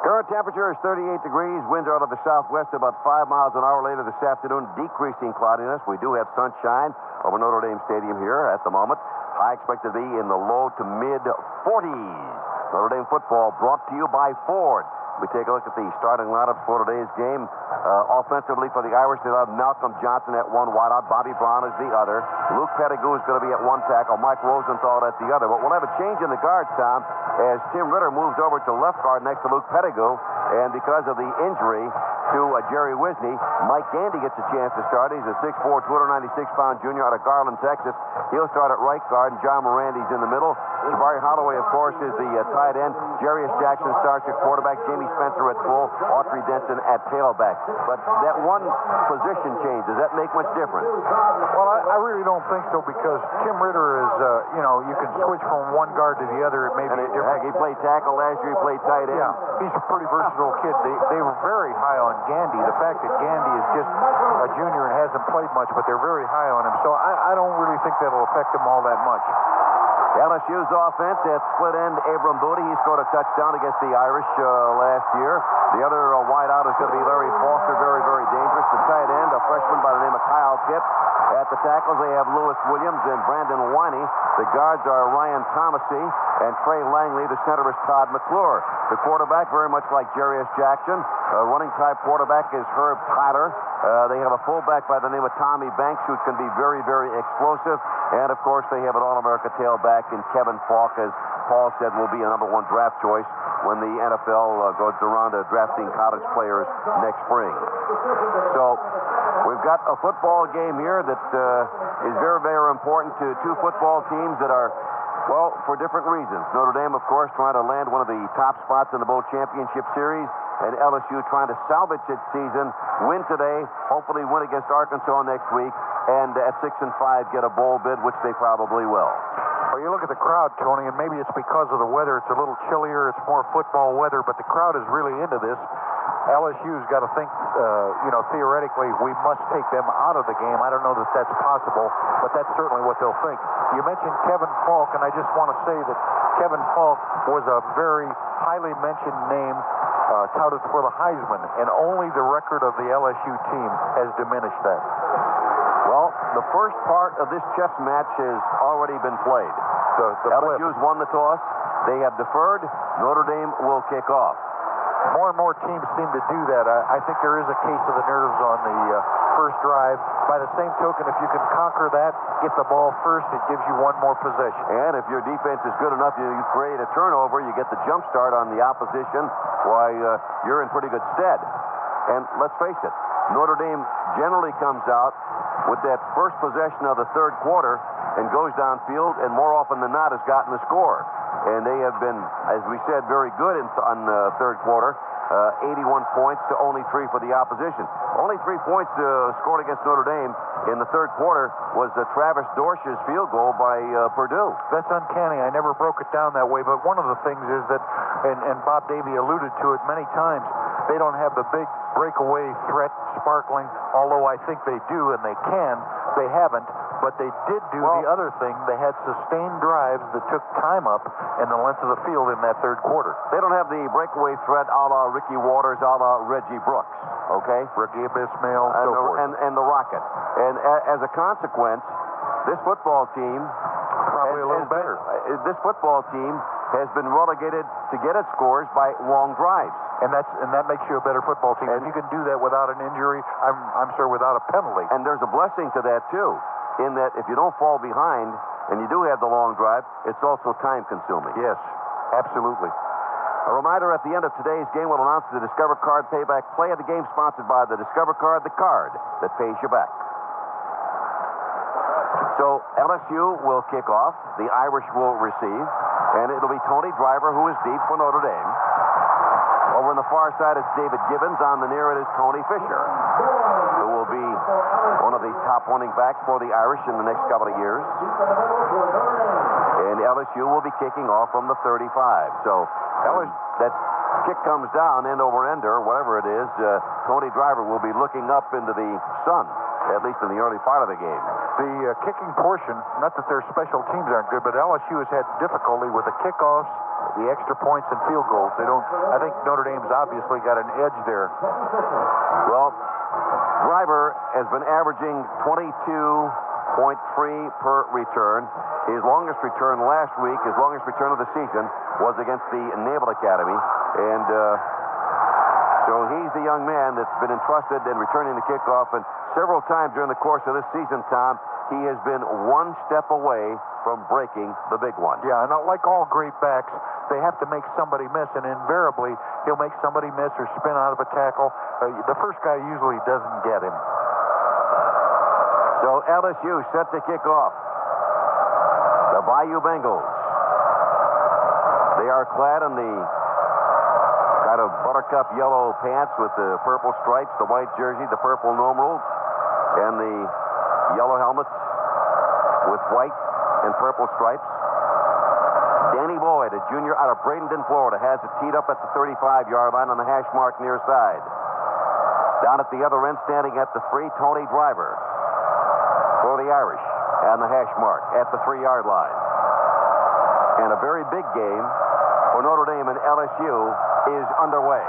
Current temperature is 38 degrees. Winds are out of the southwest about 5 miles an hour. Later this afternoon, decreasing cloudiness. We do have sunshine over Notre Dame Stadium here at the moment. High expected to be in the low to mid-40s. Notre Dame football brought to you by Ford. We take a look at the starting lineups for today's game. Offensively for the Irish, they'll have Malcolm Johnson at one wideout. Bobby Brown is the other. Luke Pettigrew is going to be at one tackle. Mike Rosenthal at the other. But we'll have a change in the guards, Tom, as Tim Ritter moves over to left guard next to Luke Pettigrew. And because of the injury to Jerry Wisney, Mike Gandy gets a chance to start. He's a 6'4", 296-pound junior out of Garland, Texas. He'll start at right guard, and John Morandy's in the middle. Jabari Holloway, of course, is the tight end. Jarius Jackson starts at quarterback. Jamie Spencer at full. Autry Denson at tailback. But that one position change, does that make much difference? Well, I really don't think so, because Tim Ritter is, you can switch from one guard to the other. It may be different. He played tackle last year. He played tight end. Yeah, he's a pretty versatile kid. They were very high on Gandy. The fact that Gandy is just a junior and hasn't played much, but they're very high on him. So I don't really think that'll affect him all that much. LSU's offense at split end, Abram Booty. He scored a touchdown against the Irish last year. The other wideout is going to be Larry Foster, very, very dangerous. The tight end, a freshman by the name of Kyle Kipps. At the tackles, they have Lewis Williams and Brandon Winey. The guards are Ryan Thomasy and Trey Langley. The center is Todd McClure. The quarterback, very much like Jarius Jackson. Running type quarterback is Herb Tyler. They have a fullback by the name of Tommy Banks, who can be very, very explosive. And, of course, they have an All-America tailback in Kevin Falk, as Paul said, will be a number one draft choice when the NFL goes around to drafting college players next spring. So we've got a football game here that is very, very important to two football teams that are, well, for different reasons. Notre Dame, of course, trying to land one of the top spots in the Bowl Championship Series, and LSU trying to salvage its season, win today, hopefully win against Arkansas next week, and at 6-5 get a bowl bid, which they probably will. Well, you look at the crowd, Tony, and maybe it's because of the weather. It's a little chillier. It's more football weather, but the crowd is really into this. LSU's got to think, theoretically, we must take them out of the game. I don't know that that's possible, but that's certainly what they'll think. You mentioned Kevin Falk, and I just want to say that Kevin Falk was a very highly mentioned name, touted for the Heisman, and only the record of the LSU team has diminished that. Well, the first part of this chess match has already been played. LSU's won the toss. They have deferred. Notre Dame will kick off. More and more teams seem to do that. I think there is a case of the nerves on the first drive. By the same token, if you can conquer that, get the ball first, it gives you one more possession. And if your defense is good enough, you create a turnover, you get the jump start on the opposition, why, you're in pretty good stead. And let's face it, Notre Dame generally comes out with that first possession of the third quarter and goes downfield, and more often than not has gotten the score. And they have been, as we said, very good on third quarter. 81 points to only 3 for the opposition. Only 3 points scored against Notre Dame in the third quarter was Travis Dorsch's field goal by Purdue. That's uncanny. I never broke it down that way, but one of the things is that, and Bob Davie alluded to it many times, they don't have the big breakaway threat sparkling, although I think they do, and they can. They haven't, but they did do the other thing. They had sustained drives that took time up in the length of the field in that third quarter. They don't have the breakaway threat a la Ricky Waters, a la Reggie Brooks, okay? Ricky Ismail, so forth. And the Rocket. And as a consequence, this football team... Probably a little better. This football team has been relegated to get its scores by long drives. And that makes you a better football team. And you can do that without an injury, I'm sure without a penalty. And there's a blessing to that, too, in that if you don't fall behind and you do have the long drive, it's also time-consuming. Yes, absolutely. A reminder, at the end of today's game, we'll announce the Discover Card Payback Play of the game, sponsored by the Discover Card, the card that pays you back. So LSU will kick off. The Irish will receive. And it'll be Tony Driver, who is deep for Notre Dame. Over on the far side, it's David Gibbons. On the near, it is Tony Fisher, who will be one of the top running backs for the Irish in the next couple of years. And LSU will be kicking off from the 35. So that kick comes down, end over ender, whatever it is. Tony Driver will be looking up into the sun. at least in the early part of the game. The kicking portion, not that their special teams aren't good, but LSU has had difficulty with the kickoffs, the extra points, and field goals. I think Notre Dame's obviously got an edge there. Well, Driver has been averaging 22.3 per return. His longest return last week, his longest return of the season, was against the Naval Academy. And so he's the young man that's been entrusted in returning the kickoff. And several times during the course of this season, Tom, he has been one step away from breaking the big one. Yeah, and like all great backs, they have to make somebody miss, and invariably he'll make somebody miss or spin out of a tackle. The first guy usually doesn't get him. So LSU set to kick off. The Bayou Bengals. They are clad in the kind of buttercup yellow pants with the purple stripes, the white jersey, the purple numerals, and the yellow helmets with white and purple stripes. Danny Boyd, a junior out of Bradenton, Florida, has it teed up at the 35-yard line on the hash mark near side. Down at the other end, standing at the free, Tony Driver for the Irish and the hash mark at the 3-yard line. And a very big game for Notre Dame and LSU is underway.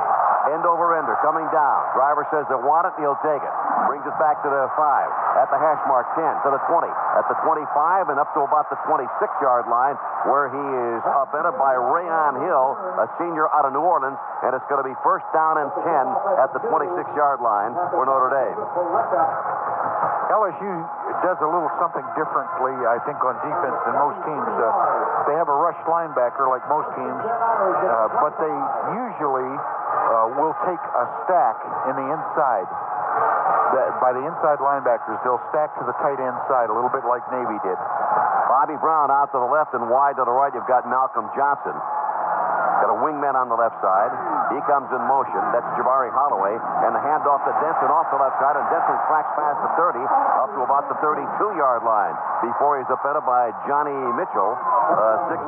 End over ender coming down. Driver says they want it, he'll take it. Brings it back to the 5, at the hash mark 10, to the 20, at the 25, and up to about the 26-yard line, where he is upended by Rayon Hill, a senior out of New Orleans, and it's going to be first down and 10 at the 26-yard line for Notre Dame. LSU does a little something differently, I think, on defense than most teams. They have a rush linebacker like most teams, but they usually will take a stack in the inside. By the inside linebackers, they'll stack to the tight end side, a little bit like Navy did. Bobby Brown out to the left and wide to the right. You've got Malcolm Johnson. Got a wingman on the left side. He comes in motion. That's Jabari Holloway. And the handoff to Denson off the left side. And Denson cracks past the 30 up to about the 32-yard line before he's upended by Johnny Mitchell, 6'5",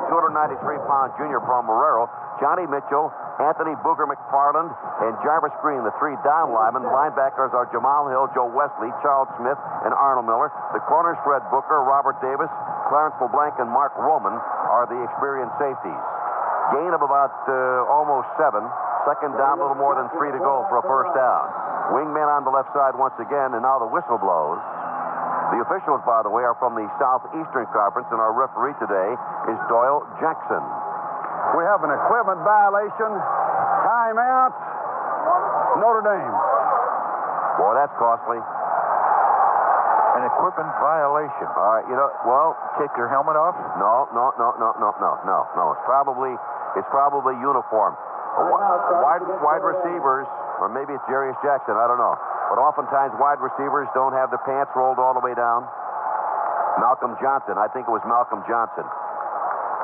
293-pound junior from Marrero. Johnny Mitchell, Anthony Booger McFarland, and Jarvis Green, the 3 down linemen. The linebackers are Jamal Hill, Joe Wesley, Charles Smith, and Arnold Miller. The corners, Fred Booker, Robert Davis, Clarence LeBlanc, and Mark Roman are the experienced safeties. Gain of about almost 7. Second down, a little more than 3 to go for a first down. Wingman on the left side once again, and now the whistle blows. The officials, by the way, are from the Southeastern Conference, and our referee today is Doyle Jackson. We have an equipment violation. Timeout. Notre Dame. Boy, that's costly. An equipment violation. All right, well, take your helmet off? No. It's probably uniform. Wide receivers, or maybe it's Jarius Jackson, I don't know. But oftentimes wide receivers don't have the pants rolled all the way down. Malcolm Johnson, I think it was Malcolm Johnson.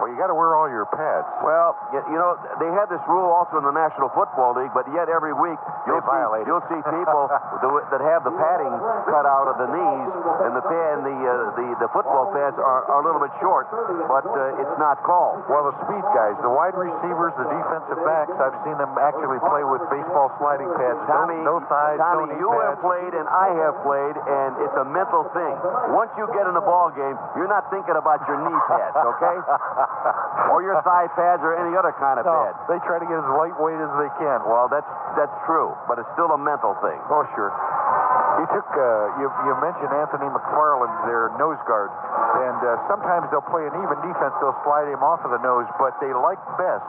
Well, you got to wear all your pads. Well, they had this rule also in the National Football League, but yet every week you'll see people that have the padding cut out of the knees, and the football pads are a little bit short, but it's not called. Well, the speed guys, the wide receivers, the defensive backs, I've seen them actually play with baseball sliding pads. Tommy, no thighs, no knee you pads. have played and I have played, and it's a mental thing. Once you get in a ball game, you're not thinking about your knee pads, okay? Or your thigh pads or any other kind of pad. They try to get as lightweight as they can. Well, that's true, but it's still a mental thing. Oh, sure. He took, you mentioned Anthony McFarland, their nose guard, and sometimes they'll play an even defense. They'll slide him off of the nose, but they like best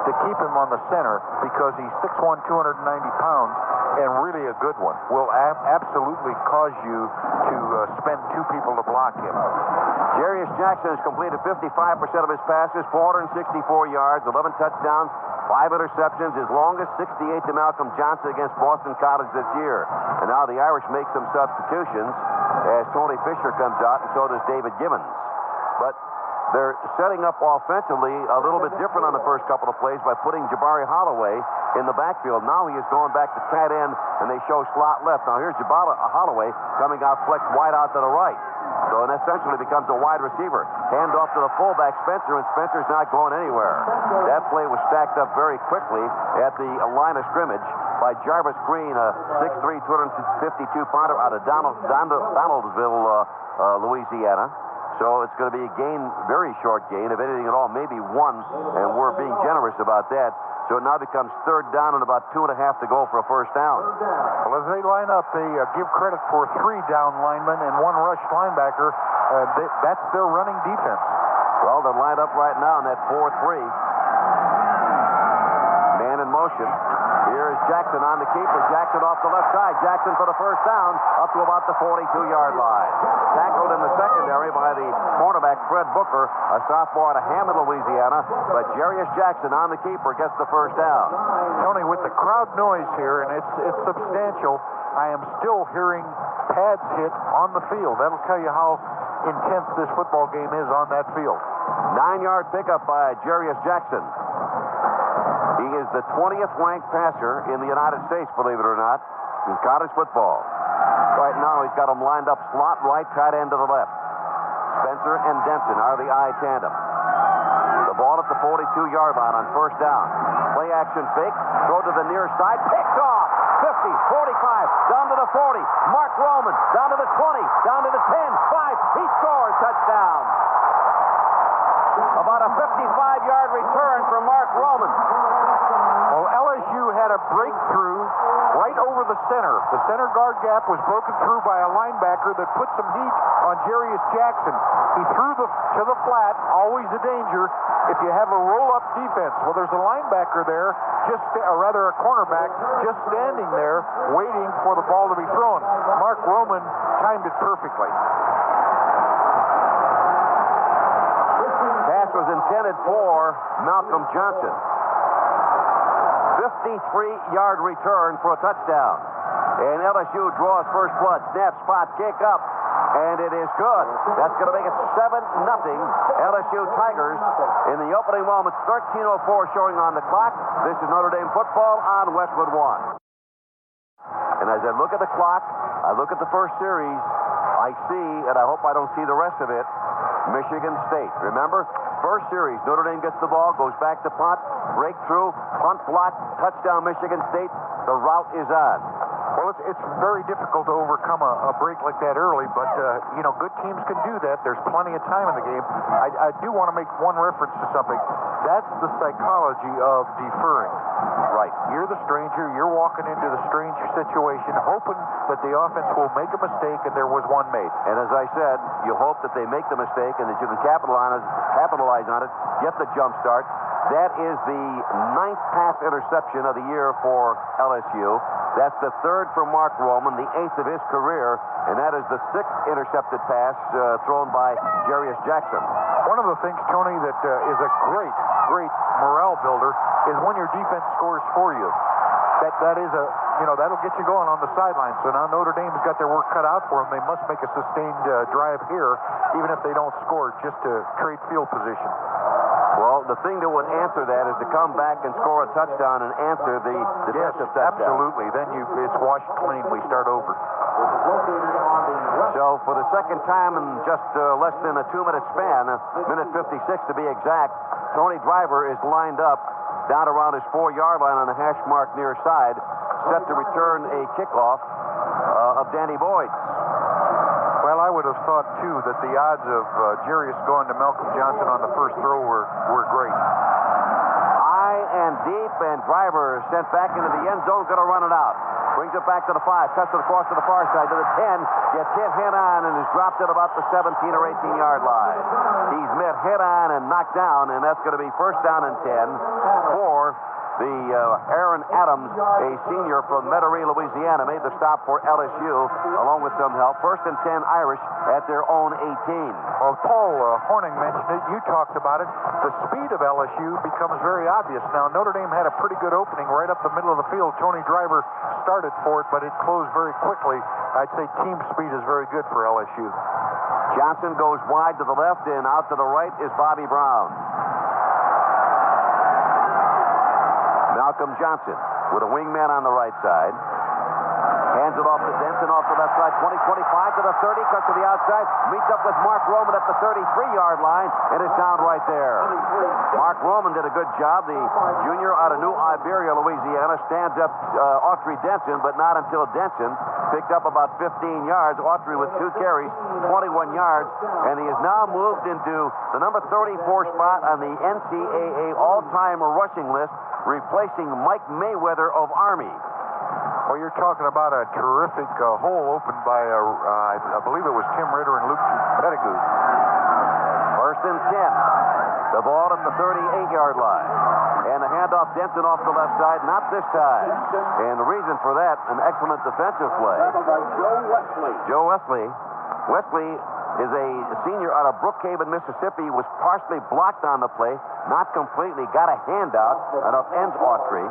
to keep him on the center because he's 6'1", 290 pounds, and really a good one. Will absolutely cause you to spend 2 people to block him. Jarius Jackson has completed 55% of his passes, 464 yards, 11 touchdowns, 5 interceptions. His longest, 68 to Malcolm Johnson against Boston College this year. And now the Irish make some substitutions as Tony Fisher comes out, and so does David Gibbons. But they're setting up offensively a little bit different on the first couple of plays by putting Jabari Holloway in the backfield. Now he is going back to tight end, and they show slot left. Now here's Jabari Holloway coming out flex wide out to the right. So it essentially becomes a wide receiver. Hand off to the fullback, Spencer, and Spencer's not going anywhere. That play was stacked up very quickly at the line of scrimmage, by Jarvis Green, a 6'3", 252-pounder out of Donaldsville, Louisiana. So it's going to be a gain, very short gain, if anything at all, maybe one, and we're being generous about that. So it now becomes third down and about 2.5 to go for a first down. Well, as they line up, they give credit for 3 down linemen and 1 rush linebacker. That's their running defense. Well, they're lined up right now in that 4-3. Man in motion. Here is Jackson on the keeper. Jackson off the left side. Jackson for the first down up to about the 42-yard line. Tackled in the secondary by the cornerback Fred Booker, a sophomore out of Hammond, Louisiana. But Jarius Jackson on the keeper gets the first down. Tony, with the crowd noise here, and it's substantial, I am still hearing pads hit on the field. That'll tell you how intense this football game is on that field. 9-yard pickup by Jarius Jackson. He is the 20th ranked passer in the United States, believe it or not, in college football. Right now, he's got him lined up slot right, tight end to the left. Spencer and Denson are the I tandem. The ball at the 42-yard line on first down. Play action fake, throw to the near side, picked off. 50, 45, down to the 40. Mark Roman, down to the 20, down to the 10, 5. He scores, touchdown. About a 55-yard return from Mark Roman. Well, LSU had a breakthrough right over the center. The center guard gap was broken through by a linebacker that put some heat on Jarius Jackson. He threw to the flat, always a danger if you have a roll-up defense. Well, there's a linebacker there, or rather a cornerback, just standing there waiting for the ball to be thrown. Mark Roman timed it perfectly. Pass was intended for Malcolm Johnson. 53-yard return for a touchdown. And LSU draws first blood. Snap, spot, kick up. And it is good. That's going to make it 7-0 LSU Tigers. In the opening moments, 13:04 showing on the clock. This is Notre Dame football on Westwood One. And as I look at the clock, I look at the first series, I see, and I hope I don't see the rest of it, Michigan State. Remember, first series, Notre Dame gets the ball, goes back to punt, breakthrough, punt block, touchdown Michigan State. The route is on. Well, it's very difficult to overcome a break like that early, but, good teams can do that. There's plenty of time in the game. I do want to make one reference to something. That's the psychology of deferring. Right. You're the stranger. You're walking into the stranger situation, hoping that the offense will make a mistake, and there was one made. And as I said, you hope that they make the mistake and that you can capitalize on it, get the jump start. That is the 9th pass interception of the year for LSU. That's the 3rd for Mark Roman, the 8th of his career, and that is the 6th intercepted pass thrown by Jarius Jackson. One of the things, Tony, that is a great morale builder is when your defense scores for you. That is that'll get you going on the sidelines. So now Notre Dame's got their work cut out for them. They must make a sustained drive here, even if they don't score, just to trade field position. Well, the thing that would answer that is to come back and score a touchdown and answer the defensive touchdown. Absolutely. Then it's washed clean. We start over. So for the second time in just less than a 2-minute span, minute 56 to be exact, Tony Driver is lined up down around his 4-yard line on the hash mark near side, set to return a kickoff of Danny Boyd. Well, I would have thought, too, that the odds of Jarius going to Malcolm Johnson on the first throw were great. High and deep, and Driver sent back into the end zone, going to run it out. Brings it back to the 5, cuts it across to the far side, to the 10, gets hit head on, and is dropped at about the 17 or 18-yard line. He's met head on and knocked down, and that's going to be first down and 10 for the Aaron Adams, a senior from Metairie, Louisiana, made the stop for LSU, along with some help. First and 10 Irish at their own 18. Well, Paul Horning mentioned it. You talked about it. The speed of LSU becomes very obvious. Now, Notre Dame had a pretty good opening right up the middle of the field. Tony Driver started for it, but it closed very quickly. I'd say team speed is very good for LSU. Johnson goes wide to the left, and out to the right is Bobby Brown. Malcolm Johnson with a wingman on the right side. Hands it off to Denson off the left side. 20, 25 to the 30. Cuts to the outside. Meets up with Mark Roman at the 33-yard line and is down right there. Mark Roman did a good job. The junior out of New Iberia, Louisiana, stands up Autry Denson, but not until Denson picked up about 15 yards. Autry with 2 carries, 21 yards, and he has now moved into the number 34 spot on the NCAA all-time rushing list, replacing Mike Mayweather of Army. Well, you're talking about a terrific hole opened by, I believe it was Tim Ritter and Luke Pettigrew. First and 10. The ball at the 38-yard line. And the handoff, Denson off the left side, not this time. And the reason for that, an excellent defensive play. Joe Wesley. Wesley is a senior out of Brookhaven, Mississippi, was partially blocked on the play, not completely, got a handout, and upends Autry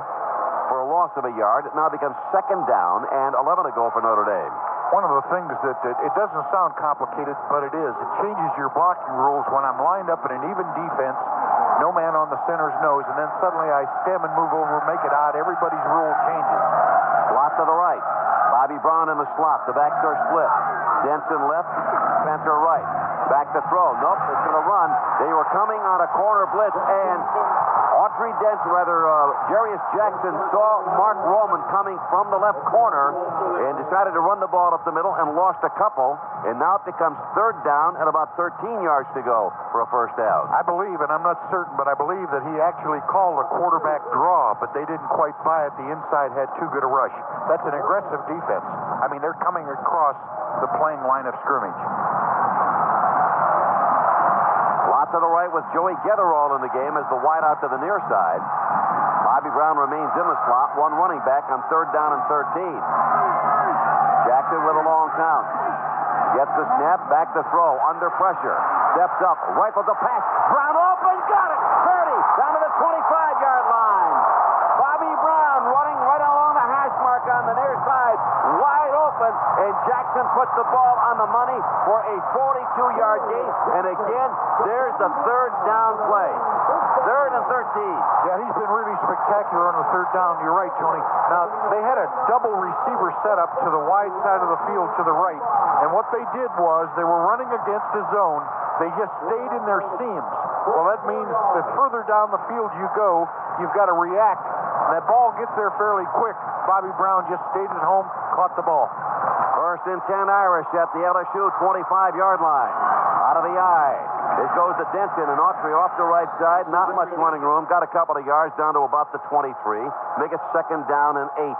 for a loss of a yard. It now becomes second down and 11 to go for Notre Dame. One of the things that it doesn't sound complicated, but it is. It changes your blocking rules when I'm lined up in an even defense, no man on the center's nose, and then suddenly I stem and move over, make it odd. Everybody's rule changes. Slot to the right. Bobby Brown in the slot. The backs are split. Denson left, Spencer right. Back to throw. Nope, it's going to run. They were coming on a corner blitz, and Jarius Jackson saw Mark Roman coming from the left corner and decided to run the ball up the middle and lost a couple. And now it becomes third down and about 13 yards to go for a first down. I believe, and I'm not certain, but I believe that he actually called a quarterback draw, but they didn't quite buy it. The inside had too good a rush. That's an aggressive defense. I mean, they're coming across the playing line of scrimmage. Slot to the right with Joey Getherall in the game as the wide out to the near side. Bobby Brown remains in the slot, one running back on third down and 13. Jackson with a long count. Gets the snap, back to throw, under pressure. Steps up, rifles the pass. Brown open, got it! 30, down to the 25-yard line. Bobby Brown running right along the hash mark on the near side, wide open, and Jackson puts the ball on the money for a 42-yard gain. And again, there's the third down play. Third and 13. Yeah, he's been really spectacular on the third down. You're right, Tony. Now, they had a double receiver set up to the wide side of the field to the right. And what they did was they were running against a zone. They just stayed in their seams. Well, that means the further down the field you go, you've got to react. And that ball gets there fairly quick. Bobby Brown just stayed at home, caught the ball. First and 10 Irish at the LSU 25-yard line. Out of the eye. It goes to Denson and Autry off the right side. Not much running room. Got a couple of yards down to about the 23. Make it second down and 8.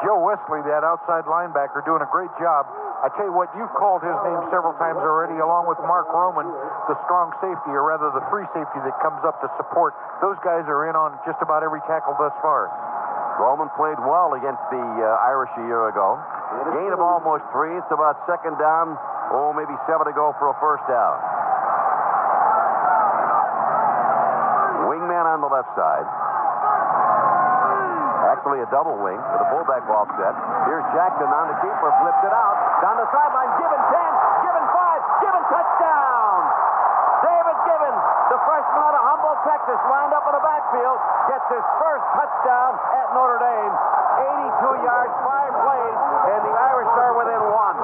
Joe Wesley, that outside linebacker, doing a great job. I tell you what, you've called his name several times already, along with Mark Roman, the strong safety, or rather the free safety that comes up to support. Those guys are in on just about every tackle thus far. Roman played well against the Irish a year ago. Gain of almost 3. It's about second down. Maybe 7 to go for a first down. Wingman on the left side. Actually a double wing with a fullback offset. Here's Jackson on the keeper, flips it out. Down the sideline, Gibbon 10, Gibbon 5, Gibbon touchdown! David Gibbon, the freshman out of Humboldt, Texas, lined up in the backfield, gets his first touchdown at Notre Dame. 82 yards, 5 plays, and the Irish are within 1.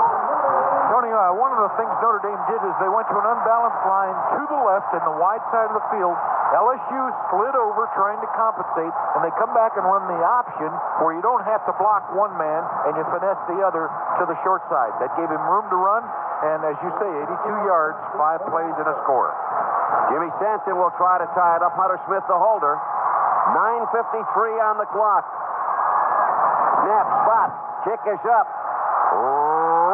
Tony, one of the things Notre Dame did is they went to an unbalanced line to the left in the wide side of the field. LSU slid over trying to compensate, and they come back and run the option where you don't have to block one man and you finesse the other to the short side. That gave him room to run, and as you say, 82 yards, 5 plays, and a score. Jimmy Sanchez will try to tie it up. Hunter Smith, the holder. 9:53 on the clock. Snap, spot, kick is up.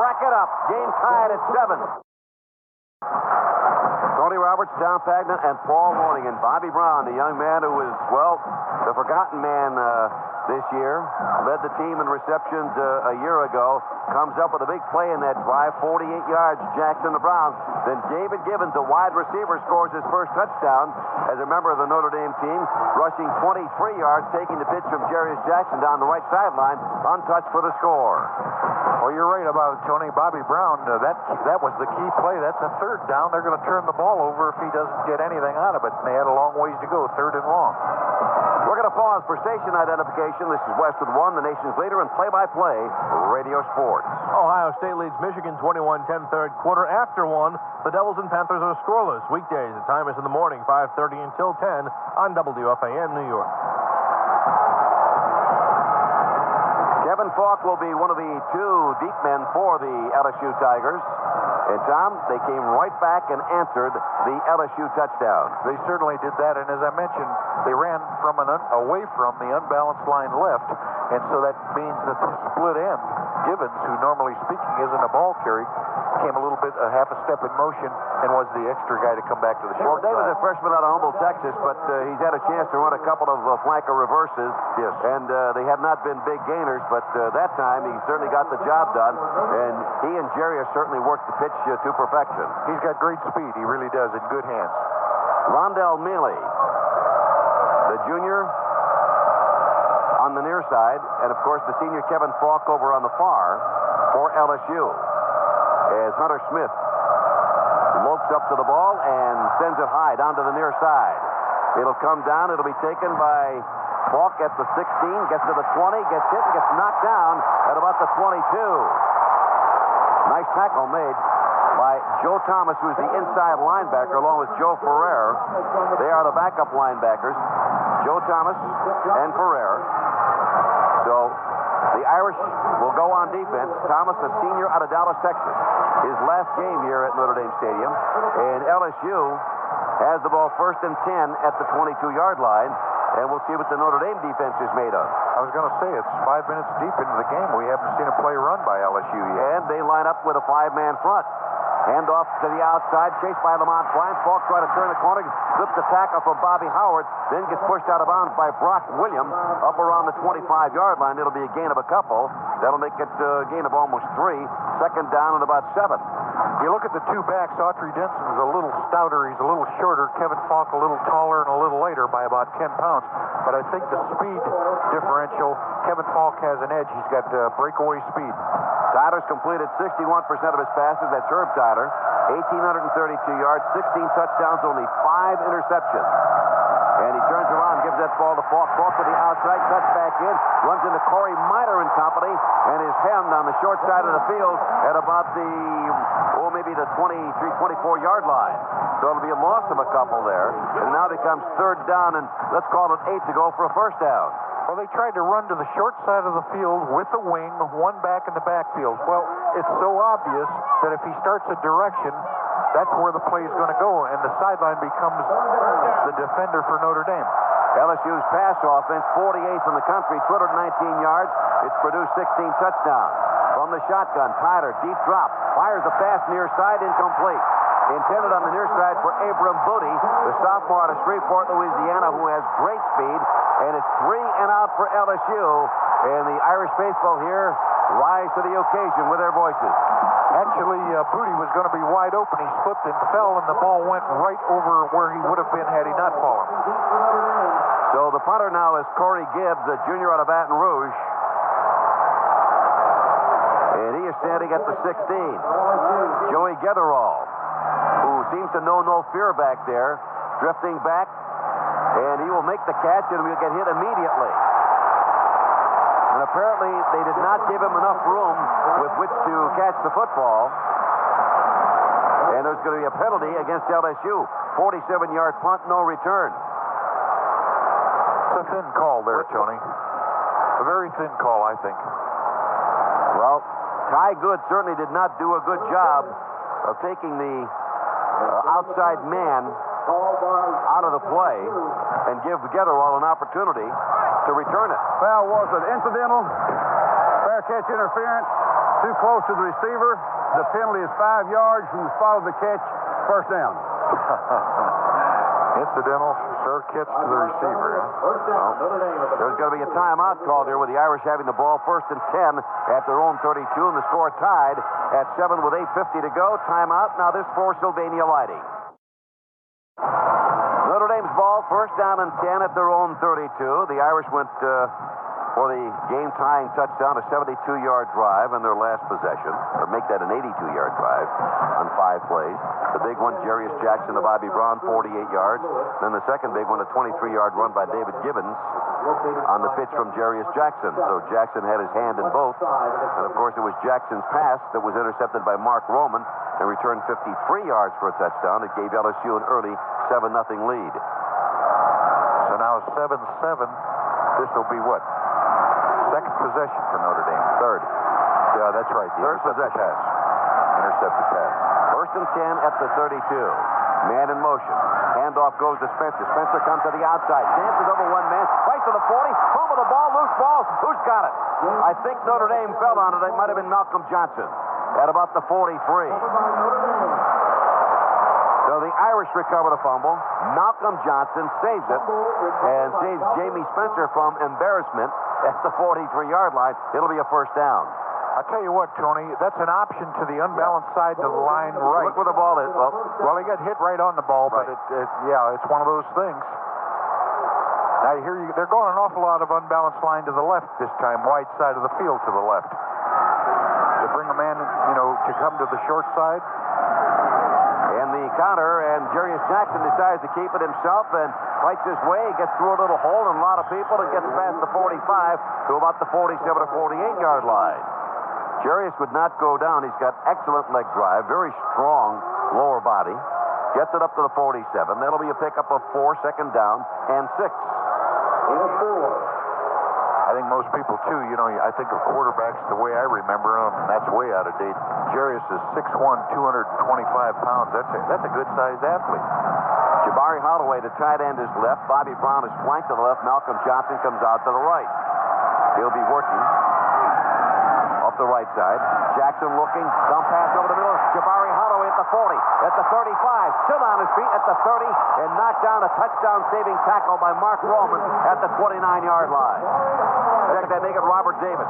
Rack it up. Game tied at 7. Tony Roberts, Tom Pagna, and Paul Warning. And Bobby Brown, the young man who was, well, the forgotten man this year, led the team in receptions a year ago, comes up with a big play in that drive, 48 yards, Jackson to Brown. Then David Gibbons, a wide receiver, scores his first touchdown as a member of the Notre Dame team, rushing 23 yards, taking the pitch from Jarius Jackson down the right sideline, untouched for the score. Well, you're right about it, Tony. Bobby Brown, that was the key play. That's a third down. They're going to turn the ball over if he doesn't get anything out of it. And they had a long ways to go, third and long. We're going to pause for station identification. This is Westwood One, the nation's leader in play-by-play radio sports. Ohio State leads Michigan 21-10 third quarter. After 1, the Devils and Panthers are scoreless. Weekdays, the time is in the morning, 5:30 until 10 on WFAN New York. Kevin Falk will be one of the two deep men for the LSU Tigers. And, Tom, they came right back and answered the LSU touchdown. They certainly did that, and as I mentioned, they ran from away from the unbalanced line left, and so that means that the split end, Gibbs, who normally speaking isn't a ball carrier, came a little bit, a half a step in motion, and was the extra guy to come back to the short Well, David's side. a freshman out of Humboldt, Texas, but he's had a chance to run a couple of flanker reverses. Yes. And they have not been big gainers, but that time he certainly got the job done. And he and Jerry have certainly worked the pitch to perfection. He's got great speed. He really does, in good hands. Rondell Mealy, the junior on the near side, and of course the senior Kevin Falk over on the far for LSU. As Hunter Smith lopes up to the ball and sends it high down to the near side. It'll come down. It'll be taken by Falk at the 16, gets to the 20, gets hit, and gets knocked down at about the 22. Nice tackle made by Joe Thomas, who's the inside linebacker, along with Joe Ferrer. They are the backup linebackers, Joe Thomas and Ferrer. So the Irish will go on defense. Thomas, a senior out of Dallas, Texas. His last game here at Notre Dame Stadium. And LSU has the ball 1st and 10 at the 22-yard line. And we'll see what the Notre Dame defense is made of. I was going to say, it's 5 minutes deep into the game. We haven't seen a play run by LSU yet. And they line up with a 5-man front. Hand off to the outside, chased by Lamont Bryant. Falk trying to turn the corner, flips the tackle from Bobby Howard, then gets pushed out of bounds by Brock Williams up around the 25-yard line. It'll be a gain of a couple. That'll make it a gain of almost 3. 2nd down and about 7. You look at the two backs, Autry Denson's a little stouter, he's a little shorter. Kevin Falk a little taller and a little lighter by about 10 pounds. But I think the speed differential, Kevin Falk has an edge. He's got breakaway speed. Tyler's completed 61% of his passes. That's Herb Tyler. 1,832 yards, 16 touchdowns, only 5 interceptions. And he turns around, gives that ball to Falk. Falk to the outside, cuts back in, runs into Corey Miner and company, and is hemmed on the short side of the field at about the, maybe the 23, 24-yard line. So it'll be a loss of a couple there. And now becomes 3rd down, and let's call it 8 to go for a 1st down. Well, they tried to run to the short side of the field with the wing, one back in the backfield. Well, it's so obvious that if he starts a direction, that's where the play is going to go, and the sideline becomes the defender for Notre Dame. LSU's pass offense, 48th in the country, 219 yards. It's produced 16 touchdowns. From the shotgun, Tyler, deep drop, fires the pass near side, incomplete. Intended on the near side for Abram Booty, the sophomore out of Shreveport, Louisiana, who has great speed. And it's 3 and out for LSU. And the Irish faithful here rise to the occasion with their voices. Actually, Booty was going to be wide open. He slipped and fell, and the ball went right over where he would have been had he not fallen. So the punter now is Corey Gibbs, a junior out of Baton Rouge. And he is standing at the 16. Joey Getherall, who seems to know no fear back there, drifting back, and he will make the catch and will get hit immediately. And apparently they did not give him enough room with which to catch the football. And there's going to be a penalty against LSU. 47-yard punt, no return. It's a thin call there, Tony. A very thin call, I think. Well, Ty Good certainly did not do a good job of taking the outside man out of the play and give Getherall an opportunity to return it. Foul was it incidental? Fair catch interference. Too close to the receiver. The penalty is 5 yards from the spot of the catch. 1st down. Incidental, fair catch to the receiver. Well, there's going to be a timeout called here with the Irish having the ball 1st and 10 at their own 32, and the score tied at 7 with 8:50 to go. Timeout. Now this for Sylvania Lighting. Notre Dame's ball, 1st down and 10 at their own 32. The Irish went for the game-tying touchdown, a 72-yard drive in their last possession, or make that an 82-yard drive on 5 plays. The big one, Jarius Jackson to Bobby Brown, 48 yards. Then the second big one, a 23-yard run by David Gibbs on the pitch from Jarius Jackson. So Jackson had his hand in both. And, of course, it was Jackson's pass that was intercepted by Mark Roman and returned 53 yards for a touchdown. It gave LSU an early 7-0 lead. So now 7-7. This will be what? Second possession for Notre Dame. Third. Yeah, that's right. The Third intercepted possession. pass. Intercepted pass. First and 10 at the 32. Man in motion. Handoff goes to Spencer. Spencer comes to the outside. Dances over one man. Right to the 40. Fumble the ball. Loose ball. Who's got it? I think Notre Dame fell on it. It might have been Malcolm Johnson at about the 43. So the Irish recover the fumble. Malcolm Johnson saves it and saves Jamie Spencer from embarrassment at the 43-yard line. It'll be a first down. I'll tell you what, Tony, that's an option to the unbalanced side to the line right. Look where the ball is. Oh. Well, he got hit right on the ball, but right. It's one of those things. Now they're going an awful lot of unbalanced line to the left this time, wide side of the field to the left. They bring a man, to come to the short side. And the counter, and Jarius Jackson decides to keep it himself and fights his way, gets through a little hole and a lot of people, and gets past the 45 to about the 47 or 48-yard line. Jarius would not go down. He's got excellent leg drive, very strong lower body. Gets it up to the 47. That'll be a pickup of 4, second down, and 6. I think most people, too, I think of quarterbacks the way I remember them, and that's way out of date. Jarius is 6'1", 225 pounds. That's a good-sized athlete. Jabari Holloway, the tight end, is left. Bobby Brown is flanked to the left. Malcolm Johnson comes out to the right. He'll be working off the right side. Jackson looking. Dump pass over the middle. Jabari Holloway at the 40. At the 35. Still on his feet at the 30. And knocked down a touchdown-saving tackle by Mark Roman at the 29-yard line. Check that. Make it Robert Davis.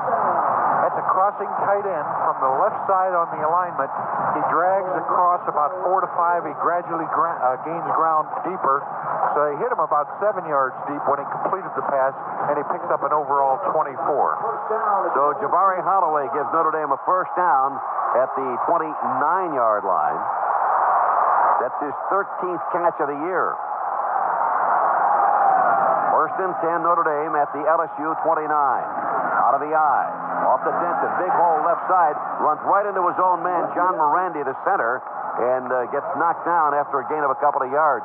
That's a crossing tight end from the left side on the alignment. He drags across about 4 to 5. He gradually gains ground deeper. So they hit him about 7 yards deep when he completed the pass, and he picks up an overall 24. So Jabari Holloway gives Notre Dame a first down at the 29-yard line. That's his 13th catch of the year. First and 10, Notre Dame at the LSU 29. Out of the eye. Off the Denton. Big hole left side. Runs right into his own man, John Morandi, the center, and gets knocked down after a gain of a couple of yards.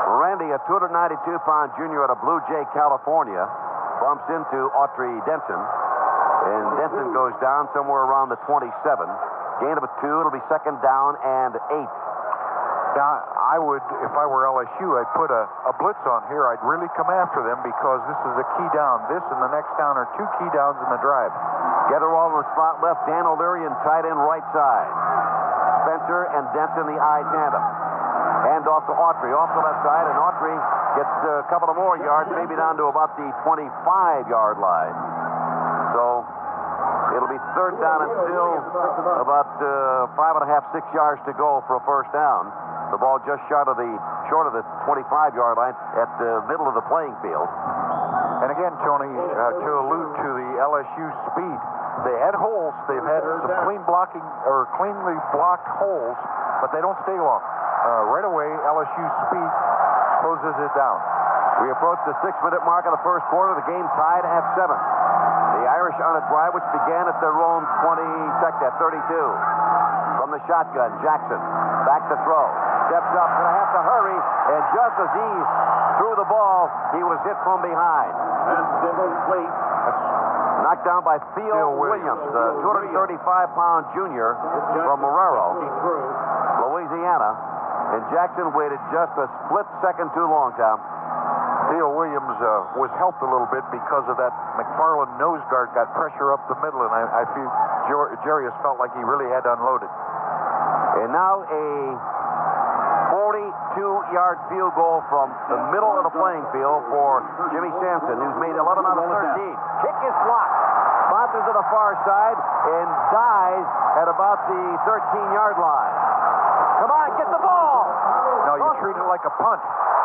Morandi, a 292-pound junior out of Blue Jay, California, bumps into Autry Denson. And Denson goes down somewhere around the 27. Gain of a 2. It'll be second down and 8. Now, I would, if I were LSU, I'd put a blitz on here. I'd really come after them because this is a key down. This and the next down are 2 key downs in the drive. Getherall in the slot left. Dan O'Leary in tight end right side. Spencer and Denson the I tandem. Hand off to Autry off the left side, and Autry gets a couple of more yards, maybe down to about the 25-yard line. So it'll be third down and still about 5.5, 6 yards to go for a first down. The ball just short of the 25-yard line at the middle of the playing field. And again, Tony, to allude to the LSU speed, they had holes. They've had some cleanly blocked holes, but they don't stay long. Right away, LSU speed closes it down. We approach the 6-minute mark of the first quarter. The game tied at 7. The Irish on a drive which began at their own 32. From the shotgun, Jackson back to throw. Steps up, going to have to hurry, and just as he threw the ball, he was hit from behind. Knocked down by Theo Williams, the 235-pound junior from Marrero, Louisiana. And Jackson waited just a split second too long, Tom. Theo Williams was helped a little bit because of that McFarland nose guard got pressure up the middle, and I feel Jarius felt like he really had to unload it. And now a 42-yard field goal from the middle of the playing field for Jimmy Sampson, who's made 11 out of 13. Kick is blocked. Bounces to the far side and dies at about the 13-yard line. Come on, get the ball! No, you treat it like a punt.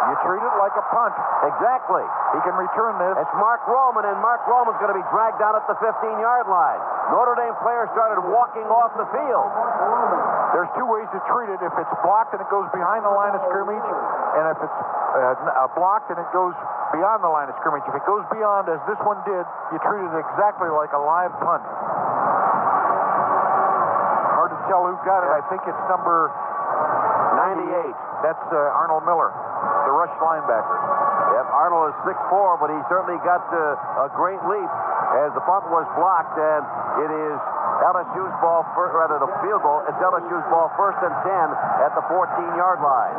You treat it like a punt. Exactly. He can return this. It's Mark Roman, and Mark Roman's going to be dragged down at the 15-yard line. Notre Dame players started walking off the field. There's 2 ways to treat it. If it's blocked and it goes behind the line of scrimmage, and if it's blocked and it goes beyond the line of scrimmage. If it goes beyond, as this one did, you treat it exactly like a live punt. Hard to tell who got it. I think it's number 98. That's Arnold Miller, the rush linebacker. Yep, Arnold is 6'4", but he certainly got a great leap as the punt was blocked, and it is LSU's ball, rather the field goal. It's LSU's ball, 1st and 10 at the 14-yard line.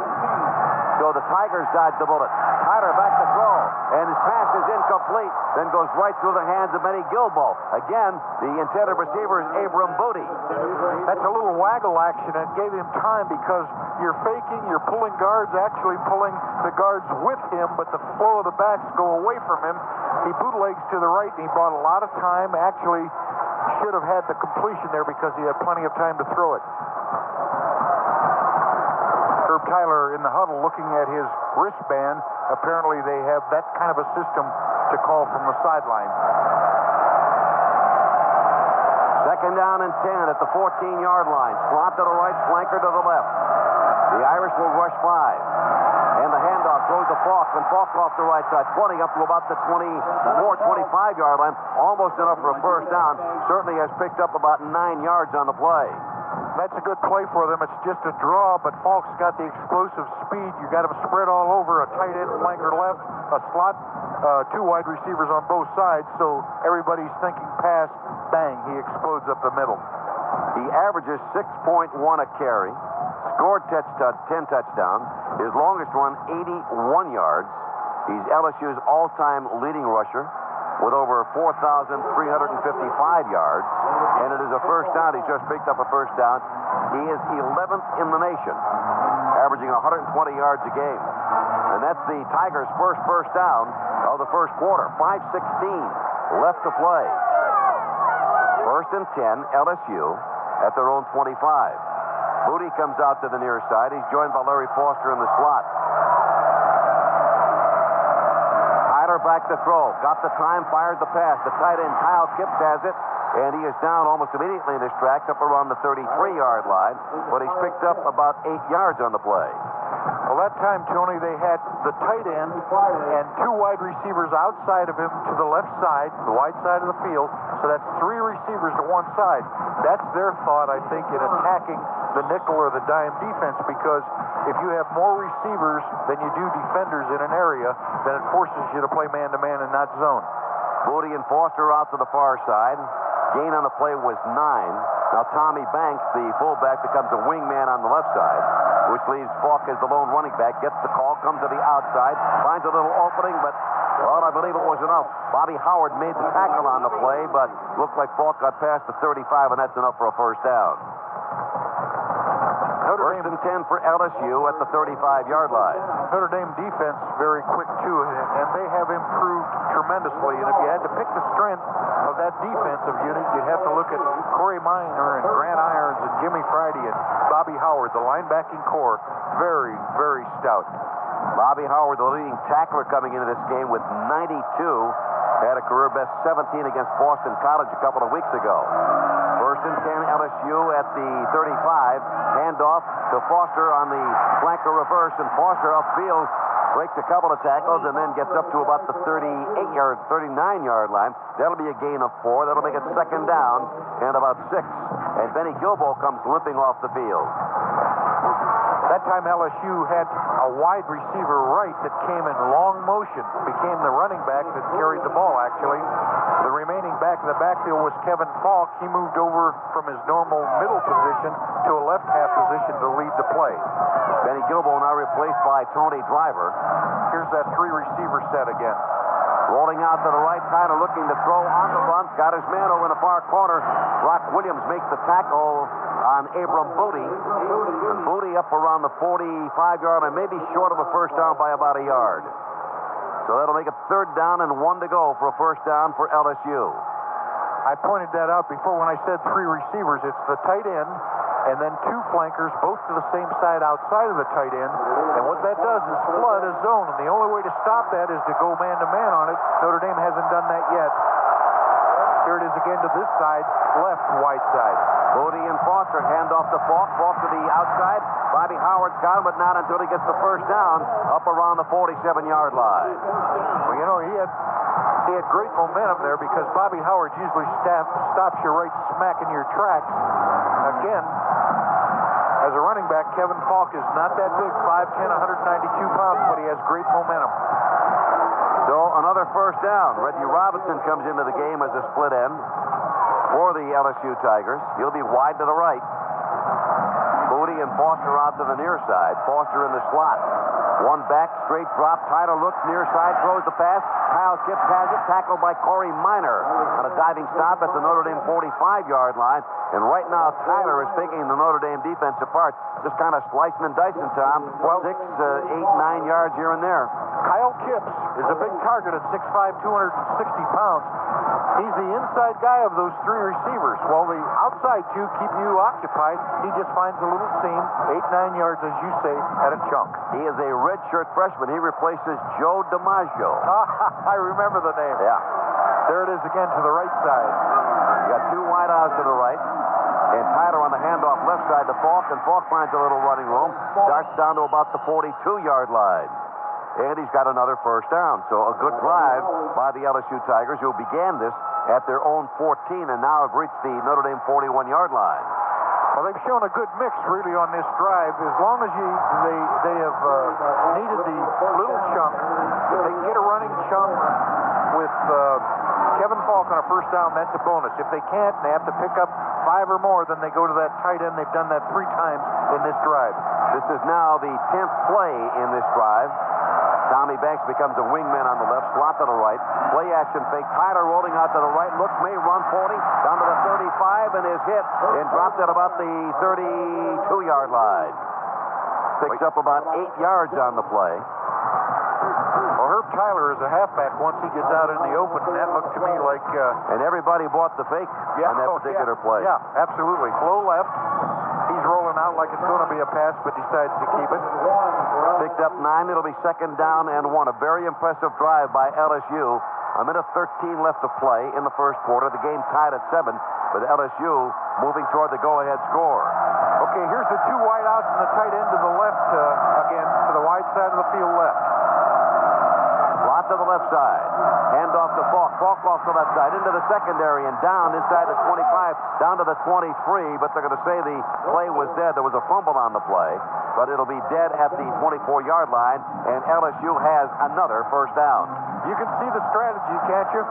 So the Tigers dodged the bullet. Tyler back to throw, and his pass is incomplete, then goes right through the hands of Benny Gilbo. Again, the intended receiver is Abram Booty. That's a little waggle action. It gave him time because you're faking, you're pulling guards, actually pulling the guards with him, but the flow of the backs go away from him. He bootlegs to the right, and he bought a lot of time. Actually, should have had the completion there because he had plenty of time to throw it. Herb Tyler in the huddle looking at his wristband. Apparently they have that kind of a system to call from the sideline. 2nd down and 10 at the 14-yard line. Slot to the right, flanker to the left. The Irish will rush 5. And the handoff goes to Falk, and Falk off the right side, 20 up to about the 25-yard line. Almost enough for a first down. Certainly has picked up about 9 yards on the play. That's a good play for them. It's just a draw, but Falk's got the explosive speed. You got him spread all over, a tight end flanker left, a slot, 2 wide receivers on both sides, so everybody's thinking pass, bang, he explodes up the middle. He averages 6.1 a carry, scored 10 touchdowns, his longest run 81 yards. He's LSU's all-time leading rusher with over 4,355 yards, and it is a first down. He's just picked up a first down. He is 11th in the nation, averaging 120 yards a game. And that's the Tigers' first down of the first quarter. 5:16 left to play. 1st and 10, LSU at their own 25. Booty comes out to the near side. He's joined by Larry Foster in the slot. Back to throw. Got the time, fired the pass. The tight end, Kyle Gibbs, has it, and he is down almost immediately in his tracks up around the 33-yard line, but he's picked up about 8 yards on the play. Well, that time, Tony, they had the tight end and 2 wide receivers outside of him to the left side, the wide side of the field, so that's 3 receivers to one side. That's their thought, I think, in attacking the nickel or the dime defense, because if you have more receivers than you do defenders in an area, then it forces you to play man-to-man and not zone. Booty and Foster out to the far side. Gain on the play was 9. Now Tommy Banks, the fullback, becomes a wingman on the left side, which leaves Falk as the lone running back. Gets the call, comes to the outside, finds a little opening, but, well, I believe it was enough. Bobby Howard made the tackle on the play, but looked like Falk got past the 35, and that's enough for a first down. First and 10 for LSU at the 35-yard line. Notre Dame defense very quick, too, and they have improved tremendously. And if you had to pick the strength of that defensive unit, you'd have to look at Corey Minor and Grant Irons and Jimmy Friday and Bobby Howard, the linebacking core. Very, very stout. Bobby Howard, the leading tackler coming into this game with 92. Had a career best 17 against Boston College a couple of weeks ago. First and 10, LSU at the 35. Handoff to Foster on the flanker reverse, and Foster upfield breaks a couple of tackles and then gets up to about the 39-yard line. That'll be a gain of 4. That'll make it 2nd down and about 6. And Benny Gilbo comes limping off the field. That time LSU had a wide receiver right that came in long motion, became the running back that carried the ball, actually. The remaining back in the backfield was Kevin Falk. He moved over from his normal middle position to a left half position to lead the play. Benny Gilbo now replaced by Tony Driver. Here's that 3 receiver set again. Rolling out to the right side, looking to throw on the run. Got his man over in the far corner. Brock Williams makes the tackle on Abram Booty. And Booty up around the 45-yard line, maybe short of a first down by about a yard. So that'll make it 3rd down and 1 to go for a first down for LSU. I pointed that out before when I said 3 receivers. It's the tight end and then 2 flankers, both to the same side outside of the tight end. And what that does is flood a zone. And the only way to stop that is to go man-to-man on it. Notre Dame hasn't done that yet. Here it is again to this side, left wide side. Booty and Foster hand off to Falk. Falk to the outside. Bobby Howard's got him, but not until he gets the first down up around the 47-yard line. Well, you know, he had great momentum there because Bobby Howard usually stops you right smack in your tracks. Again, As a running back, Kevin Falk is not that big, 5'10", 192 pounds, but he has great momentum. So another first down. Reggie Robinson comes into the game as a split end for the LSU Tigers. He'll be wide to the right. Booty and Foster out to the near side. Foster in the slot. One back, straight drop. Tyler looks near side, throws the pass. Kyle Gibbs has it, tackled by Corey Minor on a diving stop at the Notre Dame 45-yard line. And right now, Tyler is picking the Notre Dame defense apart, just kind of slicing and dicing, Tom. 6, 8, 9 yards here and there. Kyle Gibbs is a big target at 6'5", 260 pounds. He's the inside guy of those three receivers. While the outside two keep you occupied, he just finds a little seam, 8, 9 yards, as you say, at a chunk. He is a redshirt freshman. He replaces Joe DiMaggio. I remember the name. Yeah. There it is again to the right side. You got two wideouts to the right. And Tyler on the handoff left side to Falk, and Falk finds a little running room. Darts down to about the 42-yard line. And he's got another first down. So a good drive by the LSU Tigers, who began this at their own 14 and now have reached the Notre Dame 41-yard line. Well, they've shown a good mix, really, on this drive. As long as they have needed the little chunk, if they can get a running chunk with Kevin Falk on a first down, that's a bonus. If they can't, and they have to pick up 5 or more, then they go to that tight end. They've done that 3 times in this drive. This is now the 10th play in this drive. Tommy Banks becomes a wingman on the left, slot to the right. Play action fake. Tyler rolling out to the right. Looks, may run 40, down to the 35, and is hit and dropped at about the 32-yard line. Picks up about 8 yards on the play. Well, Herb Tyler is a halfback once he gets out in the open, and that looked to me like... and everybody bought the fake on that particular play. Yeah, absolutely. Low left. He's rolling out like it's going to be a pass, but decides to keep it. Picked up 9. It'll be second down and 1. A very impressive drive by LSU. A minute 13 left to play in the first quarter. The game tied at 7, with LSU moving toward the go-ahead score. Okay, here's the 2 wideouts and the tight end to the left again, to the wide side of the field left. Slot to the left side. Hand off to Falk. Falk off the left side into the secondary and down inside the 25, down to the 23, but they're going to say the play was dead. There was a fumble on the play, but it'll be dead at the 24-yard line, and LSU has another first down. You can see the strategy, can't you?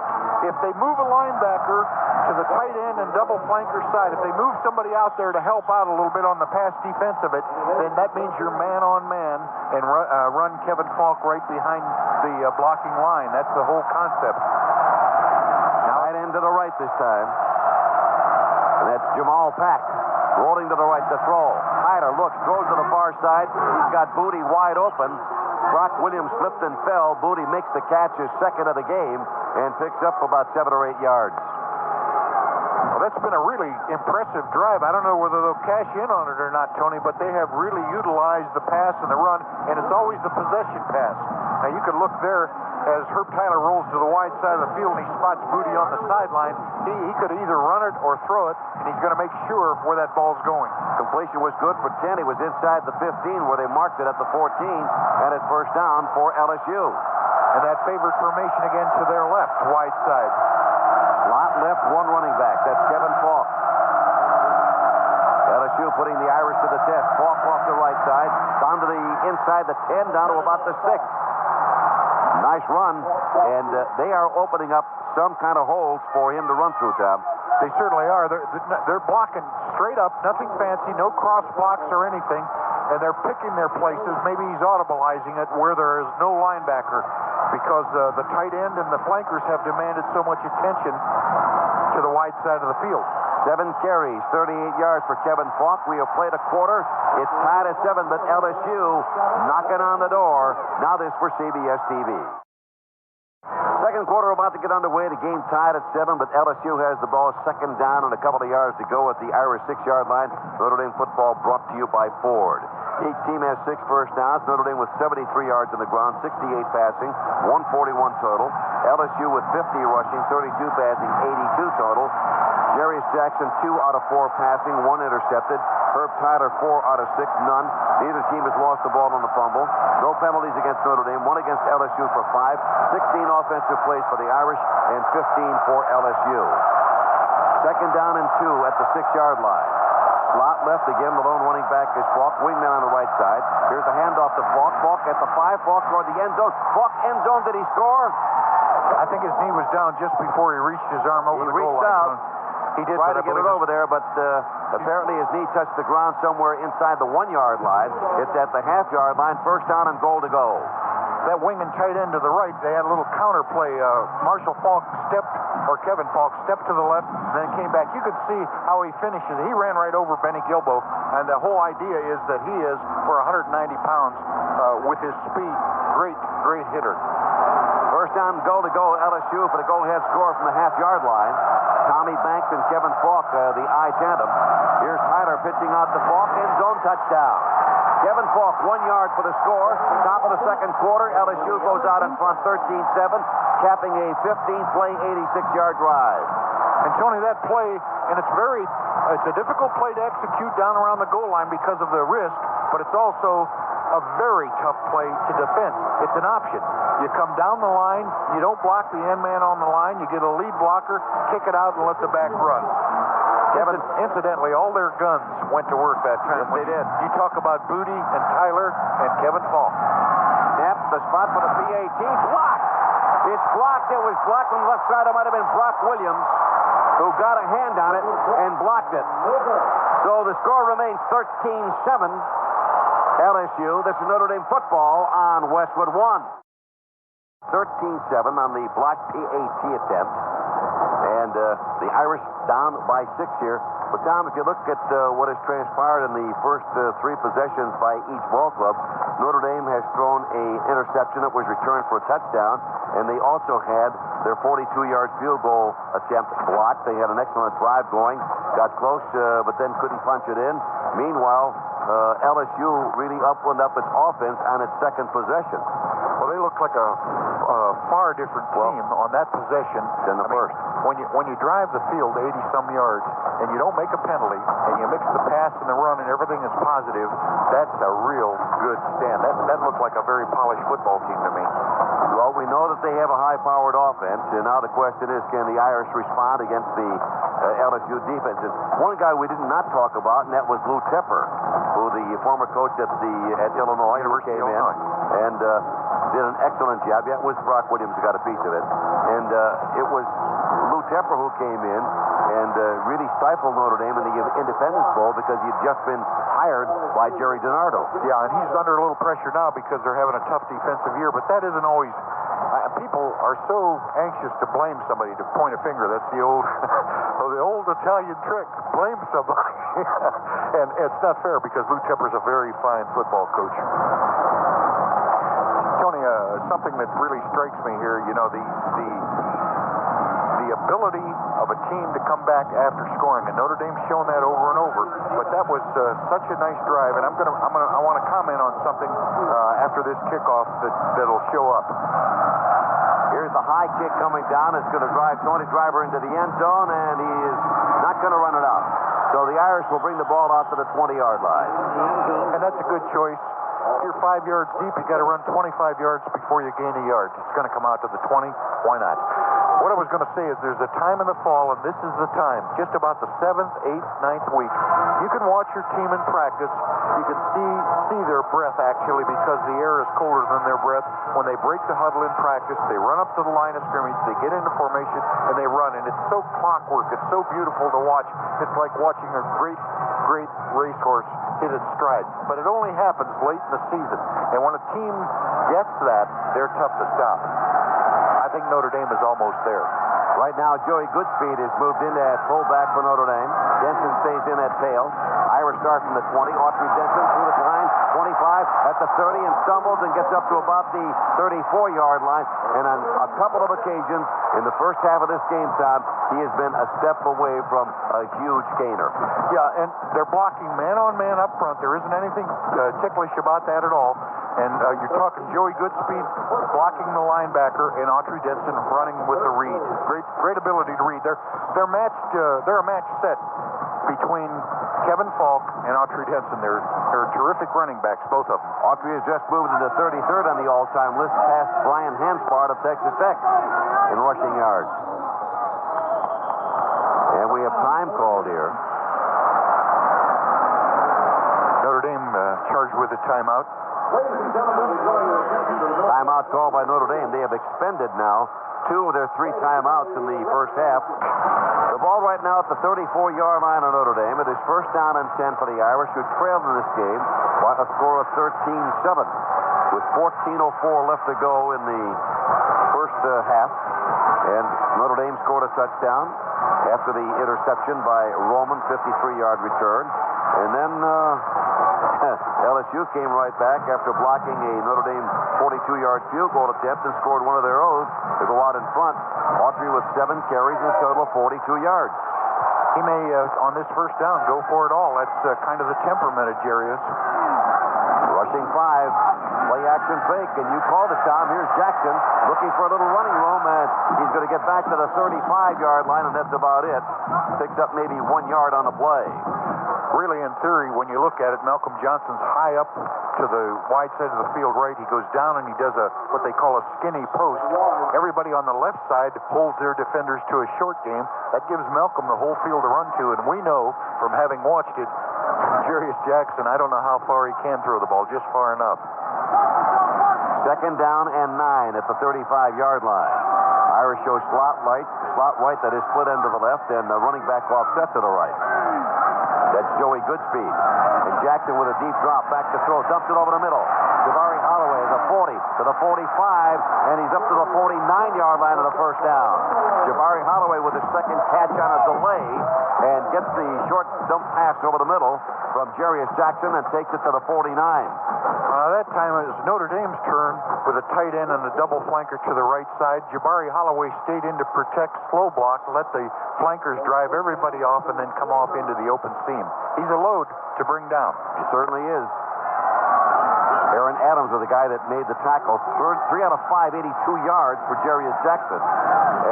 If they move a linebacker to the tight end and double flanker side, if they move somebody out there to help out a little bit on the pass defense of it, then that means you're man-on-man and run Kevin Falk right behind the blocking line. That's the whole concept. Now right into the right this time. And that's Jamal Pack rolling to the right to throw. Tyler looks, throws to the far side. He's got Booty wide open. Brock Williams slipped and fell. Booty makes the catch, his second of the game, and picks up about 7 or 8 yards. Well, that's been a really impressive drive. I don't know whether they'll cash in on it or not, Tony, but they have really utilized the pass and the run, and it's always the possession pass. Now, you can look there as Herb Tyler rolls to the wide side of the field and he spots Booty on the sideline. He could either run it or throw it, and he's going to make sure where that ball's going. Completion was good for 10. He was inside the 15 where they marked it at the 14, and it's first down for LSU. And that favored formation again to their left, wide side. Slot left, 1 running back. That's Kevin Falk. LSU putting the Irish to the test. Falk off the right side, down to the inside the 10, down to about the 6. Nice run, and they are opening up some kind of holes for him to run through, Tom. They certainly are. They're blocking straight up, nothing fancy, no cross blocks or anything, and they're picking their places. Maybe he's audibleizing it where there is no linebacker because the tight end and the flankers have demanded so much attention to the wide side of the field. 7 carries, 38 yards for Kevin Falk. We have played a quarter. It's tied at 7, but LSU knocking on the door. Now this for CBS TV. Second quarter about to get underway. The game tied at 7, but LSU has the ball, second down and a couple of yards to go at the Irish 6-yard line. Notre Dame football brought to you by Ford. Each team has 6 first downs. Notre Dame with 73 yards on the ground, 68 passing, 141 total. LSU with 50 rushing, 32 passing, 82 total. Jarius Jackson, 2 out of 4 passing, 1 intercepted. Herb Tyler, 4 out of 6, none. Neither team has lost the ball on the fumble. No penalties against Notre Dame, 1 against LSU for 5. 16 offensive plays for the Irish, and 15 for LSU. Second down and 2 at the 6-yard line. Slot left again. The lone running back is Falk. Wingman on the right side. Here's the handoff to Falk. Falk at the 5. Falk toward the end zone. Falk end zone. Did he score? I think his knee was down just before he reached his arm over the goal line. He reached out. He did try to get it over there, but apparently his knee touched the ground somewhere inside the 1-yard line. It's at the half-yard line. First down and goal to go. That wing and tight end to the right, they had a little counter play. Marshall Falk Kevin Falk stepped to the left, and then came back. You could see how he finishes. He ran right over Benny Gilbo, and the whole idea is that he is, for 190 pounds, with his speed, great hitter. First down, goal to go, LSU for the go-ahead score from the half-yard line. Tommy Banks and Kevin Falk, the I tandem. Here's Tyler pitching out to Falk, end zone touchdown. Kevin Falk, 1 yard for the score. Top of the second quarter, LSU goes out in front 13-7, capping a 15-play, 86-yard drive. And Tony, that play, and it's a difficult play to execute down around the goal line because of the risk, but it's also a very tough play to defend. It's an option. You come down the line, you don't block the end man on the line, you get a lead blocker, kick it out, and let the back run. Incidentally, all their guns went to work that time. Yes, they did. You talk about Booty and Tyler and Kevin Falk. Snap, the spot for the PAT. Blocked! It's blocked. It was blocked on the left side. It might have been Brock Williams who got a hand on it and blocked it. So the score remains 13-7. LSU. This is Notre Dame football on Westwood 1. 13-7 on the blocked PAT attempt. And the Irish down by 6 here. But, Tom, if you look at what has transpired in the first 3 possessions by each ball club, Notre Dame has thrown an interception that was returned for a touchdown, and they also had their 42-yard field goal attempt blocked. They had an excellent drive going, got close, but then couldn't punch it in. Meanwhile, LSU really opened up its offense on its second possession. Well, they look like a far different team on that possession than the first. When you drive the field 80-some yards and you don't make a penalty and you mix the pass and the run and everything is positive, that's a real good stand. That looked like a very polished football team to me. Well, we know that they have a high-powered offense, and now the question is, can the Irish respond against the LSU defense? And one guy we did not talk about, and that was Lou Tepper, who the former coach at Illinois, University came of Illinois. in and did an excellent job. Yeah, it was Brock Williams who got a piece of it, and it was Lou Tepper who came in and really stifled Notre Dame in the Independence Bowl because he'd just been hired by Jerry DiNardo. Yeah, and he's under a little pressure now because they're having a tough defensive year, but that isn't always... people are so anxious to blame somebody, to point a finger. That's the old the old Italian trick. Blame somebody. And it's not fair because Lou Tepper's a very fine football coach. Tony, something that really strikes me here, you know, the ability of a team to come back after scoring, and Notre Dame's shown that over and over. But that was such a nice drive, and I want to comment on something after this kickoff that'll show up. Here's the high kick coming down. It's going to drive Tony Driver into the end zone, and he is not going to run it out. So the Irish will bring the ball out to the 20-yard line. And that's a good choice. If you're 5 yards deep, you got to run 25 yards before you gain a yard. It's going to come out to the 20. Why not? What I was going to say is there's a time in the fall, and this is the time, just about the 7th, 8th, 9th week. You can watch your team in practice. You can see their breath, actually, because the air is colder than their breath. When they break the huddle in practice, they run up to the line of scrimmage, they get into formation, and they run. And it's so clockwork. It's so beautiful to watch. It's like watching a great racehorse hit its stride. But it only happens late in the season. And when a team gets that, they're tough to stop. I think Notre Dame is almost there. Right now, Joey Goodspeed has moved into at fullback for Notre Dame. Denson stays in at tail. Irish start from the 20. Autry Denson through the line, 25 at the 30, and stumbles and gets up to about the 34-yard line. And on a couple of occasions in the first half of this game, Tom, he has been a step away from a huge gainer. Yeah, and they're blocking man-on-man up front. There isn't anything ticklish about that at all. And you're talking Joey Goodspeed blocking the linebacker and Autry Denson running with the read. Great ability to read. They're matched. They're a match set between Kevin Falk and Autry Denson. They're terrific running backs, both of them. Autry has just moved into 33rd on the all-time list, past Brian Hanspard of Texas Tech in rushing yards. And we have time called here. with a timeout. Timeout called by Notre Dame. They have expended now 2 of their 3 timeouts in the first half. The ball right now at the 34-yard line of Notre Dame. It is first down and 10 for the Irish, who trailed in this game by a score of 13-7. With 14:04 left to go in the first half. And Notre Dame scored a touchdown after the interception by Roman, 53-yard return. And then LSU came right back after blocking a Notre Dame 42-yard field goal attempt and scored one of their own to go out in front. Autry with 7 carries and a total of 42 yards. He may, on this first down, go for it all. That's kind of the temperament of Jarius. Rushing 5. Play action fake, and you called it, Tom. Here's Jackson looking for a little running room, and he's going to get back to the 35-yard line, and that's about it. Picks up maybe 1 yard on the play. Really, in theory, when you look at it, Malcolm Johnson's high up to the wide side of the field right. He goes down and he does what they call a skinny post. Everybody on the left side holds their defenders to a short game. That gives Malcolm the whole field to run to, and we know from having watched it, Jarius Jackson, I don't know how far he can throw the ball, just far enough. Second down and 9 at the 35-yard line. Irish show slot right, that is split end to the left, and the running back offset to the right. That's Joey Goodspeed. And Jackson with a deep drop, back to throw, dumps it over the middle. Jabari Holloway is a 40 to the 45, and he's up to the 49-yard line of the first down. Jabari Holloway with his second catch on a delay and gets the short dump pass over the middle from Jarius Jackson and takes it to the 49. That time it was Notre Dame's turn with a tight end and a double flanker to the right side. Jabari Holloway stayed in to protect slow block, let the flankers drive everybody off, and then come off into the open seam. He's a load to bring down. He certainly is. Aaron Adams was the guy that made the tackle. 3 out of 5, 82 yards for Jarius Jackson.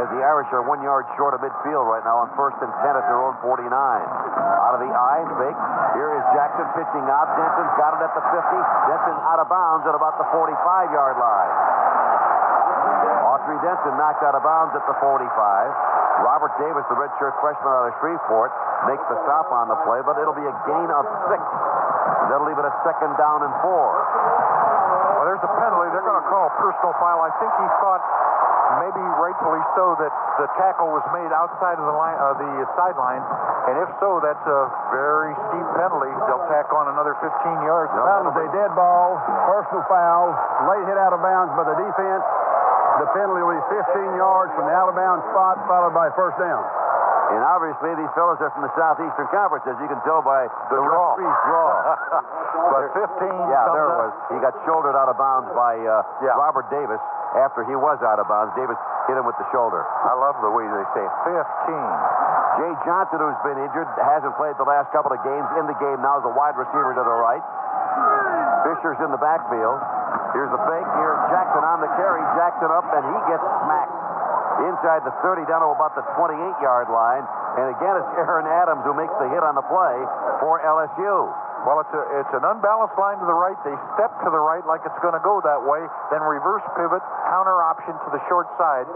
As the Irish are 1 yard short of midfield right now on first and 10 at their own 49. Out of the eye, fake. Here is Jackson pitching out. Denson's got it at the 50. Denson out of bounds at about the 45-yard line. Autry Denson knocked out of bounds at the 45. Robert Davis, the redshirt freshman out of Shreveport, makes the stop on the play, but it'll be a gain of 6. That'll leave it at second down and 4. Well, there's a penalty. They're going to call personal foul. I think he thought, maybe rightfully so, that the tackle was made outside of the sideline. And if so, that's a very steep penalty. They'll tack on another 15 yards. Foul is a dead ball, personal foul, late hit out of bounds by the defense. The penalty will be 15 yards from the out of bounds spot, followed by first down. And obviously, these fellas are from the Southeastern Conference, as you can tell by the referee's draw. But 15. Yeah, there it was. He got shouldered out of bounds by Robert Davis after he was out of bounds. Davis hit him with the shoulder. I love the way they say 15. Jay Johnson, who's been injured, hasn't played the last couple of games. In the game now is a wide receiver to the right. Fisher's in the backfield. Here's the fake. Here's Jackson on the carry. Jackson up, and he gets smacked inside the 30 down to about the 28-yard line. And again, it's Aaron Adams who makes the hit on the play for LSU. Well, it's an unbalanced line to the right. They step to the right like it's going to go that way, then reverse pivot, counter option to the short side.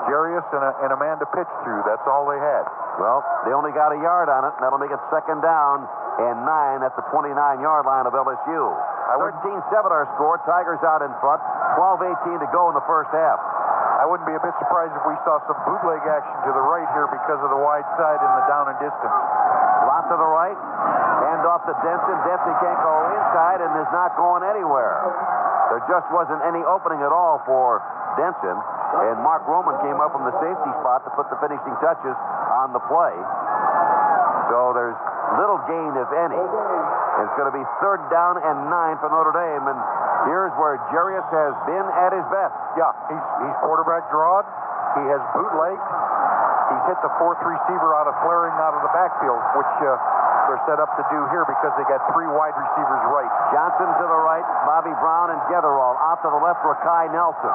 Jarius and a man to pitch through. That's all they had. Well, they only got a yard on it, and that'll make it second down and 9 at the 29-yard line of LSU. 13-7 our score. Tigers out in front. 12-18 to go in the first half. I wouldn't be a bit surprised if we saw some bootleg action to the right here because of the wide side and the down and distance. Slot to the right. Hand off to Denson. Denson can't go inside and is not going anywhere. There just wasn't any opening at all for Denson. And Mark Roman came up from the safety spot to put the finishing touches on the play. So there's little gain, if any. It's going to be third down and 9 for Notre Dame. And here's where Jarius has been at his best. Yeah, he's quarterback drawed. He has bootlegged. He's hit the fourth receiver out of flaring out of the backfield, which they're set up to do here because they got 3 wide receivers right. Johnson to the right, Bobby Brown and Getherall. Out to the left, Rakai Nelson.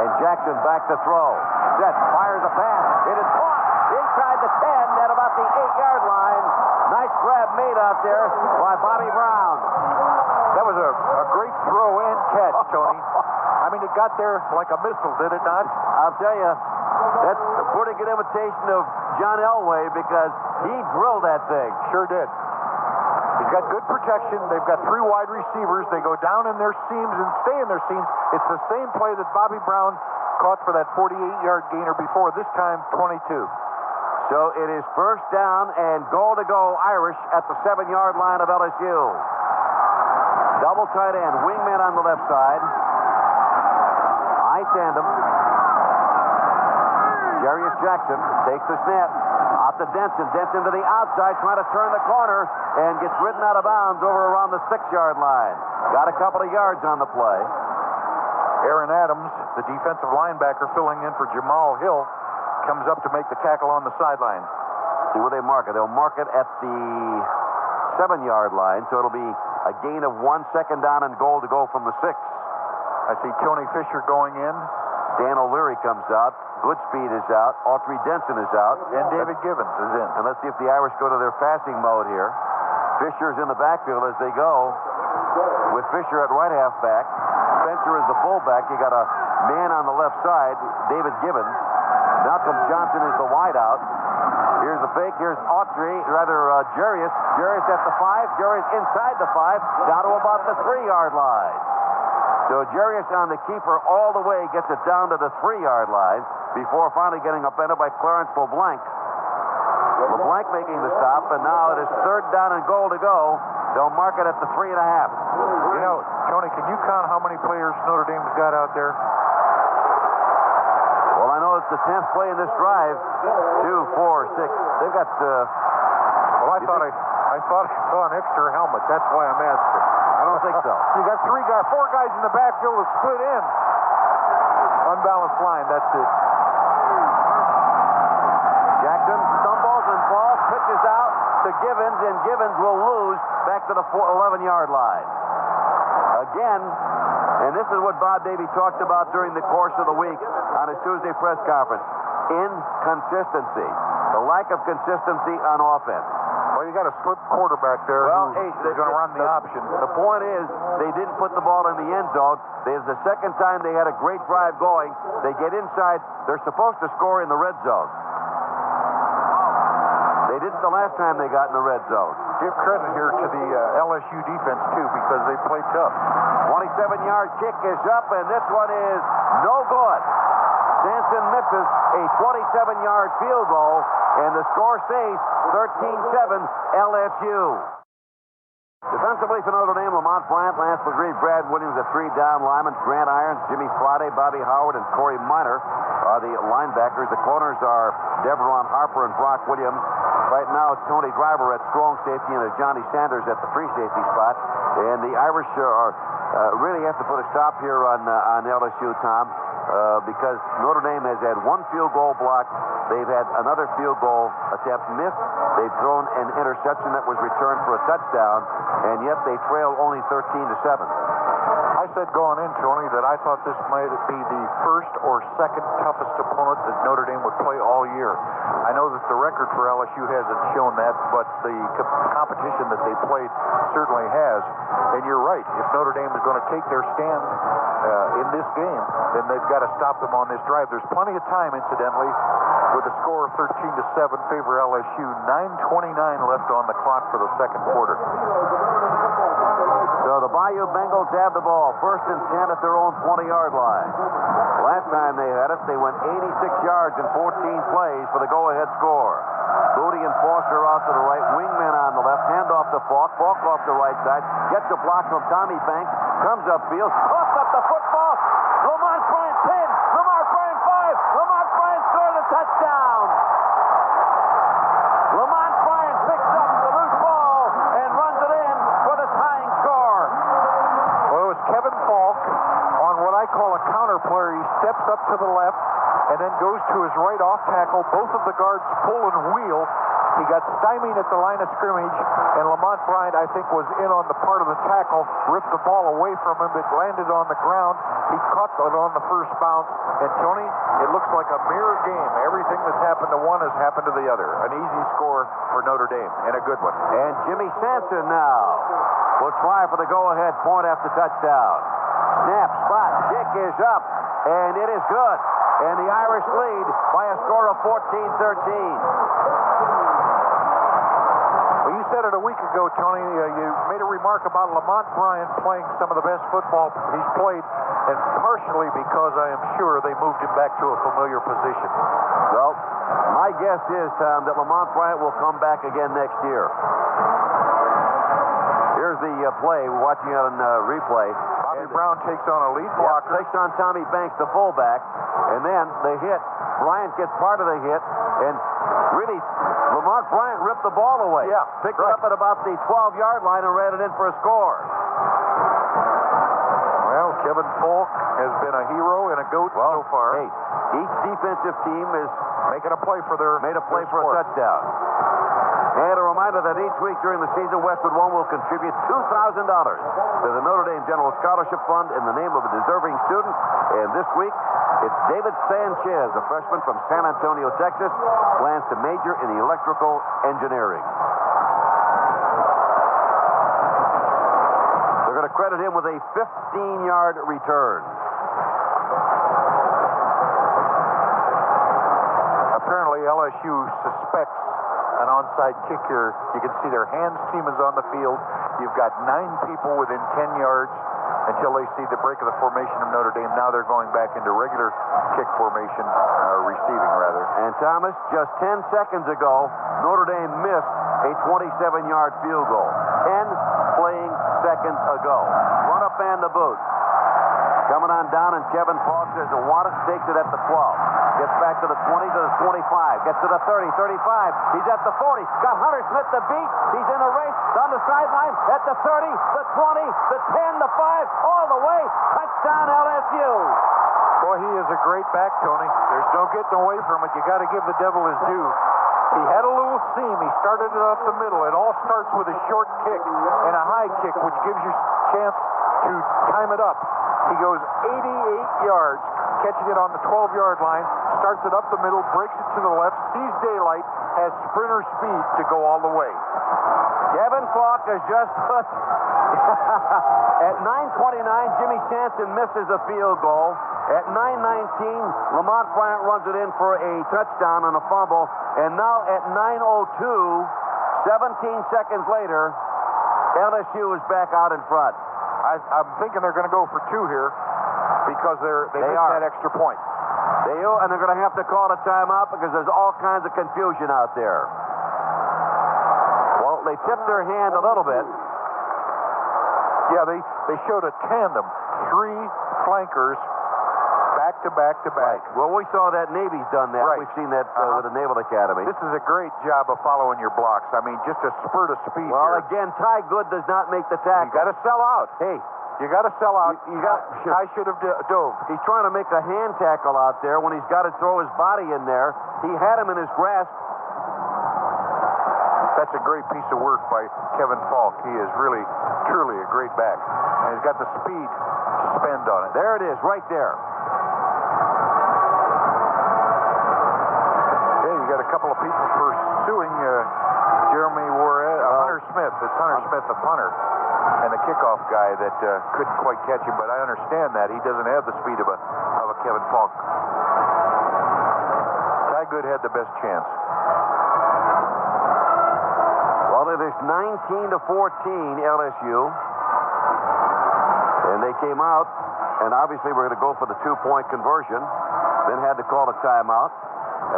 And Jackson back to throw. Set, fires a pass. It is caught inside the 10 at about the 8-yard line. Nice grab made out there by Bobby Brown. That was a great throw and catch, Tony. I mean, it got there like a missile, did it not? I'll tell you, that's a pretty good imitation of John Elway because he drilled that thing. Sure did. He's He's got good protection. They've got 3 wide receivers. They go down in their seams and stay in their seams. It's the same play that Bobby Brown caught for that 48-yard gainer before, this time 22. So it is first down and goal to go Irish at the 7-yard line of LSU. Double tight end, wingman on the left side. High tandem. Jarius Jackson takes the snap. Out to Denson. Denson to the outside, trying to turn the corner and gets ridden out of bounds over around the 6-yard line. Got a couple of yards on the play. Aaron Adams, the defensive linebacker filling in for Jamal Hill, comes up to make the tackle on the sideline. See where they mark it. They'll mark it at the 7-yard line, so it'll be a gain of 1 second down and goal to go from the 6. I see Tony Fisher going in. Dan O'Leary comes out. Goodspeed is out. Autry Denson is out. And David Gibbons is in. And let's see if the Irish go to their passing mode here. Fisher's in the backfield as they go with Fisher at right halfback. Spencer is the fullback. You got a man on the left side, David Gibbons. Malcolm Johnson is the wideout. Here's the fake. Here's Jarius. Jarius at the 5. Jarius inside the 5, down to about the 3-yard line. So Jarius on the keeper all the way, gets it down to the 3-yard line before finally getting upended by Clarence LeBlanc. LeBlanc making the stop, and now it is third down and goal to go. They'll mark it at the 3.5. You know, Tony, can you count how many players Notre Dame's got out there? Well, I know it's the 10th play in this drive. 2, 4, 6. They've got. Well, I thought I saw an extra helmet. That's why I'm asking. I don't think so. You got 4 guys in the backfield to split in. Unbalanced line. That's it. Jackson stumbles and falls, pitches out to Gibbons, and Gibbons will lose back to the 11-yard line. Again, and this is what Bob Davie talked about during the course of the week on his Tuesday press conference. Inconsistency. The lack of consistency on offense. Well, you got a slip quarterback there who's going to run the option. The point is, they didn't put the ball in the end zone. This is the second time they had a great drive going. They get inside. They're supposed to score in the red zone. They didn't the last time they got in the red zone. Give credit here to the LSU defense, too, because they played tough. 27-yard kick is up, and this one is no good. Sanchez misses a 27-yard field goal, and the score stays 13-7 LSU. Defensively for Notre Dame, Lamont Bryant, Lance LeGree, Brad Williams, the 3 down linemen, Grant Irons, Jimmy Friday, Bobby Howard, and Corey Minor are the linebackers. The corners are Deveron Harper and Brock Williams. Right now it's Tony Driver at strong safety and Johnny Sanders at the free safety spot. And the Irish really have to put a stop here on LSU, Tom, because Notre Dame has had 1 field goal block. They've had another field goal attempt missed. They've thrown an interception that was returned for a touchdown, and yet they trail only 13-7. I said going in, Tony, that I thought this might be the first or second toughest opponent that Notre Dame would play all year. I know that the record for LSU hasn't shown that, but the competition that they played certainly has. And you're right. If Notre Dame is going to take their stand in this game, then they've got to stop them on this drive. There's plenty of time, incidentally, with a score of 13-7 favor LSU. 9:29 left on the clock for the second quarter. So the Bayou Bengals have the ball, 1st and 10 at their own 20-yard line. Last time they had it, they went 86 yards in 14 plays for the go-ahead score. Booty and Foster out to the right, wingman on the left, hand off to Falk. Falk off the right side, gets a block from Tommy Banks, comes upfield, puffs up the football. Lamont Bryant 10, Lamont Bryant 5, Lamont Bryant scored a touchdown. Lamont Bryant picks up the loose ball and runs it in for the tying score. Well, it was Kevin Falk on what I call a counter player. He steps up to the left and then goes to his right off tackle. Both of the guards pull and wheel. He got stymied at the line of scrimmage, and Lamont Bryant, I think, was in on the part of the tackle, ripped the ball away from him. It landed on the ground. He caught it on the first bounce. And, Tony, it looks like a mirror game. Everything that's happened to one has happened to the other. An easy score for Notre Dame, and a good one. And Jimmy Sampson now will try for the go-ahead point after touchdown. Snap, spot, kick is up, and it is good. And the Irish lead by a score of 14-13. Well, you said it a week ago, Tony. You made a remark about Lamont Bryant playing some of the best football he's played, and partially because I am sure they moved him back to a familiar position. Well, my guess is, Tom, that Lamont Bryant will come back again next year. Here's the play. We're watching it on replay. Bobby Brown takes on a lead blocker. Takes on Tommy Banks, the fullback. And then the hit. Bryant gets part of the hit. And really, Lamont Bryant ripped the ball away. Yeah, Picked it up at about the 12-yard line and ran it in for a score. Well, Kevin Falk has been a hero and a goat so far. Hey, each defensive team is making a play for a touchdown. And a reminder that each week during the season, Westwood One will contribute $2,000 to the Notre Dame General Scholarship Fund in the name of a deserving student. And this week, it's David Sanchez, a freshman from San Antonio, Texas, plans to major in electrical engineering. They're going to credit him with a 15-yard return. Apparently, LSU suspects an onside kick here. You can see their hands team is on the field. You've got 9 people within 10 yards until they see the break of the formation of Notre Dame. Now they're going back into regular kick formation, receiving rather. And Thomas, just 10 seconds ago, Notre Dame missed a 27-yard field goal. 10 playing seconds ago. Run up and the boot. Coming on down, and Kevin Falk says to want it, takes it at the 12. Gets back to the 20, to the 25. Gets to the 30, 35. He's at the 40. Got Hunter Smith to beat. He's in a race down the sideline at the 30, the 20, the 10, the 5, all the way. Touchdown LSU. Boy, he is a great back, Tony. There's no getting away from it. You got to give the devil his due. He had a little seam. He started it up the middle. It all starts with a short kick and a high kick, which gives you a chance to time it up. He goes 88 yards, catching it on the 12-yard line, starts it up the middle, breaks it to the left, sees daylight, has sprinter speed to go all the way. Kevin Falk has just put... At 9:29, Jimmy Sampson misses a field goal. At 9:19, Lamont Bryant runs it in for a touchdown and a fumble. And now at 9:02, 17 seconds later, LSU is back out in front. I'm thinking they're going to go for 2 here because they missed that extra point. They do, and they're going to have to call a timeout because there's all kinds of confusion out there. Well, they tipped their hand a little bit. Yeah, they showed a tandem, 3 flankers, back to back to back. Right. Well, we saw that Navy's done that. Right. We've seen that with the Naval Academy. This is a great job of following your blocks. I mean, just a spurt of speed. Well, here. again, Ty Good does not make the tackle. You got to sell out. Hey, you got to sell out. I should have dove. He's trying to make a hand tackle out there when he's got to throw his body in there. He had him in his grasp. That's a great piece of work by Kevin Falk. He is really, truly a great back. And he's got the speed to spend on it. There it is, right there. Hey, you got a couple of people pursuing Jeremy Warren, Hunter Smith. It's Hunter Smith, the punter, and the kickoff guy that couldn't quite catch him. But I understand that he doesn't have the speed of a Kevin Falk. Ty Good had the best chance. Well, it is 19-14 LSU. And they came out, and obviously we're going to go for the 2-point conversion. Then had to call a timeout.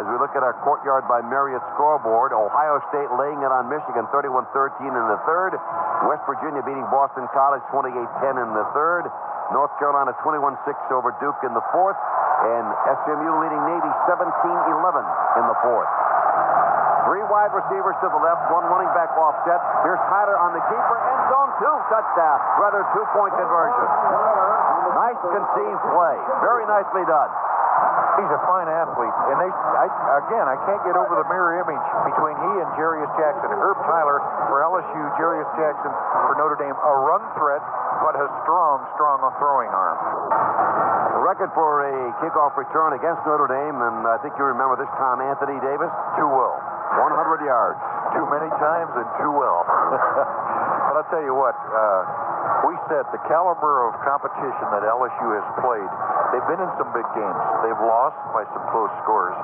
As we look at our Courtyard by Marriott scoreboard, Ohio State laying it on Michigan 31-13 in the third. West Virginia beating Boston College 28-10 in the third. North Carolina 21-6 over Duke in the fourth. And SMU leading Navy 17-11 in the fourth. 3 wide receivers to the left, 1 running back offset. Here's Tyler on the keeper, end zone 2, touchdown. Rather 2-point conversion. Nice conceived play. Very nicely done. He's a fine athlete, and I can't get over the mirror image between he and Jarius Jackson. Herb Tyler for LSU, Jarius Jackson for Notre Dame. A run threat, but a strong throwing arm. The record for a kickoff return against Notre Dame, and I think you remember this, Tom Anthony Davis. Too well. 100 yards. Too many times and too well. But I'll tell you what, we said the caliber of competition that LSU has played, they've been in some big games. They've lost by some close scores.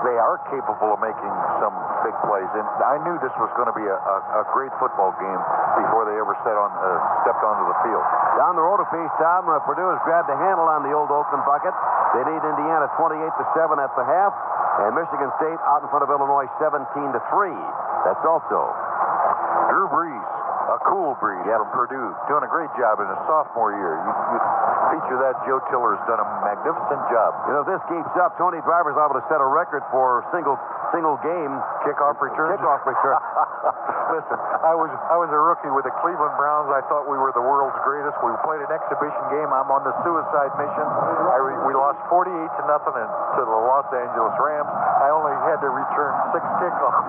they are capable of making some big plays. And I knew this was going to be a great football game before they ever stepped onto the field. Down the road a piece, Tom. Purdue has grabbed a handle on the old Oakland bucket. They lead Indiana 28-7 at the half. And Michigan State out in front of Illinois 17-3. That's also Drew Brees, a cool Brees from Purdue, doing a great job in his sophomore year. You feature that. Joe Tiller's done a magnificent job. You know, if this keeps up, Tony Driver's liable to set a record for single game kickoff return. Listen, I was a rookie with the Cleveland Browns. I thought we were the world's greatest. We played an exhibition game. I'm on the suicide mission. We lost 48-0 to the Los Angeles Rams. I only had to return 6 kickoffs.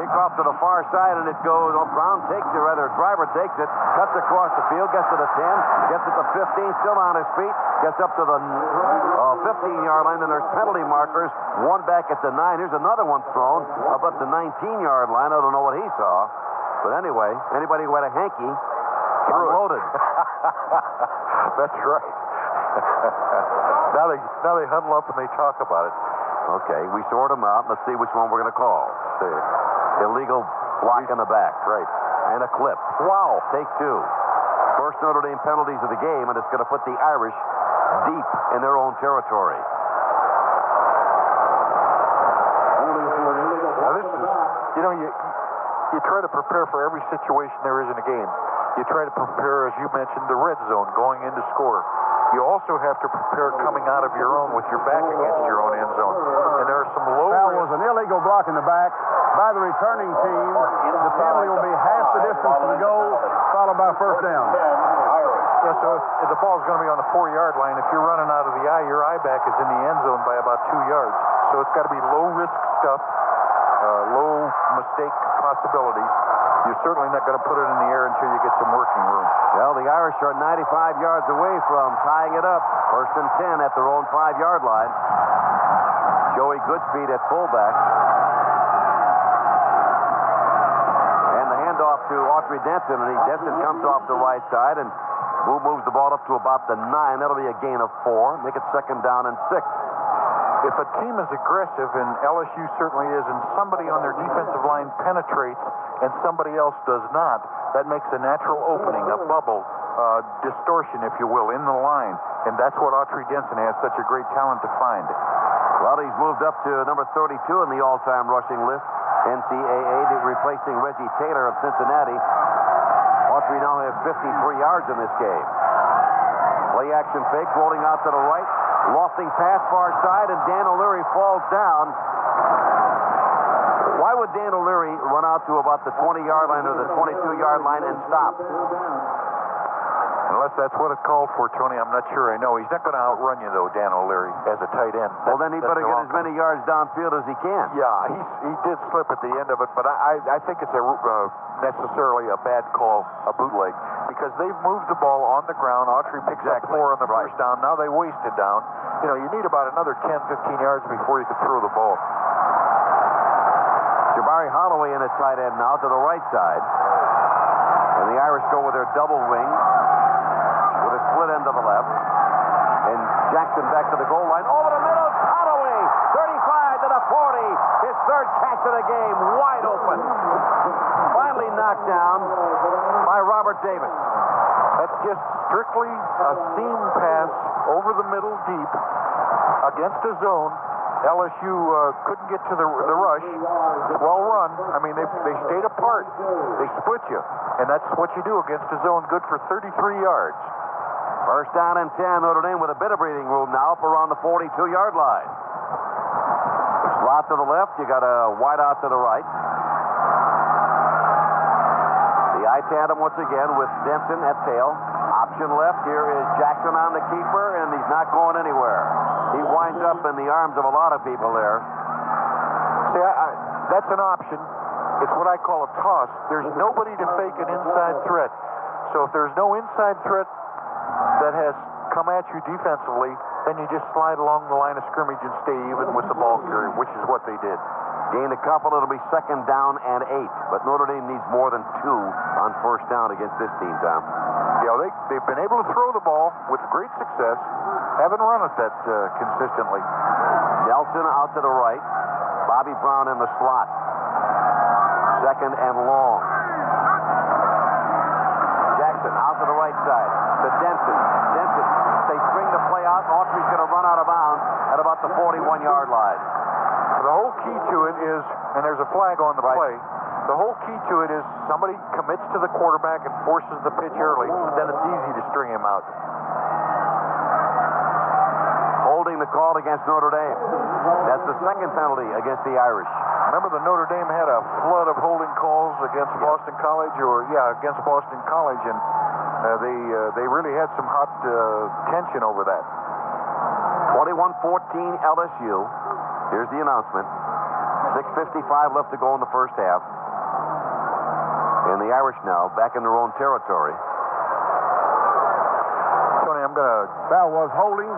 Kickoff to the far side, and it goes. Brown takes it, rather, Driver takes it, cuts across the field, gets to the 10, gets it to 15, still on his feet, gets up to the 15-yard line, and there's penalty markers. One back at the 9. Here's another one thrown up at the 19-yard line. I don't know what he saw. But anyway, anybody who had a hanky unloaded. That's right. now they huddle up and they talk about it. Okay, we sort them out. Let's see which one we're going to call. Illegal block in the back. Right. And a clip. Wow. Take 2. First Notre Dame penalties of the game, and it's going to put the Irish deep in their own territory. Now this is, you try to prepare for every situation there is in a game. You try to prepare, as you mentioned, the red zone, going in to score. You also have to prepare coming out of your own with your back against your own end zone. And there are some low That was an illegal block in the back by the returning team. The penalty will be half the distance to the goal, followed by first down. Yeah, so if the ball's going to be on the 4-yard line, if you're running out of the eye, your eye back is in the end zone by about 2 yards. So it's got to be low-risk stuff, low mistake possibilities. You're certainly not going to put it in the air until you get some working room. Well, the Irish are 95 yards away from tying it up. First and 10 at their own 5-yard line. Joey Goodspeed at fullback. And the handoff to Autry Denson, and Denson comes off the right side, and moves the ball up to about the 9. That'll be a gain of 4. Make it second down and 6. If a team is aggressive, and LSU certainly is, and somebody on their defensive line penetrates and somebody else does not, that makes a natural opening, a bubble, distortion, if you will, in the line. And that's what Autry Denson has such a great talent to find. Well, he's moved up to number 32 in the all-time rushing list. NCAA, replacing Reggie Taylor of Cincinnati. Autry now has 53 yards in this game. Play action fake, rolling out to the right. Lofting pass far side, and Dan O'Leary falls down. Why would Dan O'Leary run out to about the 20-yard line or the 22-yard line and stop? Unless that's what it called for, Tony, I'm not sure I know. He's not going to outrun you, though, Dan O'Leary, as a tight end. Well, then he better get as many yards downfield as he can. Yeah, he did slip at the end of it, but I think it's necessarily a bad call, a bootleg, because they've moved the ball on the ground. Autry picks up 4 on the first down. Now they wasted down. You need about another 10, 15 yards before you can throw the ball. Jabari Holloway in at tight end now to the right side. And the Irish go with their double wing with a split end to the left. And Jackson back to the goal line. Over the middle, Holloway, 35 to the 40. His 3rd catch of the game, wide open. Finally knocked down by Robert Davis. That's just strictly a seam pass over the middle deep against a zone. LSU couldn't get to the rush. Well run. I mean, they stayed apart. They split you. And that's what you do against a zone. Good for 33 yards. First down and 10. Notre Dame with a bit of breathing room now up around the 42-yard line. Slot to the left. You got a wide out to the right. The I-tandem once again with Denson at tail. Option left. Here is Jackson on the keeper, and he's not going anywhere. He winds up in the arms of a lot of people there. See, that's an option. It's what I call a toss. There's nobody to fake an inside threat. So if there's no inside threat that has come at you defensively, then you just slide along the line of scrimmage and stay even with the ball carrier, which is what they did. Gain a couple, it'll be 2nd down and 8. But Notre Dame needs more than 2 on 1st down against this team, Tom. Yeah, they've been able to throw the ball with great success. Haven't run it that consistently. Nelson out to the right. Bobby Brown in the slot. 2nd and long. Jackson out to the right side. To Denson. Denson, they spring the play out. Autry's going to run out of bounds at about the 41-yard line. The whole key to it is, and there's a flag on the play, the whole key to it is somebody commits to the quarterback and forces the pitch early, then it's easy to string him out. Holding the call against Notre Dame. That's the 2nd penalty against the Irish. Remember the Notre Dame had a flood of holding calls against Boston College, against Boston College, and they really had some hot tension over that. 21-14 LSU. Here's the announcement. 6:55 left to go in the first half. And the Irish now back in their own territory. Tony, I'm going to... Foul was holding,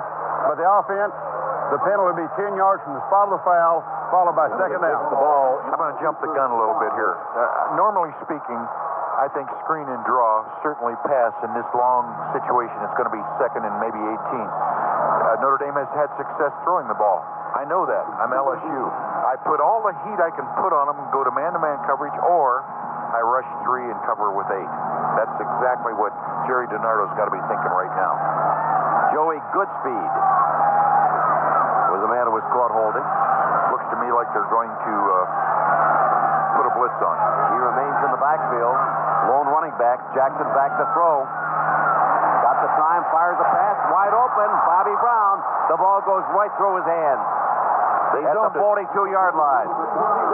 but the offense, the penalty will be 10 yards from the spot of the foul, followed by 2nd down. The ball, I'm going to jump the gun a little bit here. Normally speaking, I think screen and draw certainly pass in this long situation. It's going to be 2nd and maybe 18. Notre Dame has had success throwing the ball. I know that. I'm LSU. I put all the heat I can put on them and go to man-to-man coverage, or I rush 3 and cover with 8. That's exactly what Jerry DiNardo's got to be thinking right now. Joey Goodspeed was the man who was caught holding. Looks to me like they're going to put a blitz on. He remains in the backfield. Lone running back. Jackson back to throw. Got the time, fires a pass, wide open. Bobby Brown. The ball goes right through his hands. At the 42-yard line.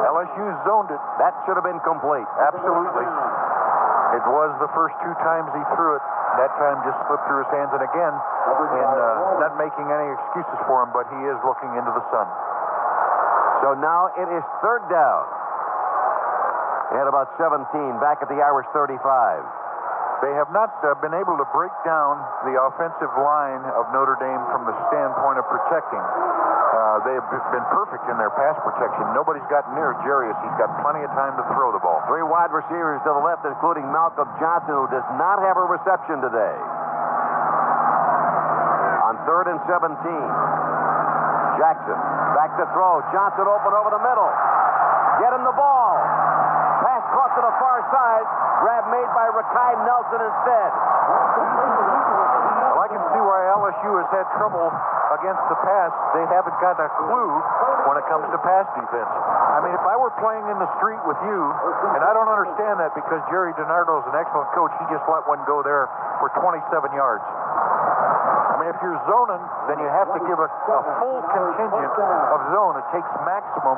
LSU zoned it. That should have been complete. Absolutely. It was the first 2 times he threw it. That time just slipped through his hands. And again, not making any excuses for him, but he is looking into the sun. So now it is 3rd down. At about 17, back at the Irish 35. They have not been able to break down the offensive line of Notre Dame from the standpoint of protecting. They have been perfect in their pass protection. Nobody's gotten near Jarius. He's got plenty of time to throw the ball. 3 wide receivers to the left, including Malcolm Johnson, who does not have a reception today. On 3rd and 17. Jackson back to throw. Johnson open over the middle. Get him the ball. Pass caught to the far side. Grab made by Rakai Nelson instead. Well, I can see why LSU has had trouble against the pass. They haven't got a clue when it comes to pass defense. I mean, if I were playing in the street with you, and I don't understand that because Jerry DiNardo is an excellent coach, he just let one go there for 27 yards. I mean, if you're zoning, then you have to give a full contingent of zone. It takes minimum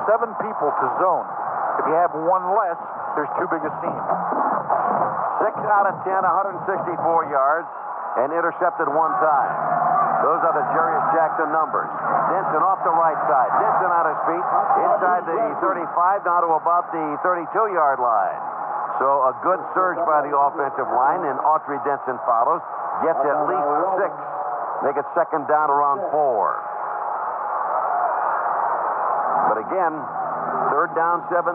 7 people to zone. If you have one less, there's too big a seam. 6 out of 10, 164 yards, and intercepted 1 time. Those are the Jarius Jackson numbers. Denson off the right side. Denson on his feet, inside the 35, down to about the 32-yard line. So a good surge by the offensive line, and Autry Denson follows. Gets at least 6. Make it second down around 4. But again, third down 17,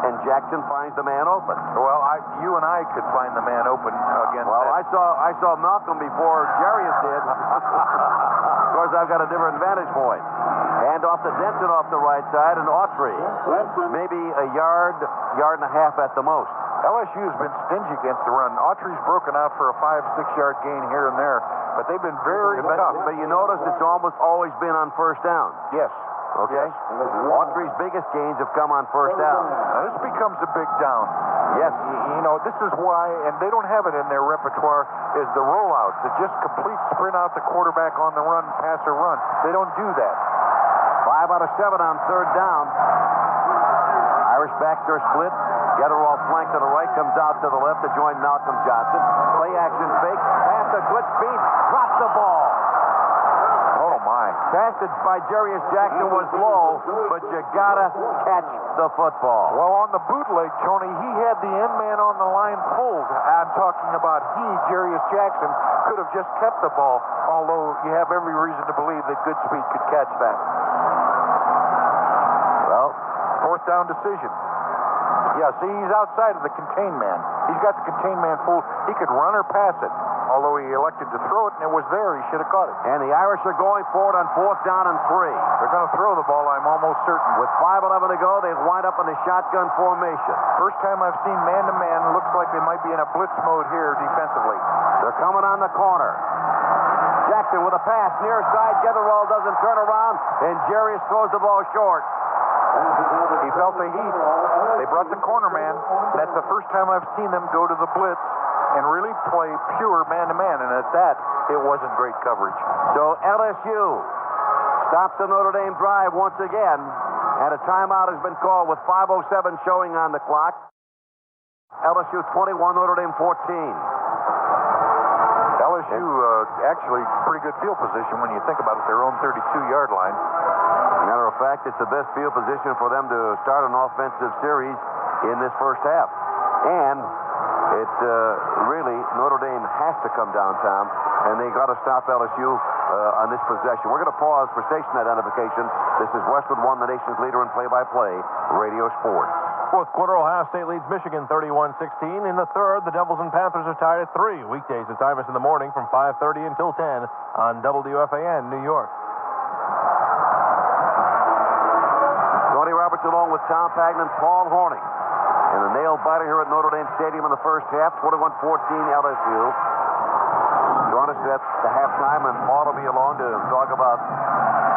and Jackson finds the man open. Well, you and I could find the man open against Well, that. I saw Malcolm before Jarius did. Of course, I've got a different vantage point. Hand off to Denson off the right side, and Autry. Maybe a yard and a half at the most. LSU has been stingy against the run. Autry's broken out for a 5-6 yard gain here and there, but they've been very tough. But you notice it's almost always been on first down. Yes. Okay? Yes. Autry's biggest gains have come on first down. Now, this becomes a big down. Yes. You know, this is why, and they don't have it in their repertoire, is the rollout. The just complete sprint out the quarterback on the run, pass or run. They don't do that. 5 out of 7 on third down. Irish backs are split. Getteroff flank to the right, comes out to the left to join Malcolm Johnson. Play action fake. Pass at good speed. Drops the ball. Oh, my. Pass it by Jarius Jackson was low, but you gotta catch the football. Well, on the bootleg, Tony, he had the end man on the line pulled. I'm talking about Jarius Jackson, could have just kept the ball, although you have every reason to believe that Goodspeed could catch that. Well, fourth down decision. Yeah, see, he's outside of the contain man. He's got the contain man full. He could run or pass it. Although he elected to throw it, and it was there, he should have caught it. and the Irish are going for it on 4th down and 3. They're going to throw the ball, I'm almost certain. With 5:11 to go, they wind up in the shotgun formation. First time I've seen man-to-man. Looks like they might be in a blitz mode here defensively. They're coming on the corner. Jackson with a pass near side. Getherall doesn't turn around, and Jarius throws the ball short. He felt the heat. They brought the corner man. That's the first time I've seen them go to the blitz and really play pure man-to-man. And at that, it wasn't great coverage. So LSU stops the Notre Dame drive once again, and a timeout has been called with 5:07 showing on the clock. LSU 21, Notre Dame 14. LSU actually pretty good field position when you think about it. Their own 32-yard line. Matter of fact, it's the best field position for them to start an offensive series in this first half. And it really, Notre Dame has to come downtown, and they got to stop LSU on this possession. We're going to pause for station identification. This is Westwood One, the nation's leader in play-by-play radio sports. Fourth quarter, Ohio State leads Michigan 31-16. In the third, the Devils and Panthers are tied at 3. Weekdays, the time is in the morning from 5:30 until 10 on WFAN, New York. Tony Roberts along with Tom Pagnon, Paul Horning. And the nail-biter here at Notre Dame Stadium in the first half, 21-14 LSU. Join us at the halftime, and Paul will be along to talk about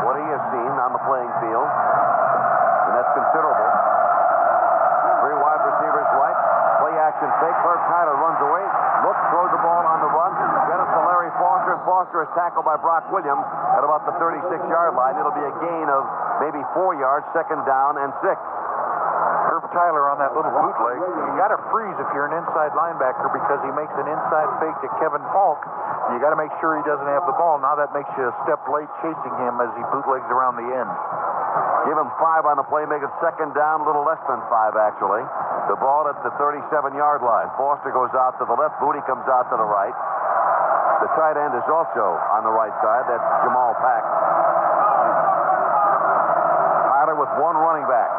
what he has seen on the playing field. And that's considerable. 3 wide receivers right. Play action fake. Herb Tyler runs away. Looks, throws the ball on the run. Get it to Larry Foster. And Foster is tackled by Brock Williams at about the 36-yard line. It'll be a gain of maybe 4 yards, 2nd down and 6. Herb Tyler on that little bootleg. You got to freeze if you're an inside linebacker because he makes an inside fake to Kevin Falk. You got to make sure he doesn't have the ball. Now that makes you a step late chasing him as he bootlegs around the end. Give him 5 on the play, make it 2nd down, a little less than 5 actually. The ball at the 37-yard line. Foster goes out to the left, Booty comes out to the right. The tight end is also on the right side. That's Jamal Pack. Tyler with 1 running back.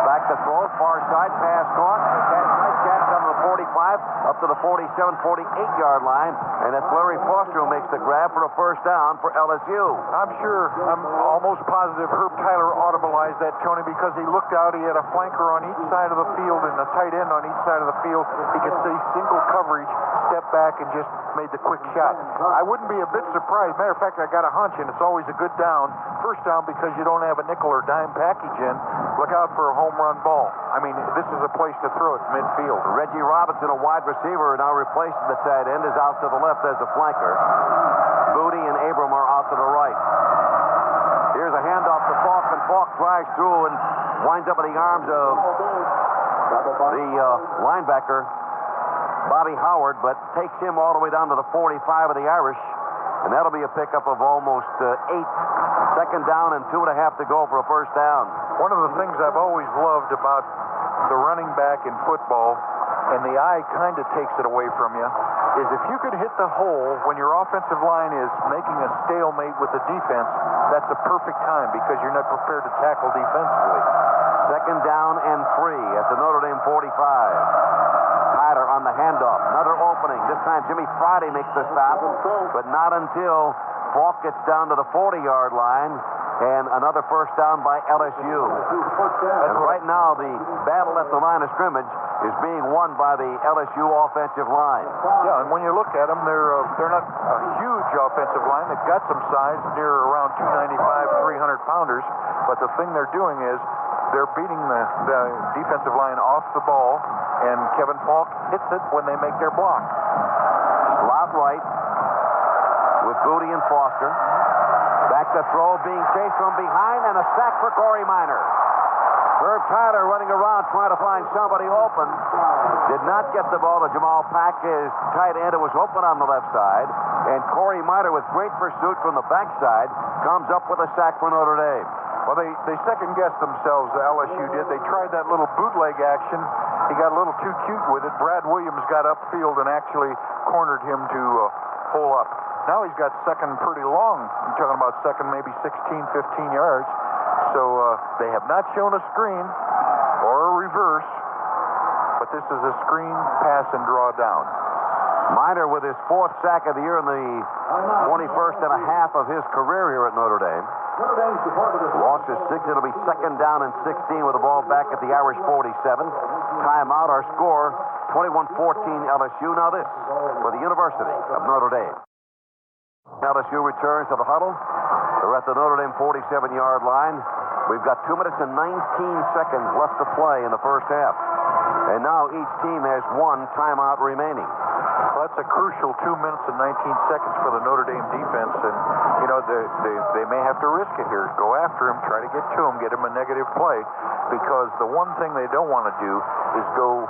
Back to throw, far side, pass caught. Nice catch down to the 45, up to the 47, 48-yard line. And that's Larry Foster who makes the grab for a 1st down for LSU. I'm almost positive Herb Tyler audibilized that, Tony, because he looked out. He had a flanker on each side of the field and a tight end on each side of the field. He could see single coverage, step back, and just made the quick shot. I wouldn't be a bit surprised. Matter of fact, I got a hunch, and it's always a good down. 1st down because you don't have a nickel or dime package in. Look out for a home run ball. I mean, this is a place to throw it midfield. Reggie Robinson, a wide receiver, now replacing the tight end, is out to the left as a flanker. Booty and Abram are out to the right. Here's a handoff to Falk, and Falk drives through and winds up in the arms of the linebacker, Bobby Howard, but takes him all the way down to the 45 of the Irish, and that'll be a pickup of almost 8. 2nd down and 2.5 to go for a 1st down. One of the things I've always loved about the running back in football, and the eye kind of takes it away from you, is if you could hit the hole when your offensive line is making a stalemate with the defense, that's a perfect time because you're not prepared to tackle defensively. 2nd down and 3 at the Notre Dame 45. Tyler on the handoff. Another opening. This time Jimmy Friday makes the stop, but not until Falk gets down to the 40-yard line, and another 1st down by LSU. And right now, the battle at the line of scrimmage is being won by the LSU offensive line. Yeah, and when you look at them, they're not a huge offensive line. They've got some size, near around 295, 300-pounders, but the thing they're doing is they're beating the defensive line off the ball, and Kevin Falk hits it when they make their block. Slot right with Booty and Foster. Back to throw, being chased from behind, and a sack for Corey Minor. Herb Tyler running around trying to find somebody open. Did not get the ball to Jamal Pack, his tight end. It was open on the left side. And Corey Minor, with great pursuit from the backside, comes up with a sack for Notre Dame. Well, they second-guessed themselves, the LSU did. They tried that little bootleg action. He got a little too cute with it. Brad Williams got upfield and actually cornered him to pull up. Now he's got 2nd pretty long. I'm talking about 2nd maybe 16, 15 yards. So they have not shown a screen or a reverse, but this is a screen, pass, and draw down. Minor with his 4th sack of the year in the 21st and a half of his career here at Notre Dame. Loss is 6. It'll be 2nd down and 16 with the ball back at the Irish 47. Timeout. Our score, 21-14 LSU. Now this for the University of Notre Dame. LSU returns to the huddle. They're at the Notre Dame 47-yard line. We've got 2 minutes and 19 seconds left to play in the first half. And now each team has 1 timeout remaining. Well, that's a crucial 2 minutes and 19 seconds for the Notre Dame defense. And, you know, they may have to risk it here. Go after him, try to get to him, get him a negative play. Because the one thing they don't want to do is go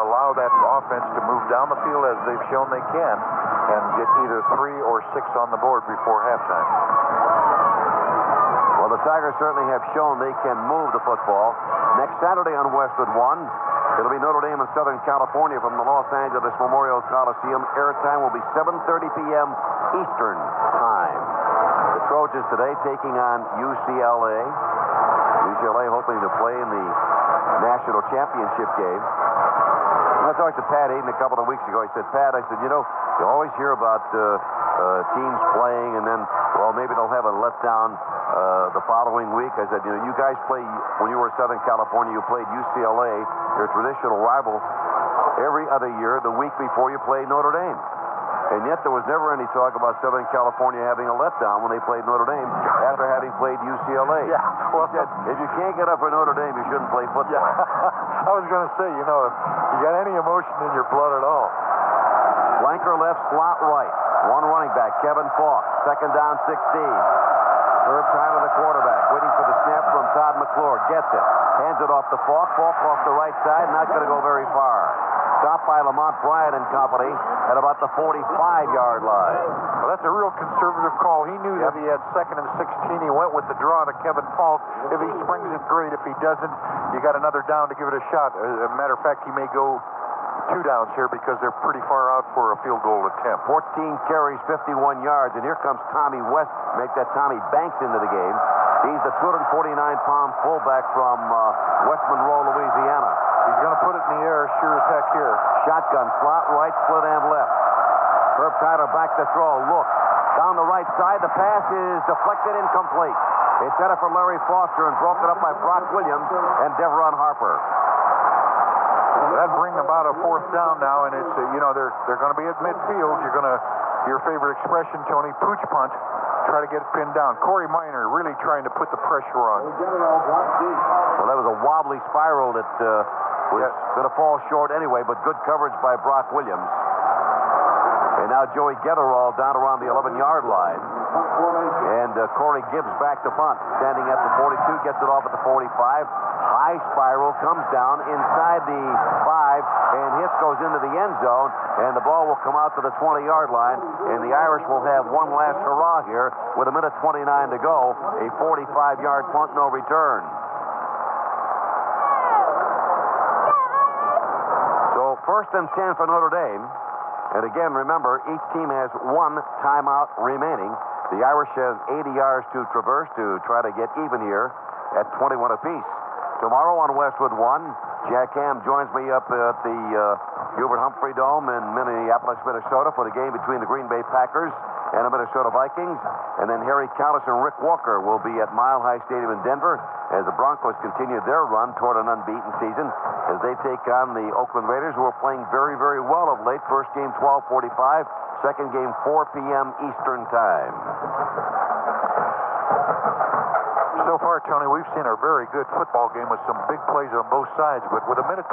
allow that offense to move down the field as they've shown they can and get either 3 or 6 on the board before halftime. Well, the Tigers certainly have shown they can move the football. Next Saturday on Westwood 1, it'll be Notre Dame in Southern California from the Los Angeles Memorial Coliseum. Airtime will be 7:30 p.m. Eastern Time. The Trojans today taking on UCLA. UCLA hoping to play in the national championship game. I talked to Pat Aiden a couple of weeks ago. He said, Pat, I said, you know, you always hear about teams playing and then, well, maybe they'll have a letdown the following week. I said, you know, you guys play, when you were in Southern California, you played UCLA, your traditional rival, every other year, the week before you played Notre Dame. And yet there was never any talk about Southern California having a letdown when they played Notre Dame after having played UCLA. Yeah, well, he said, if you can't get up for Notre Dame, you shouldn't play football. Yeah. I was going to say, you know, if you got any emotion in your blood at all. Flanker left, slot right. 1 running back, Kevin Falk. 2nd down, 16. Herb Tyler, the quarterback, waiting for the snap from Todd McClure. Gets it. Hands it off to Falk. Falk off the right side. Not going to go very far. Stopped by Lamont Bryant and company at about the 45-yard line. Well, that's a real conservative call. He knew that he had 2nd and 16. He went with the draw to Kevin Falk. If he springs it, great. If he doesn't, you got another down to give it a shot. As a matter of fact, he may go 2 downs here because they're pretty far out for a field goal attempt. 14 carries, 51 yards, and here comes Tommy West. Make that Tommy Banks into the game. He's the 249-pound fullback from West Monroe, Louisiana. He's going to put it in the air, sure as heck here. Shotgun, slot right, split end left. Herb Tyler back to throw, looks. Down the right side, the pass is deflected, incomplete. Intended for Larry Foster and broken up by Brock Williams and Deveron Harper. That brings about a 4th down now, and it's, you know, they're going to be at midfield. You're going to, your favorite expression, Tony, pooch punt. Try to get it pinned down. Corey Minor really trying to put the pressure on. Well, that was a wobbly spiral that was going to fall short anyway, but good coverage by Brock Williams. And now Joey Getherall down around the 11-yard line. And Corey Gibbs back to punt. Standing at the 42, gets it off at the 45. High spiral, comes down inside the 5, and hits goes into the end zone, and the ball will come out to the 20-yard line, and the Irish will have one last hurrah here with 1:29 to go. A 45-yard punt, no return. So 1st and 10 for Notre Dame. And again, remember, each team has 1 timeout remaining. The Irish have 80 yards to traverse to try to get even here at 21 apiece. Tomorrow on Westwood 1, Jack Ham joins me up at the Hubert Humphrey Dome in Minneapolis, Minnesota for the game between the Green Bay Packers and the Minnesota Vikings. And then Harry Callis and Rick Walker will be at Mile High Stadium in Denver as the Broncos continue their run toward an unbeaten season as they take on the Oakland Raiders, who are playing very, very well of late. First game 12:45, second game 4 p.m. Eastern Time. So far, Tony, we've seen a very good football game with some big plays on both sides. But with 1:29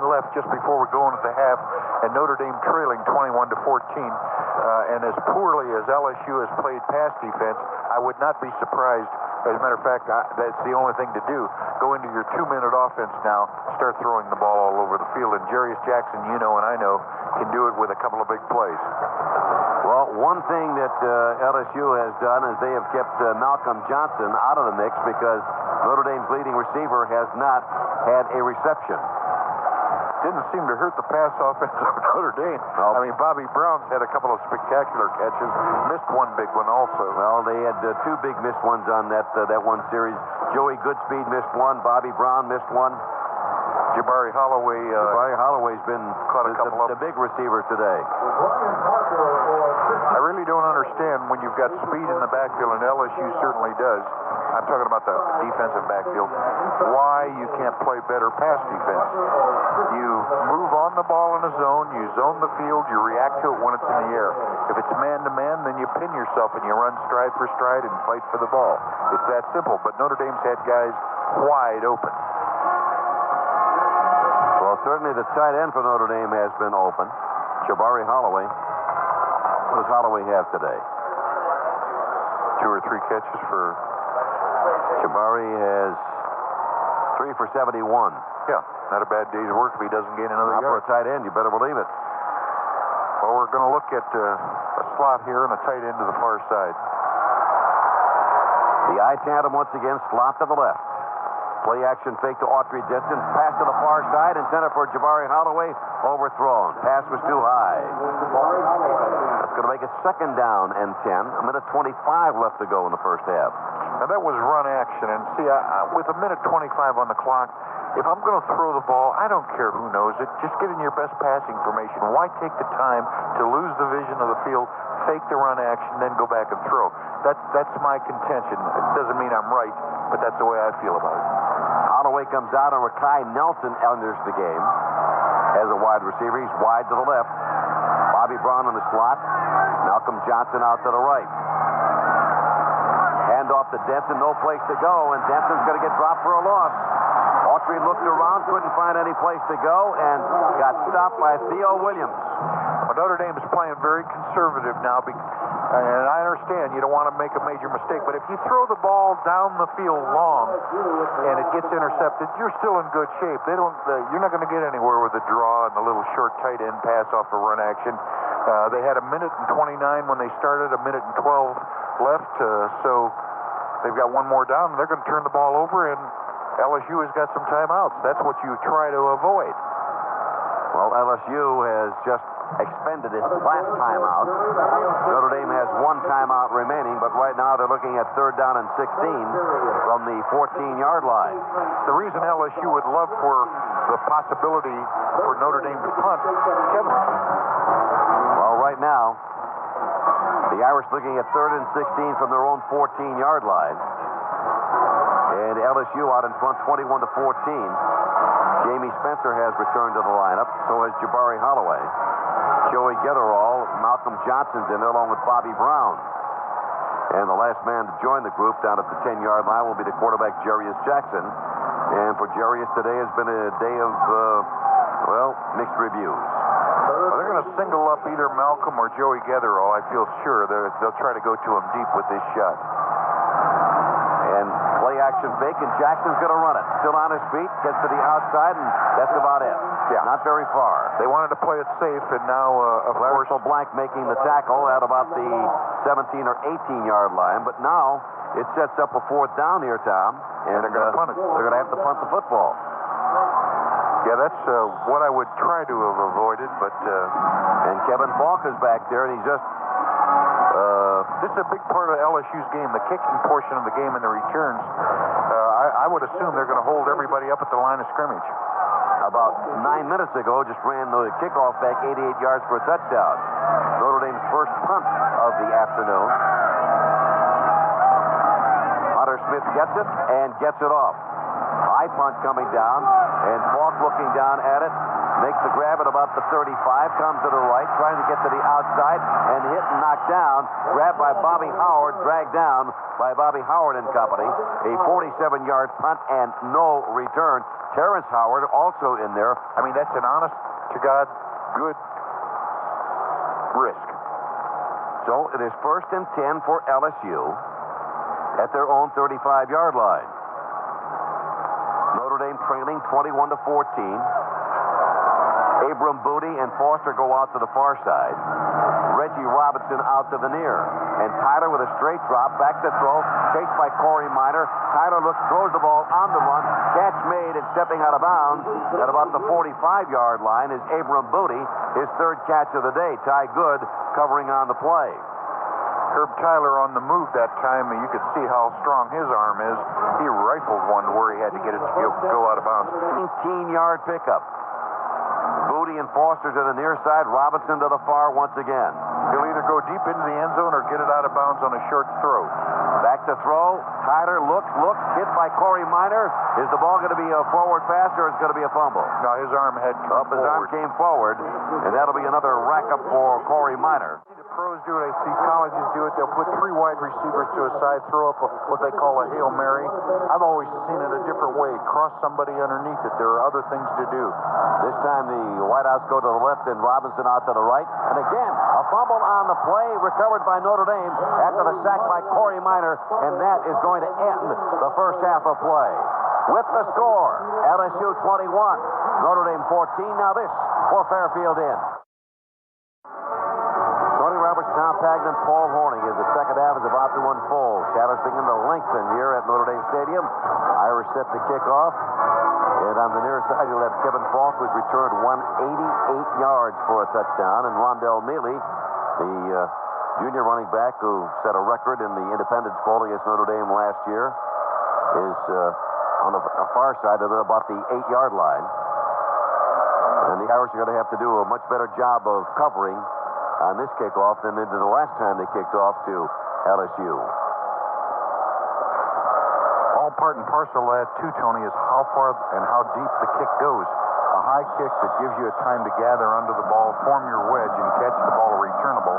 left just before we go into the half, and Notre Dame trailing 21-14, and as poorly as LSU has played pass defense, I would not be surprised. As a matter of fact, that's the only thing to do. Go into your 2-minute offense now, start throwing the ball all over the field. And Jarius Jackson, you know and I know, can do it with a couple of big plays. Well, one thing that LSU has done is they have kept Malcolm Johnson out of the mix because Notre Dame's leading receiver has not had a reception. Didn't seem to hurt the pass offense of Notre Dame. No. I mean, Bobby Brown's had a couple of spectacular catches, missed one big one also. Well, they had 2 big missed ones on that one series. Joey Goodspeed missed one. Bobby Brown missed one. Jabari Holloway. Jabari Holloway's been caught a couple the big receiver today. I really don't understand when you've got speed in the backfield, and LSU certainly does. I'm talking about the defensive backfield. Why you can't play better pass defense? You move on the ball in a zone, you zone the field, you react to it when it's in the air. If it's man-to-man, then you pin yourself and you run stride for stride and fight for the ball. It's that simple, but Notre Dame's had guys wide open. Well, certainly the tight end for Notre Dame has been open. Jabari Holloway. What does Holloway have today? 2 or 3 catches for... Jabari has 3 for 71. Yeah, not a bad day's work if he doesn't gain another Not for yard. a tight end, you better believe it. Well, we're going to look at a slot here and a tight end to the far side. The I tandem once again, slot to the left. Play action fake to Autry Denson. Pass to the far side. Intended for Jabari Holloway. Overthrown. Pass was too high. That's going to make it 2nd down and 10. A minute 25 left to go in the first half. Now, that was run action. And see, with a minute 25 on the clock, if I'm going to throw the ball, I don't care who knows it. Just get in your best passing formation. Why take the time to lose the vision of the field, fake the run action, then go back and throw? That's my contention. It doesn't mean I'm right, but that's the way I feel about it. Holloway comes out, and Rakai Nelson enters the game as a wide receiver. He's wide to the left. Bobby Brown in the slot. Malcolm Johnson out to the right. Hand off to Denson, no place to go, and Denson's going to get dropped for a loss. Autry looked around, couldn't find any place to go, and got stopped by Theo Williams. Well, Notre Dame is playing very conservative now, and I understand you don't want to make a major mistake, but if you throw the ball down the field long and it gets intercepted, you're still in good shape. You're not going to get anywhere with a draw and the little short tight end pass off a run action. They had a minute and 29 when they started, a minute and 12 left, so they've got one more down, and they're going to turn the ball over, and LSU has got some timeouts. That's what you try to avoid. Well, LSU has just expended its last timeout. Notre Dame has 1 timeout remaining, but right now they're looking at 3rd down and 16 from the 14-yard line. The reason LSU would love for the possibility for Notre Dame to punt, Kevin. Well, right now, the Irish looking at 3rd and 16 from their own 14-yard line. And LSU out in front 21-14. Jamie Spencer has returned to the lineup. So has Jabari Holloway. Joey Getterall, Malcolm Johnson's in there along with Bobby Brown. And the last man to join the group down at the 10-yard line will be the quarterback, Jarius Jackson. And for Jarius, today has been a day of, mixed reviews. Well, they're going to single up either Malcolm or Joey Getherall. I feel sure they'll try to go to him deep with this shot. And play action fake, and Jackson's going to run it. Still on his feet, gets to the outside, and that's about it. Yeah, not very far. They wanted to play it safe, and now, of course... Blank making the tackle at about the 17 or 18-yard line, but now it sets up a 4th down here, Tom. And they're going to punt it. They're going to have to punt the football. Yeah, that's what I would try to have avoided, but... And Kevin Falk is back there, and he's just... This is a big part of LSU's game, the kicking portion of the game and the returns. I would assume they're going to hold everybody up at the line of scrimmage. About 9 minutes ago, just ran the kickoff back 88 yards for a touchdown. Notre Dame's first punt of the afternoon. Hunter Smith gets it and gets it off. High punt coming down, and Falk looking down at it. Makes the grab at about the 35, comes to the right, trying to get to the outside, and hit and knocked down. Grabbed by Bobby Howard, dragged down by Bobby Howard and company. A 47-yard punt and no return. Terrence Howard also in there. I mean, that's an honest-to-God good risk. So it is 1st and 10 for LSU at their own 35-yard line. Notre Dame trailing 21-14. Abram Booty and Foster go out to the far side. Reggie Robinson out to the near. And Tyler with a straight drop, back to throw, chased by Corey Minor. Tyler looks, throws the ball on the run. Catch made and stepping out of bounds at about the 45-yard line is Abram Booty, his 3rd catch of the day. Ty Good covering on the play. Herb Tyler on the move that time, and you could see how strong his arm is. He rifled one where he had to get it to go out of bounds. 19-yard pickup. Booty and Foster to the near side. Robinson to the far once again. He'll either go deep into the end zone or get it out of bounds on a short throw. Back to throw. Tyler looks, hit by Corey Minor. Is the ball going to be a forward pass or is it going to be a fumble? No, his arm had come His arm came forward, and that'll be another rack-up for Corey Minor. The pros do it. I see colleges do it. They'll put 3 wide receivers to a side, throw up what they call a Hail Mary. I've always seen it a different way. Cross somebody underneath it. There are other things to do. This time the wideouts go to the left and Robinson out to the right. And again, a fumble on the play recovered by Notre Dame after the sack by Corey Minor, and that is going to end the first half of play. With the score, LSU 21, Notre Dame 14. Now this for Fairfield Inn. Tony Roberts, Tom Pagnon, Paul Horning as the second half is about to unfold. Shadows begin to lengthen here at Notre Dame Stadium. Irish set to kick off. And on the near side, you'll have Kevin Falk, who's returned 188 yards for a touchdown. And Rondell Mealy, the junior running back who set a record in the Independence Bowl against Notre Dame last year, is on the far side of about the 8-yard line. And the Irish are going to have to do a much better job of covering on this kickoff than they did the last time they kicked off to LSU. All part and parcel of that, too, Tony, is how far and how deep the kick goes. A high kick that gives you a time to gather under the ball, form your wedge, and catch the ball returnable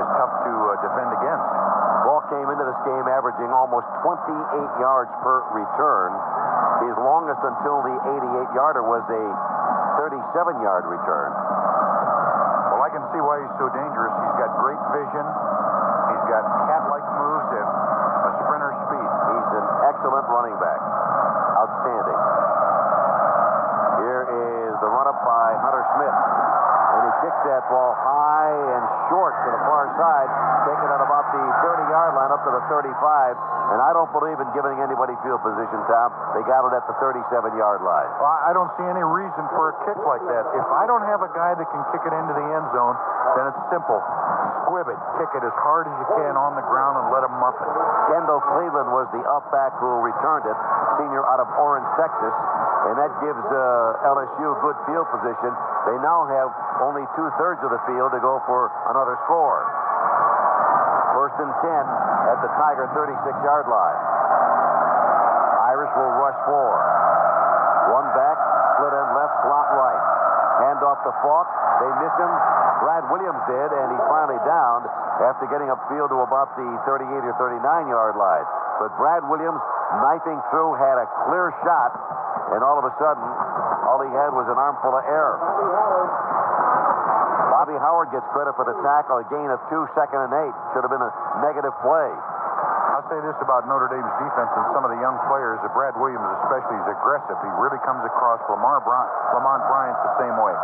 is tough to defend against. Ball came into this game averaging almost 28 yards per return. His longest until the 88-yarder was a 37-yard return. Well, I can see why he's so dangerous. He's got great vision. He's got cat-like moves and a sprinter speed. He's an excellent running back. Outstanding. Here is the run-up by Hunter Smith. And he kicks that ball high and short to the far side, taking it at about the 30-yard line up to the 35. And I don't believe in giving anybody field position, Tom. They got it at the 37-yard line. Well, I don't see any reason for a kick like that. If I don't have a guy that can kick it into the end zone, then it's simple. Squib it. Kick it as hard as you can on the ground and let him muff it. Kendall Cleveland was the up-back who returned it, senior out of Orange, Texas. And that gives LSU good field position. They now have only 2/3 of the field to go for another score. 1st and 10 at the Tiger 36-yard line. Irish will rush 4. One back, split end left, slot right. Hand off to Falk. They miss him. Brad Williams did, and he's finally downed after getting upfield to about the 38 or 39-yard line. But Brad Williams, knifing through, had a clear shot, and all of a sudden, all he had was an armful of air. Bobby Howard gets credit for the tackle, a gain of 2, 2nd and 8. Should have been a negative play. I'll say this about Notre Dame's defense and some of the young players. Brad Williams especially is aggressive. He really comes across. Lamont Bryant's the same way.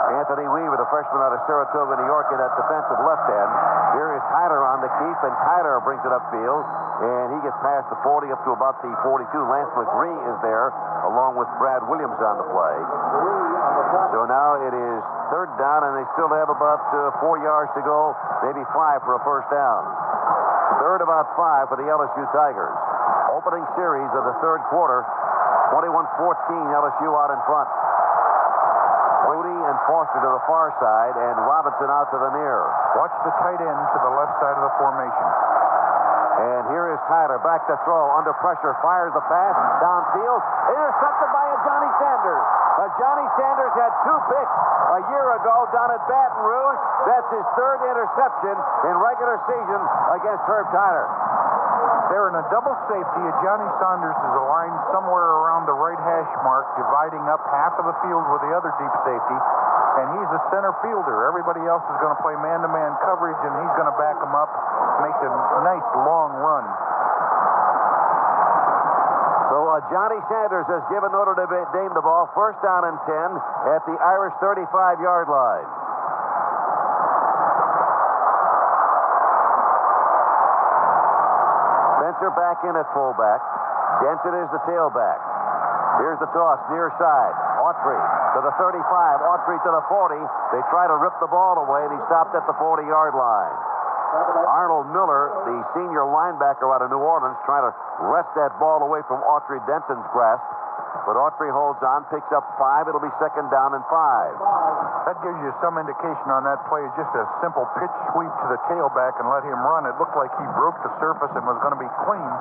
Anthony Weaver, the freshman out of Saratoga, New York, in that defensive left end. Here is Tyler on the keep, and Tyler brings it upfield, and he gets past the 40 up to about the 42. Lance McGree is there, along with Brad Williams on the play. So now it is 3rd down, and they still have about 4 yards to go, maybe 5 for a first down. 3rd, about 5 for the LSU Tigers. Opening series of the 3rd quarter, 21-14, LSU out in front. Moody and Foster to the far side, and Robinson out to the near. Watch the tight end to the left side of the formation. And here is Tyler, back to throw, under pressure, fires the pass, downfield, intercepted by a Johnny Sanders. Johnny Sanders had 2 picks a year ago down at Baton Rouge. That's his 3rd interception in regular season against Herb Tyler. They're in a double safety. Johnny Saunders is aligned somewhere around the right hash mark, dividing up half of the field with the other deep safety. And he's a center fielder. Everybody else is going to play man-to-man coverage, and he's going to back him up. Makes a nice long run. So Johnny Sanders has given Notre Dame the ball. 1st down and 10 at the Irish 35-yard line. Spencer back in at fullback. Denson is the tailback. Here's the toss, near side. Autry to the 35. Autry to the 40. They try to rip the ball away, and he stopped at the 40-yard line. Arnold Miller, the senior linebacker out of New Orleans, trying to wrest that ball away from Autry Denson's grasp. But Autry holds on, picks up 5. It'll be 2nd down and 5. That gives you some indication on that play. Just a simple pitch sweep to the tailback and let him run. It looked like he broke the surface and was going to be clean.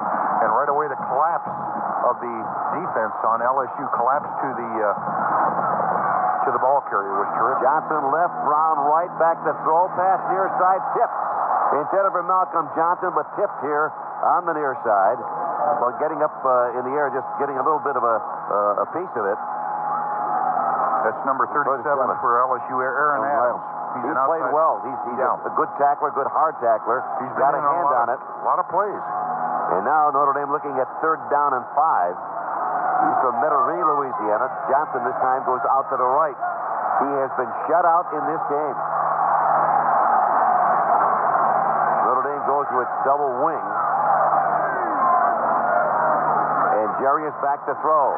And right away the collapse of the defense on LSU collapsed to the ball carrier was terrific. Johnson left, Brown right, back to throw, pass near side, tipped. Intended for Malcolm Johnson, but tipped here on the near side. Well, getting up in the air, just getting a little bit of a piece of it. That's number 37 for LSU, Aaron Adams. He's played well. He's a good tackler, good hard tackler. He's got a hand on it. A lot of plays. And now Notre Dame looking at 3rd down and 5. He's from Metairie, Louisiana. Johnson this time goes out to the right. He has been shut out in this game. Notre Dame goes to its double wing. And Jerry is back to throw.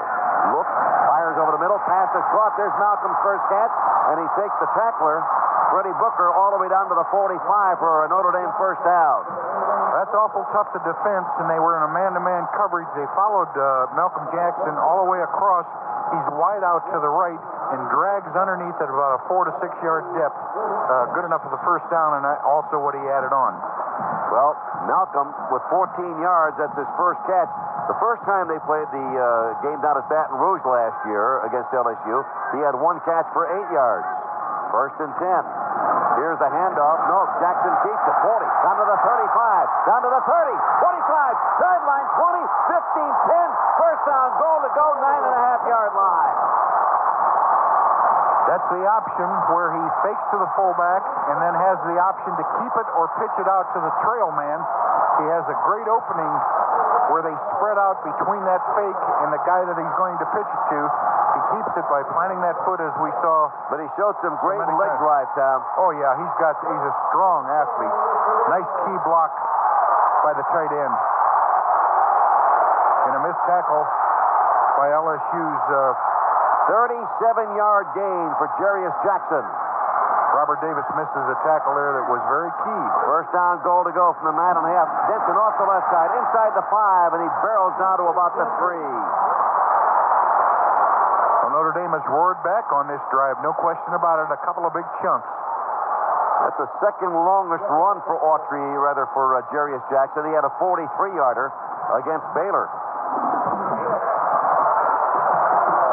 Looks, fires over the middle, pass is caught. There's Malcolm's first catch, and he takes the tackler, Freddie Booker, all the way down to the 45 for a Notre Dame first down. That's awful tough to defense, and they were in a man-to-man coverage. They followed Malcolm Jackson all the way across. He's wide out to the right and drags underneath at about a 4 to 6 yard depth. Good enough for the first down, and also what he added on. Well, Malcolm with 14 yards, that's his first catch. The first time they played the game down at Baton Rouge last year against LSU, he had 1 catch for 8 yards. 1st and 10. Here's the handoff. No, Jackson keeps it. 40. Down to the 35. Down to the 30. 25. Sideline 20. 15. 10. First down. Goal to go. 9.5-yard line. That's the option where he fakes to the fullback and then has the option to keep it or pitch it out to the trail man. He has a great opening where they spread out between that fake and the guy that he's going to pitch it to. He keeps it by planting that foot as we saw. But he showed some great leg drive, Tom. Oh, yeah, he's a strong athlete. Nice key block by the tight end. And a missed tackle by LSU's 37-yard gain for Jarius Jackson. Robert Davis misses a tackle there that was very key. First down, goal to go from the 9.5. Denson off the left side, inside the 5, and he barrels down to about the 3. Well, Notre Dame has roared back on this drive, no question about it. A couple of big chunks. That's the second longest run for Jarius Jackson. He had a 43-yarder against Baylor.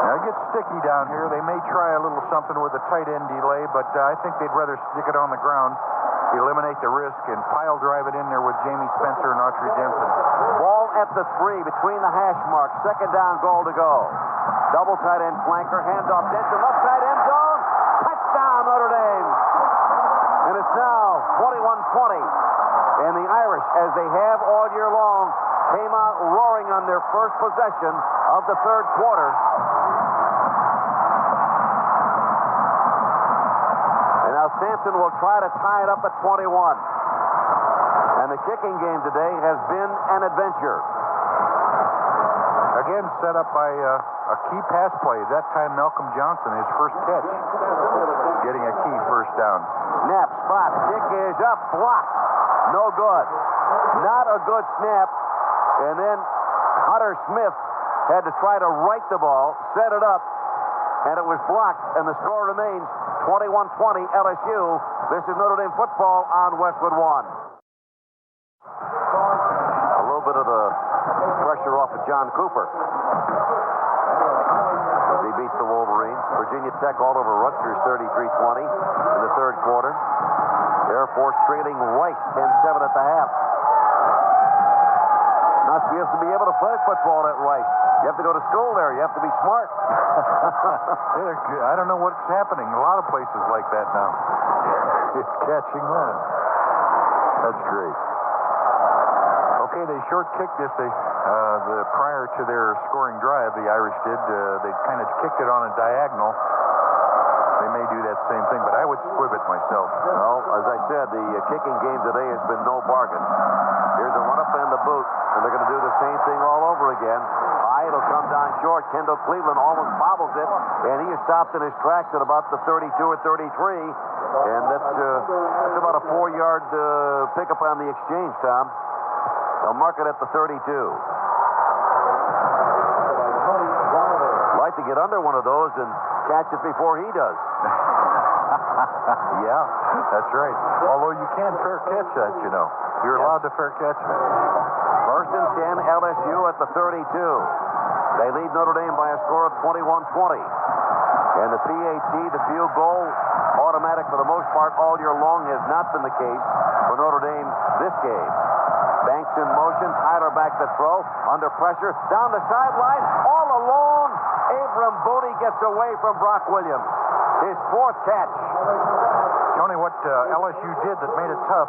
Now, it gets sticky down here. They may try a little something with a tight end delay, but I think they'd rather stick it on the ground, eliminate the risk, and pile drive it in there with Jamie Spencer and Autry Denson. Ball at the 3 between the hash marks. 2nd down, goal to go. Double tight end flanker, handoff Denson, left side end zone. Touchdown, Notre Dame. And it's now 21-20. And the Irish, as they have all year long, came out roaring on their first possession of the 3rd quarter. And now Sampson will try to tie it up at 21. And the kicking game today has been an adventure. Again, set up by a key pass play. That time, Malcolm Johnson, his first catch, getting a key first down. Snap, spot, kick is up, blocked. No good. Not a good snap. And then Hunter Smith had to try to right the ball, set it up, and it was blocked. And the score remains 21-20 LSU. This is Notre Dame football on Westwood One. A little bit of the pressure off of John Cooper as he beats the Wolverines. Virginia Tech all over Rutgers 33-20 in the 3rd quarter. Air Force trailing Rice 10-7 at the half. Not supposed to be able to play football at Rice. You have to go to school there. You have to be smart. I don't know what's happening. A lot of places like that now. It's catching on. That's great. Okay, they short kicked this prior to their scoring drive. The Irish did. They kind of kicked it on a diagonal. They may do that same thing, but I would squib it myself. Well, as I said, the kicking game today has been no bargain. Here's a run up in the boot, and they're going to do the same thing all over again. High right. It'll come down short. Kendall Cleveland almost bobbles it, and he is stopped in his tracks at about the 32 or 33. And that's about a 4-yard pickup on the exchange, Tom. They'll mark it at the 32. Like to get under one of those and catch it before he does. Yeah, that's right. Although you can fair catch that, you know. You're allowed to fair catch it. First and 10, LSU at the 32. They lead Notre Dame by a score of 21-20. And the PAT, the field goal, automatic for the most part all year long, has not been the case for Notre Dame this game. Banks in motion, Tyler back to throw, under pressure, down the sideline, all alone. Abram Booty gets away from Brock Williams. His 4th catch. Tony, what LSU did that made it tough,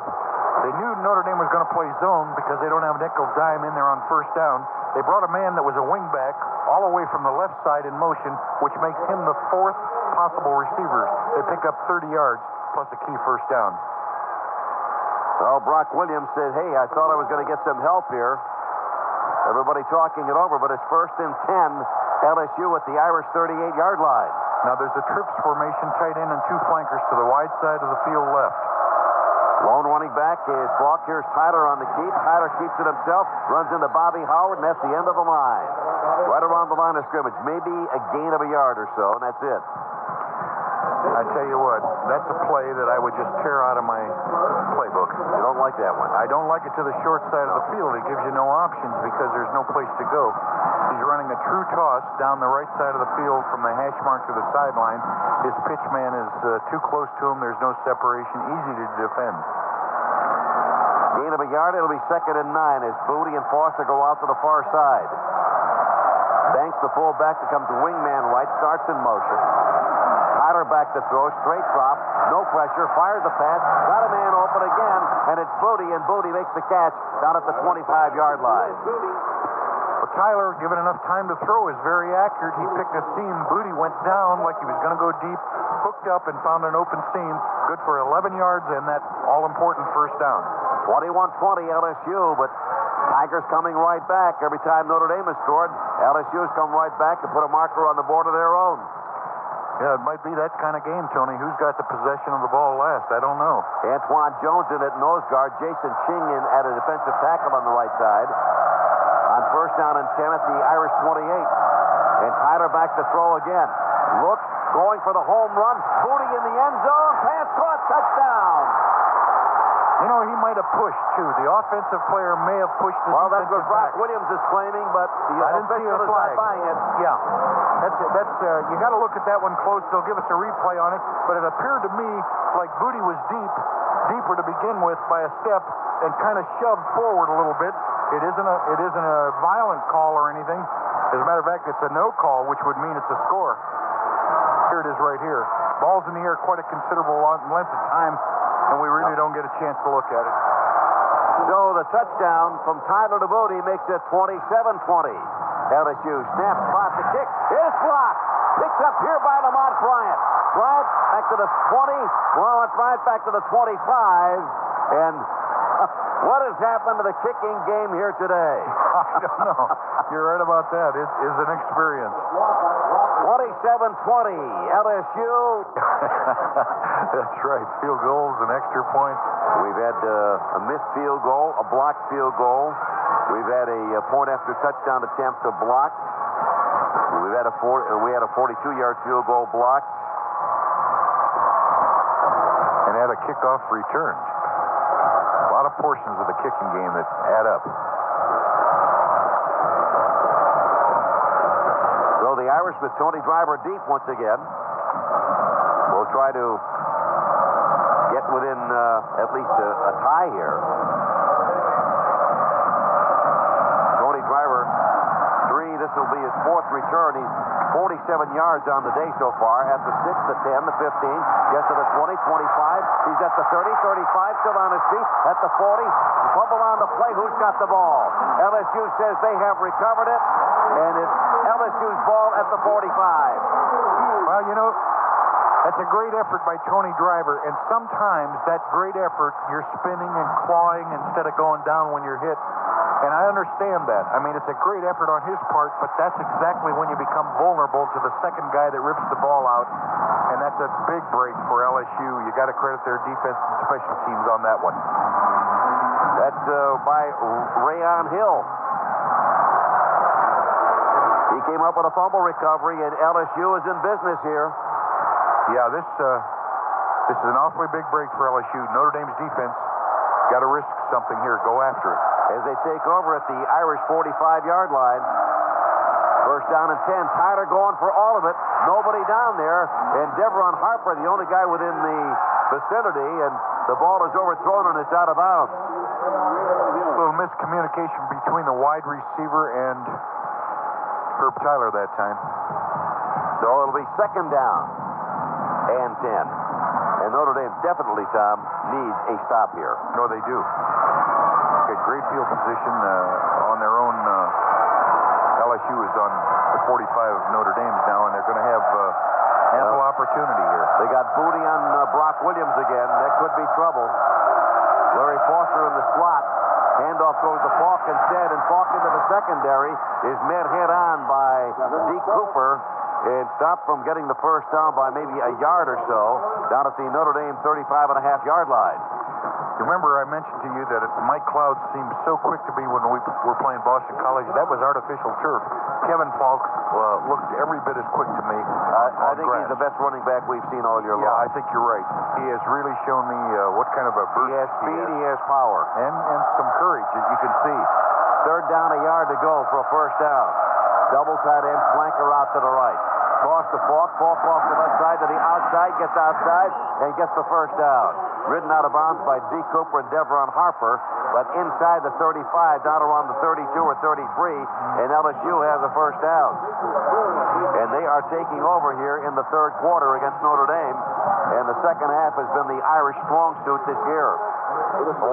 they knew Notre Dame was going to play zone because they don't have nickel dime in there on first down. They brought a man that was a wingback all the way from the left side in motion, which makes him the 4th possible receiver. They pick up 30 yards plus a key first down. Well, Brock Williams said, hey, I thought I was going to get some help here. Everybody talking it over, but it's first and 10, LSU at the Irish 38-yard line. Now there's a trips formation, tight end and 2 flankers to the wide side of the field left. Lone running back is Falk. Here's Tyler on the keep. Tyler keeps it himself, runs into Bobby Howard, and that's the end of the line. Right around the line of scrimmage. Maybe a gain of a yard or so, and that's it. I tell you what, that's a play that I would just tear out of my playbook. You don't like that one? I don't like it to the short side of the field. It gives you no options because there's no place to go. He's running a true toss down the right side of the field from the hash mark to the sideline. His pitch man is too close to him. There's no separation. Easy to defend. Gain of a yard. It'll be second and 9 as Booty and Foster go out to the far side. Banks, the fullback, becomes wingman right, starts in motion. Tyler back to throw, straight drop, no pressure, fires the pass, got a man open again, and it's Booty, and Booty makes the catch down at the 25-yard line. Well, Tyler, given enough time to throw, is very accurate. He picked a seam. Booty went down like he was going to go deep, hooked up, and found an open seam. Good for 11 yards and that all-important first down. 21-20 LSU, but Tigers coming right back. Every time Notre Dame has scored, LSU's come right back and put a marker on the board of their own. Yeah, it might be that kind of game, Tony. Who's got the possession of the ball last? I don't know. Antoine Jones in at nose guard. Jason Ching in at a defensive tackle on the right side. On first down and 10 at the Irish 28. And Tyler back to throw again. Looks, going for the home run. Booty in the end zone. Pass caught. Touchdown. You know, he might have pushed, too. The offensive player may have pushed the Well, that's what defensive Brock back. Williams is claiming, but the I didn't see a official is flag. not buying it. Yeah. That's you got to look at that one close. They'll give us a replay on it. But it appeared to me like Booty was deeper to begin with by a step and kind of shoved forward a little bit. It isn't a violent call or anything. As a matter of fact, it's a no call, which would mean it's a score. Here it is right here. Ball's in the air quite a considerable length of time, and we really don't get a chance to look at it. So the touchdown from Tyler to Booty makes it 27-20. LSU snap, spot the kick. It is blocked. Picked up here by Lamont Bryant. Bryant back to the 20. Lamont Bryant back to the 25. And what has happened to the kicking game here today? I don't know. You're right about that. It is an experience. 27-20. LSU. That's right. Field goals and extra points. We've had a missed field goal, a blocked field goal. We've had a point after touchdown attempt blocked. We had a 42-yard field goal blocked. And had a kickoff returned. A lot of portions of the kicking game that add up. So the Irish with Tony Driver deep once again. We'll try to get within at least a tie here. Tony Driver, 3. This will be his 4th return. He's 47 yards on the day so far. At the 6, the 10, the 15. Gets to the 20, 25. He's at the 30, 35. Still on his feet. At the 40. Fumble on the play. Who's got the ball? LSU says they have recovered it. And it's LSU's ball at the 45. Well, you know, that's a great effort by Tony Driver. And sometimes that great effort, you're spinning and clawing instead of going down when you're hit. And I understand that. I mean, it's a great effort on his part, but that's exactly when you become vulnerable to the second guy that rips the ball out, and that's a big break for LSU. You got to credit their defense and special teams on that one. That's by Rayon Hill. He came up with a fumble recovery, and LSU is in business here. Yeah, this is an awfully big break for LSU. Notre Dame's defense got to risk something here. Go after it. As they take over at the Irish 45-yard line. First down and 10. Tyler going for all of it. Nobody down there. And Devron Harper, the only guy within the vicinity, and the ball is overthrown and it's out of bounds. A little miscommunication between the wide receiver and Herb Tyler that time. So it'll be second down and 10. And Notre Dame definitely, Tom, needs a stop here. No, they do. Get great field position on their own. LSU is on the 45 of Notre Dame's now, and they're going to have ample opportunity here. They got booty on Brock Williams again. That could be trouble. Larry Foster in the slot. Handoff goes to Falk instead, and Falk into the secondary is met head on by D. Cooper and stopped from getting the first down by maybe a yard or so down at the Notre Dame 35.5-yard line. Remember, I mentioned to you that Mike Cloud seemed so quick to be when we were playing Boston College. That was artificial turf. Kevin Falk looked every bit as quick to me. I think he's the best running back we've seen all year long. Yeah, I think you're right. He has really shown me what kind of a burst he has speed, he has power. And some courage, as you can see. Third down, a yard to go for a first down. Double tight end, flanker out to the right. Toss to Falk. Falk off the left side to the outside, gets outside, and gets the first down. Ridden out of bounds by D. Cooper and Devron Harper, but inside the 35, down around the 32 or 33, and LSU has a first down. And they are taking over here in the third quarter against Notre Dame, and the second half has been the Irish strong suit this year.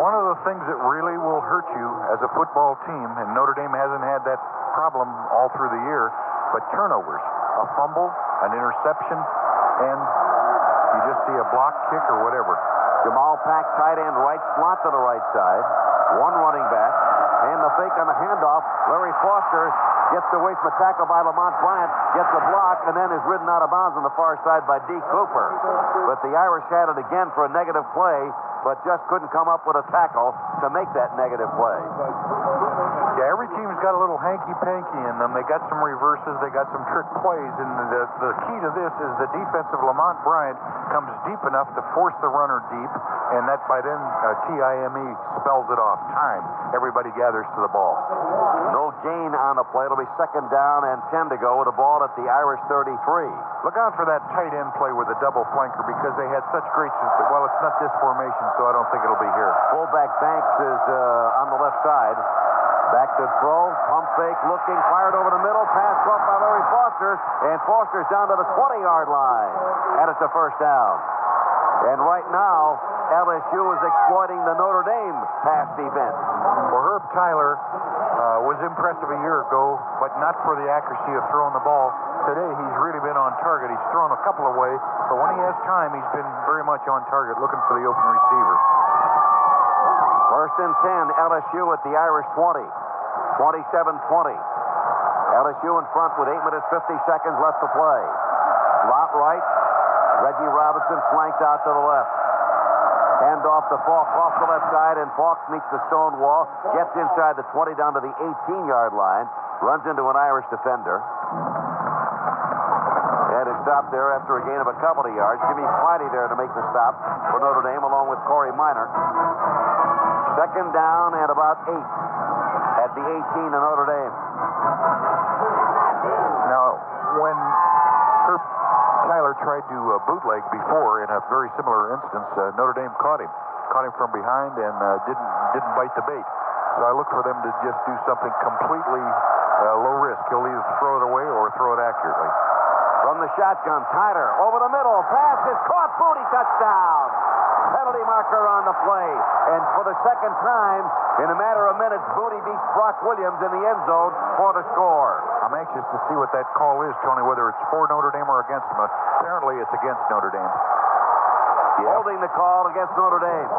One of the things that really will hurt you as a football team, and Notre Dame hasn't had that problem all through the year, but turnovers. A fumble, an interception, and you just see a block kick or whatever. Jamal Pack, tight end, right slot to the right side. One running back. And the fake on the handoff. Larry Foster gets away from a tackle by Lamont Bryant, gets a block, and then is ridden out of bounds on the far side by D. Cooper. But the Irish had it again for a negative play, but just couldn't come up with a tackle to make that negative play. Yeah, every team's got a little hanky-panky in them. They got some reverses, they got some trick plays, and the key to this is the defense of Lamont Bryant comes deep enough to force the runner deep, and that by then TIME spells it off. Time. Everybody gathers to the ball. No gain on the play. It'll be second down and 10 to go with the ball at the Irish 33. Look out for that tight end play with a double flanker because they had such great success. Well, it's not this formation, so I don't think it'll be here. Fullback Banks is on the left side. Back to throw, pump fake, looking, fired over the middle, pass caught by Larry Foster, and Foster's down to the 20-yard line, and it's a first down. And right now, LSU is exploiting the Notre Dame pass defense. Well, Herb Tyler was impressive a year ago, but not for the accuracy of throwing the ball. Today, he's really been on target. He's thrown a couple away, but when he has time, he's been very much on target, looking for the open receiver. First and 10, LSU at the Irish 20. 27-20. LSU in front with 8 minutes, 50 seconds left to play. Slot right. Reggie Robinson flanked out to the left. Hand off to Falk off the left side, and Falk meets the stone wall, gets inside the 20 down to the 18-yard line, runs into an Irish defender. And is stopped there after a gain of a couple of yards. Jimmy Friday there to make the stop for Notre Dame, along with Corey Minor. Second down and about 8 at the 18 of Notre Dame. Now, when Herb Tyler tried to bootleg before in a very similar instance, Notre Dame caught him from behind and didn't bite the bait. So I look for them to just do something completely low risk. He'll either throw it away or throw it accurately. From the shotgun, Tyler over the middle, pass is caught, booty, touchdown. Penalty marker on the play, and for the second time in a matter of minutes, Booty beats Brock Williams in the end zone for the score. I'm anxious to see what that call is, Tony, whether it's for Notre Dame or against them. Apparently, it's against Notre Dame. Holding the call against Notre Dame.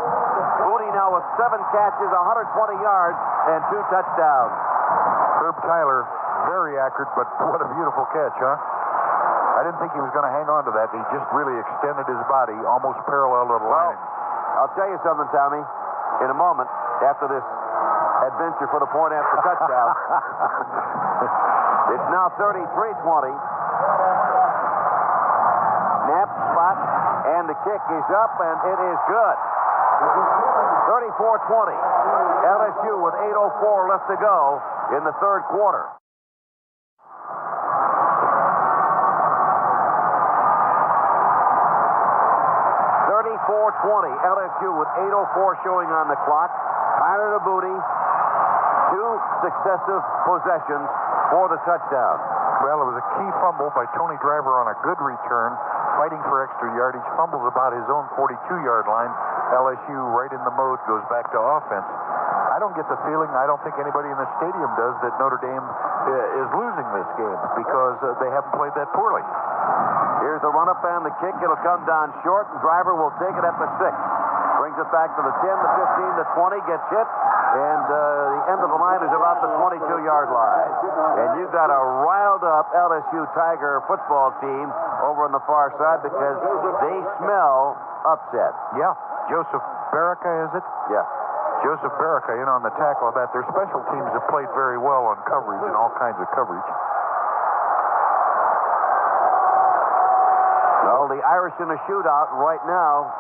Booty now with 7 catches, 120 yards, and 2 touchdowns. Herb Tyler, very accurate, but what a beautiful catch, huh? I didn't think he was going to hang on to that. He just really extended his body almost parallel to the line. I'll tell you something, Tommy. In a moment, after this adventure for the point after touchdown, it's now 33-20. Snap, spot, and the kick is up, and it is good. 34-20. LSU with 8:04 left to go in the third quarter. LSU with 8:04 showing on the clock. Tyler Booty, 2 successive possessions for the touchdown. Well, it was a key fumble by Tony Driver on a good return, fighting for extra yardage, fumbles about his own 42-yard line. LSU right in the mode, goes back to offense. I don't get the feeling, I don't think anybody in the stadium does, that Notre Dame is losing this game because they haven't played that poorly. Here's the run-up and the kick. It'll come down short, and Driver will take it at the 6. Brings it back to the 10, the 15, the 20, gets hit, and the end of the line is about the 22-yard line. And you've got a riled-up LSU Tiger football team over on the far side because they smell upset. Yeah, Joseph Baraka, is it? Yeah. Joseph Baraka in on the tackle of that. Their special teams have played very well on coverage and all kinds of coverage. Well, the Irish in a shootout right now.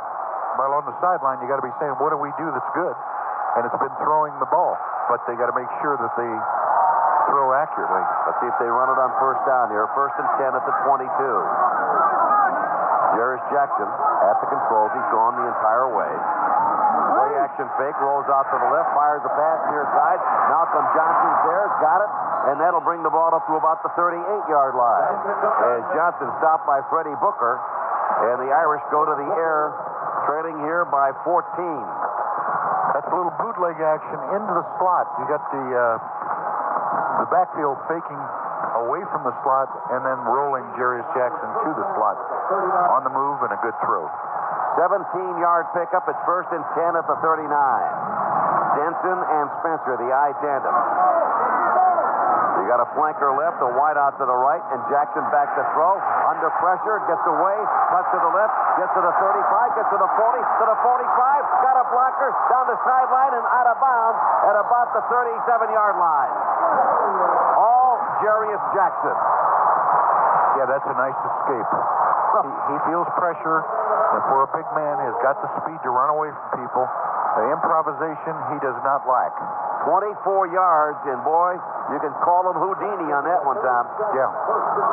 Well, on the sideline, you got to be saying, what do we do that's good? And it's been throwing the ball, but they got to make sure that they throw accurately. Let's see if they run it on first down here. 1st and 10 at the 22. Jarius Jackson at the controls. He's gone the entire way. Play action fake, rolls out to the left, fires the pass near side. Malcolm Johnson's there, got it, and that'll bring the ball up to about the 38-yard line. As Johnson stopped by Freddie Booker, and the Irish go to the air, trailing here by 14. That's a little bootleg action into the slot. You got the backfield faking away from the slot and then rolling Jarius Jackson to the slot. On the move and a good throw. 17-yard pickup. It's 1st and 10 at the 39. Denson and Spencer, the I tandem. You got a flanker left, a wide out to the right, and Jackson back to throw. Under pressure, gets away, cuts to the left, gets to the 35, gets to the 40, to the 45, got a blocker, down the sideline and out of bounds at about the 37-yard line. All Jarius Jackson. Yeah, that's a nice escape. He feels pressure, and for a big man, has got the speed to run away from people. The improvisation he does not lack. 24 yards, and boy, you can call him Houdini on that one, Tom. Yeah.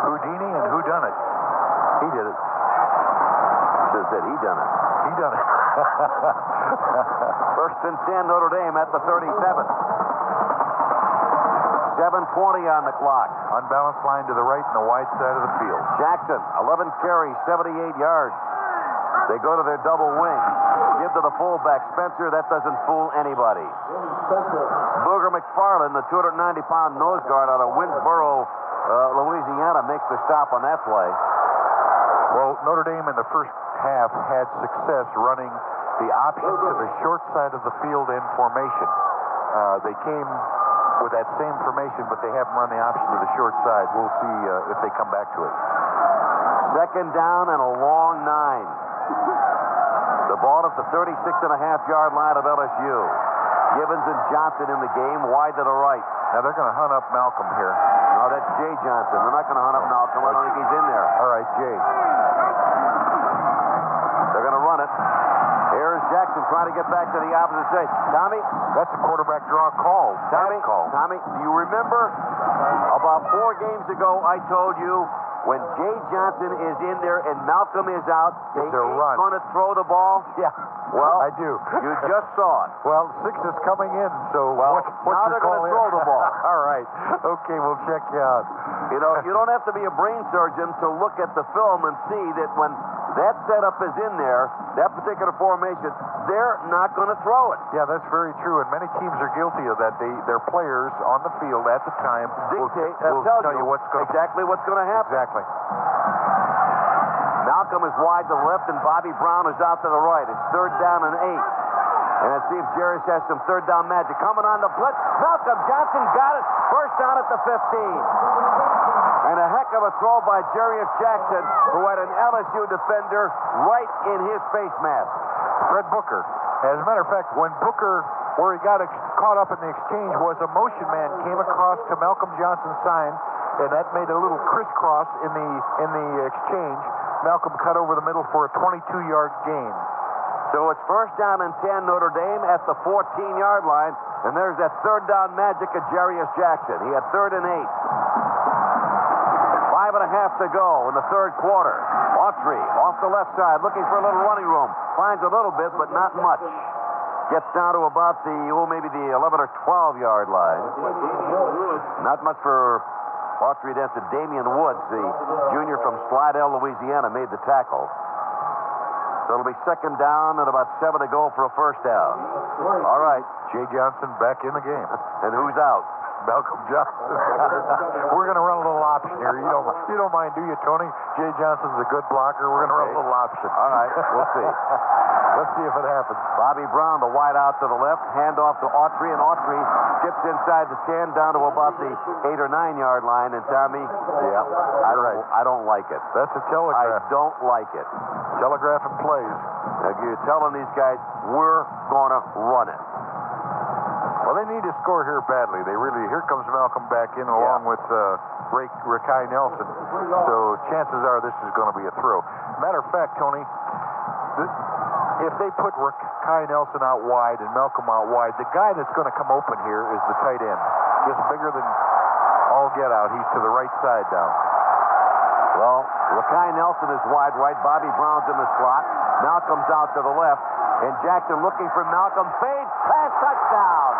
Houdini and who done it? He did it. Just said he done it. He done it. 1st and 10, Notre Dame at the 37. 7:20 on the clock. Unbalanced line to the right and the wide side of the field. Jackson, 11 carries, 78 yards. They go to their double wing. Give to the fullback, Spencer. That doesn't fool anybody. Booger McFarland, the 290-pound nose guard out of Winsboro, Louisiana, makes the stop on that play. Well, Notre Dame in the first half had success running the option to the short side of the field in formation. They came with that same formation, but they haven't run the option to the short side. We'll see if they come back to it. 2nd down and a long 9. The ball at the 36.5-yard line of LSU. Gibbons and Johnson in the game, wide to the right. Now they're going to hunt up Malcolm here. No, that's Jay Johnson. They're not going to hunt up Malcolm. I don't think he's in there. All right, Jay. They're going to run it. Here's Jackson trying to get back to the opposite side. Tommy? That's a quarterback draw call. Tommy, do you remember about 4 games ago I told you when Jay Johnson is in there and Malcolm is out, they ain't going to throw the ball? Yeah. Well, I do. You just saw it. Well, 6 is coming in, so well, what's now your they're going to throw the ball. All right. Okay, we'll check you out. You know, you don't have to be a brain surgeon to look at the film and see that when that setup is in there, that particular formation, they're not going to throw it. Yeah, that's very true, and many teams are guilty of that. Their players on the field at the time will tell you what's going exactly what's going to happen. Exactly. Malcolm is wide to the left, and Bobby Brown is out to the right. It's 3rd down and 8. And let's see if Jarius has some third down magic. Coming on the blitz. Malcolm Johnson got it. First down at the 15. And a heck of a throw by Jarius Jackson, who had an LSU defender right in his face mask. Fred Booker. As a matter of fact, when Booker, where he got caught up in the exchange, was a motion man came across to Malcolm Johnson's sign, and that made a little crisscross in the exchange. Malcolm cut over the middle for a 22-yard gain. So it's first down and 10, Notre Dame at the 14-yard line, and there's that third down magic of Jarius Jackson. He had 3rd and 8. 5.5 to go in the third quarter. Autry off the left side, looking for a little running room. Finds a little bit, but not much. Gets down to about maybe the 11 or 12-yard line. Not much for Autry. That's Damian Woods, the junior from Slidell, Louisiana, made the tackle. So it'll be second down and about 7 to go for a first down. All right. Jay Johnson back in the game. And who's out? Malcolm Johnson. We're going to run a little option here. You don't mind, do you, Tony? Jay Johnson's a good blocker. We're going to run a little option. All right. We'll see. Let's see if it happens. Bobby Brown, the wide out to the left. Hand off to Autry, and Autry skips inside the 10 down to about the 8 or 9-yard line. And Tommy, I don't like it. That's a telegraph. I don't like it. Telegraphing plays. You're telling these guys, we're going to run it. Well, they need to score here badly. Here comes Malcolm back in along with Rakai Nelson. So chances are this is going to be a throw. Matter of fact, Tony, if they put Rakai Nelson out wide and Malcolm out wide, the guy that's going to come open here is the tight end. Just bigger than all get out. He's to the right side down. Well, Rakai Nelson is wide right. Bobby Brown's in the slot. Malcolm's out to the left. And Jackson looking for Malcolm. Fades. Pass touchdown.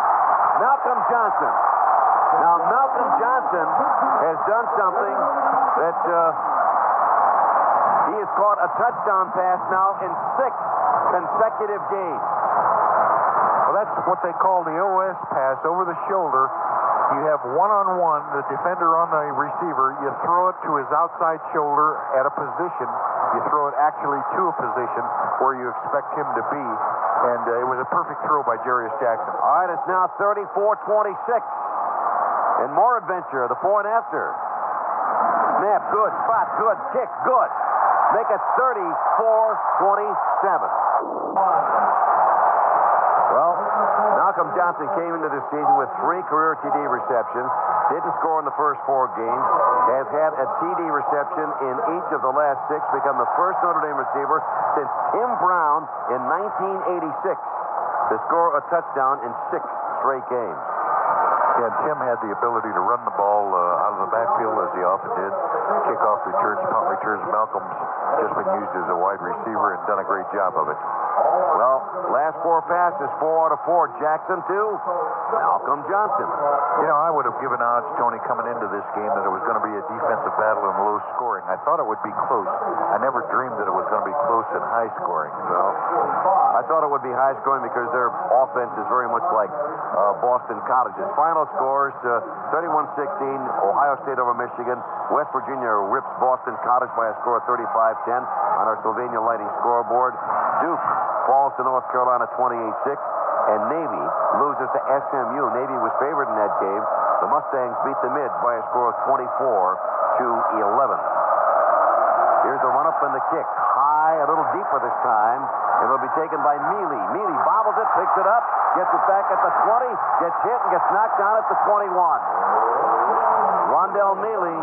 Malcolm Johnson. Now, Malcolm Johnson has done something that he has caught a touchdown pass now in 6 consecutive games. Well, that's what they call the OS pass, over the shoulder. You have one-on-one, the defender on the receiver. You throw it to his outside shoulder at a position. You throw it actually to a position where you expect him to be. And it was a perfect throw by Jarius Jackson. All right, it's now 34-26. And more adventure, the point after. Snap, good. Spot, good. Kick, good. Make it 34-27. Well, Malcolm Johnson came into this season with 3 career TD receptions. Didn't score in the first 4 games. Has had a TD reception in each of the last 6. Become the first Notre Dame receiver since Tim Brown in 1986 to score a touchdown in 6 straight games. Yeah, Tim had the ability to run the ball out of the backfield, as he often did. Kickoff returns, punt returns. Malcolm's just been used as a wide receiver and done a great job of it. Well, last 4 passes, 4 out of 4. Jackson to Malcolm Johnson. You know, I would have given odds, Tony, coming into this game that it was going to be a defensive battle and low scoring. I thought it would be close. I never dreamed that it was going to be close and high scoring. Well, I thought it would be high scoring because their offense is very much like Boston College's. Final scores, 31-16, Ohio State over Michigan. West Virginia rips Boston College by a score of 35-10 on our Sylvania Lighting scoreboard. Duke falls to North Carolina 28-6, and Navy loses to SMU. Navy was favored in that game. The Mustangs beat the Mids by a score of 24-11. Here's the run-up and the kick. High, a little deeper this time. It'll be taken by Mealy. Mealy bobbles it, picks it up, gets it back at the 20, gets hit and gets knocked down at the 21. Rondell Mealy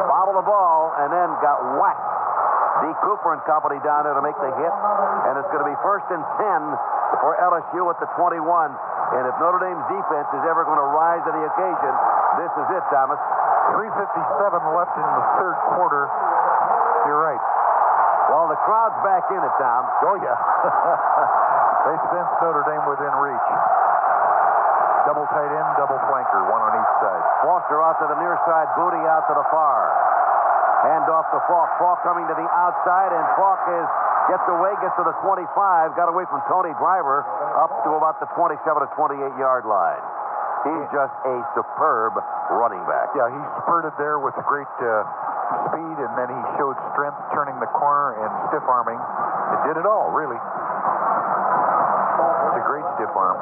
bobbled the ball and then got whacked. D. Cooper and company down there to make the hit, and it's going to be 1st and 10 for LSU at the 21. And if Notre Dame's defense is ever going to rise to the occasion, this is it, Thomas. 3:57 left in the third quarter. You're right. Well, the crowd's back in it, Tom. Oh, yeah. They sense Notre Dame within reach. Double tight end, double flanker, one on each side. Foster out to the near side, Booty out to the far. Hand off to Falk. Falk coming to the outside, and Falk gets away, gets to the 25, got away from Tony Driver, up to about the 27 to 28-yard line. He's just a superb running back. Yeah, he spurted there with great speed, and then he showed strength turning the corner and stiff-arming. It did it all, really. a great stiff arm.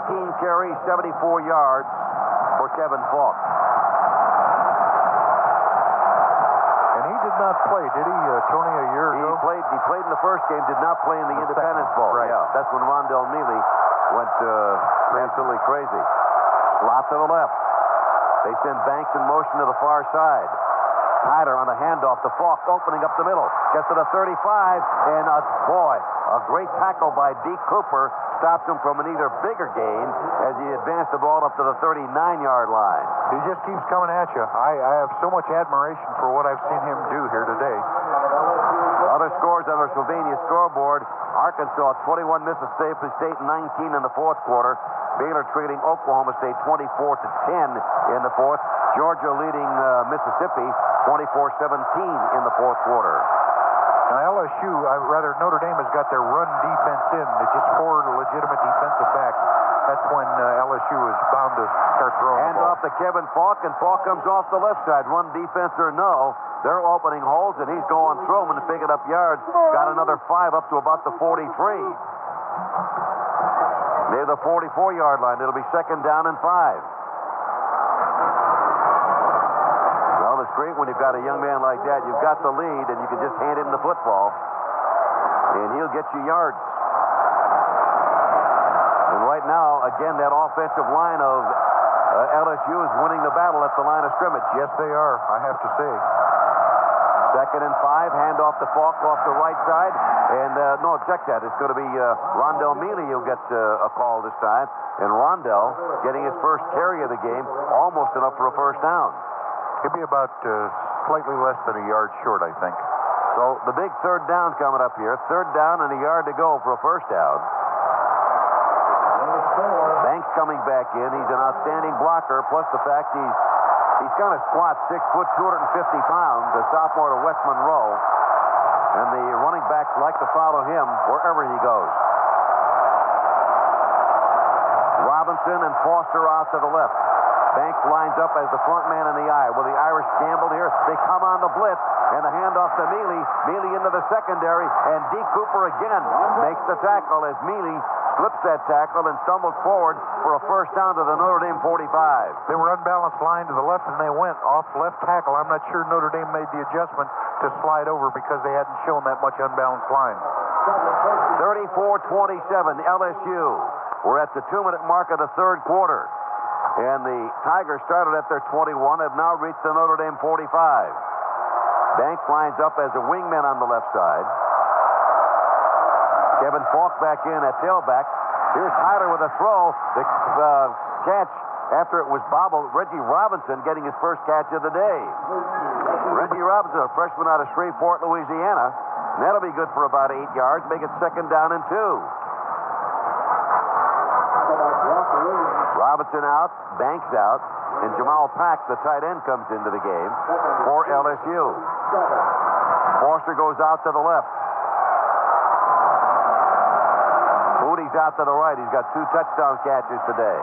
19 carries, 74 yards for Kevin Falk. And he did not play, did he, Tony, a year ago? He played in the first game, did not play in the Independence Bowl. Right. Yeah, that's when Rondell Mealy went absolutely crazy. Slot to the left. They send Banks in motion to the far side. Tyler on the handoff to Falk, opening up the middle. Gets to the 35, and a great tackle by Deke Cooper stops him from an either bigger gain as he advanced the ball up to the 39-yard line. He just keeps coming at you. I have so much admiration for what I've seen him do here today. Other scores on our Sylvania scoreboard. Arkansas 21, Mississippi State 19 in the fourth quarter. Baylor trailing Oklahoma State 24-10 in the fourth. Georgia leading Mississippi 24-17 in the fourth quarter. Now LSU, Notre Dame has got their run defense in. It's just 4 legitimate defensive backs. That's when LSU is bound to start throwing Hand the ball. off to Kevin Falk, and Falk comes off the left side. Run defense or no, they're opening holes, and he's going through them and picking up yards. Got another 5 up to about the 43. Near the 44-yard line. It'll be second down and 5. Well, it's great when you've got a young man like that. You've got the lead, and you can just hand him the football, and he'll get you yards. And right now, again, that offensive line of LSU is winning the battle at the line of scrimmage. Yes, they are, I have to say. Second and 5, hand off to Falk off the right side. And, no, check that. It's going to be Rondell Mealy who gets a call this time. And Rondell getting his first carry of the game, almost enough for a first down. He'll be about slightly less than a yard short, I think. So the big third down coming up here. Third down and a yard to go for a first down. Banks coming back in. He's an outstanding blocker, plus the fact he's kind of squat, 6 foot, 250 pounds, a sophomore to West Monroe. And the running backs like to follow him wherever he goes. Robinson and Foster out to the left. Banks lines up as the front man in the eye. Will the Irish gamble here? They come on the blitz, and the handoff to Mealy. Mealy into the secondary, and Deke Cooper again makes the tackle as Mealy slips that tackle and stumbles forward for a first down to the Notre Dame 45. They were unbalanced line to the left, and they went off left tackle. I'm not sure Notre Dame made the adjustment to slide over because they hadn't shown that much unbalanced line. 34-27, LSU. We're at the 2-minute mark of the third quarter. And the Tigers started at their 21, have now reached the Notre Dame 45. Banks lines up as a wingman on the left side. Kevin Falk back in at tailback. Here's Tyler with a throw. The catch after it was bobbled. Reggie Robinson getting his first catch of the day. Reggie Robinson, a freshman out of Shreveport, Louisiana. And that'll be good for about 8 yards. Make it second down and 2. Robinson out, Banks out, and Jamal Pack, the tight end, comes into the game for LSU. Foster goes out to the left. Moody's out to the right. He's got 2 touchdown catches today.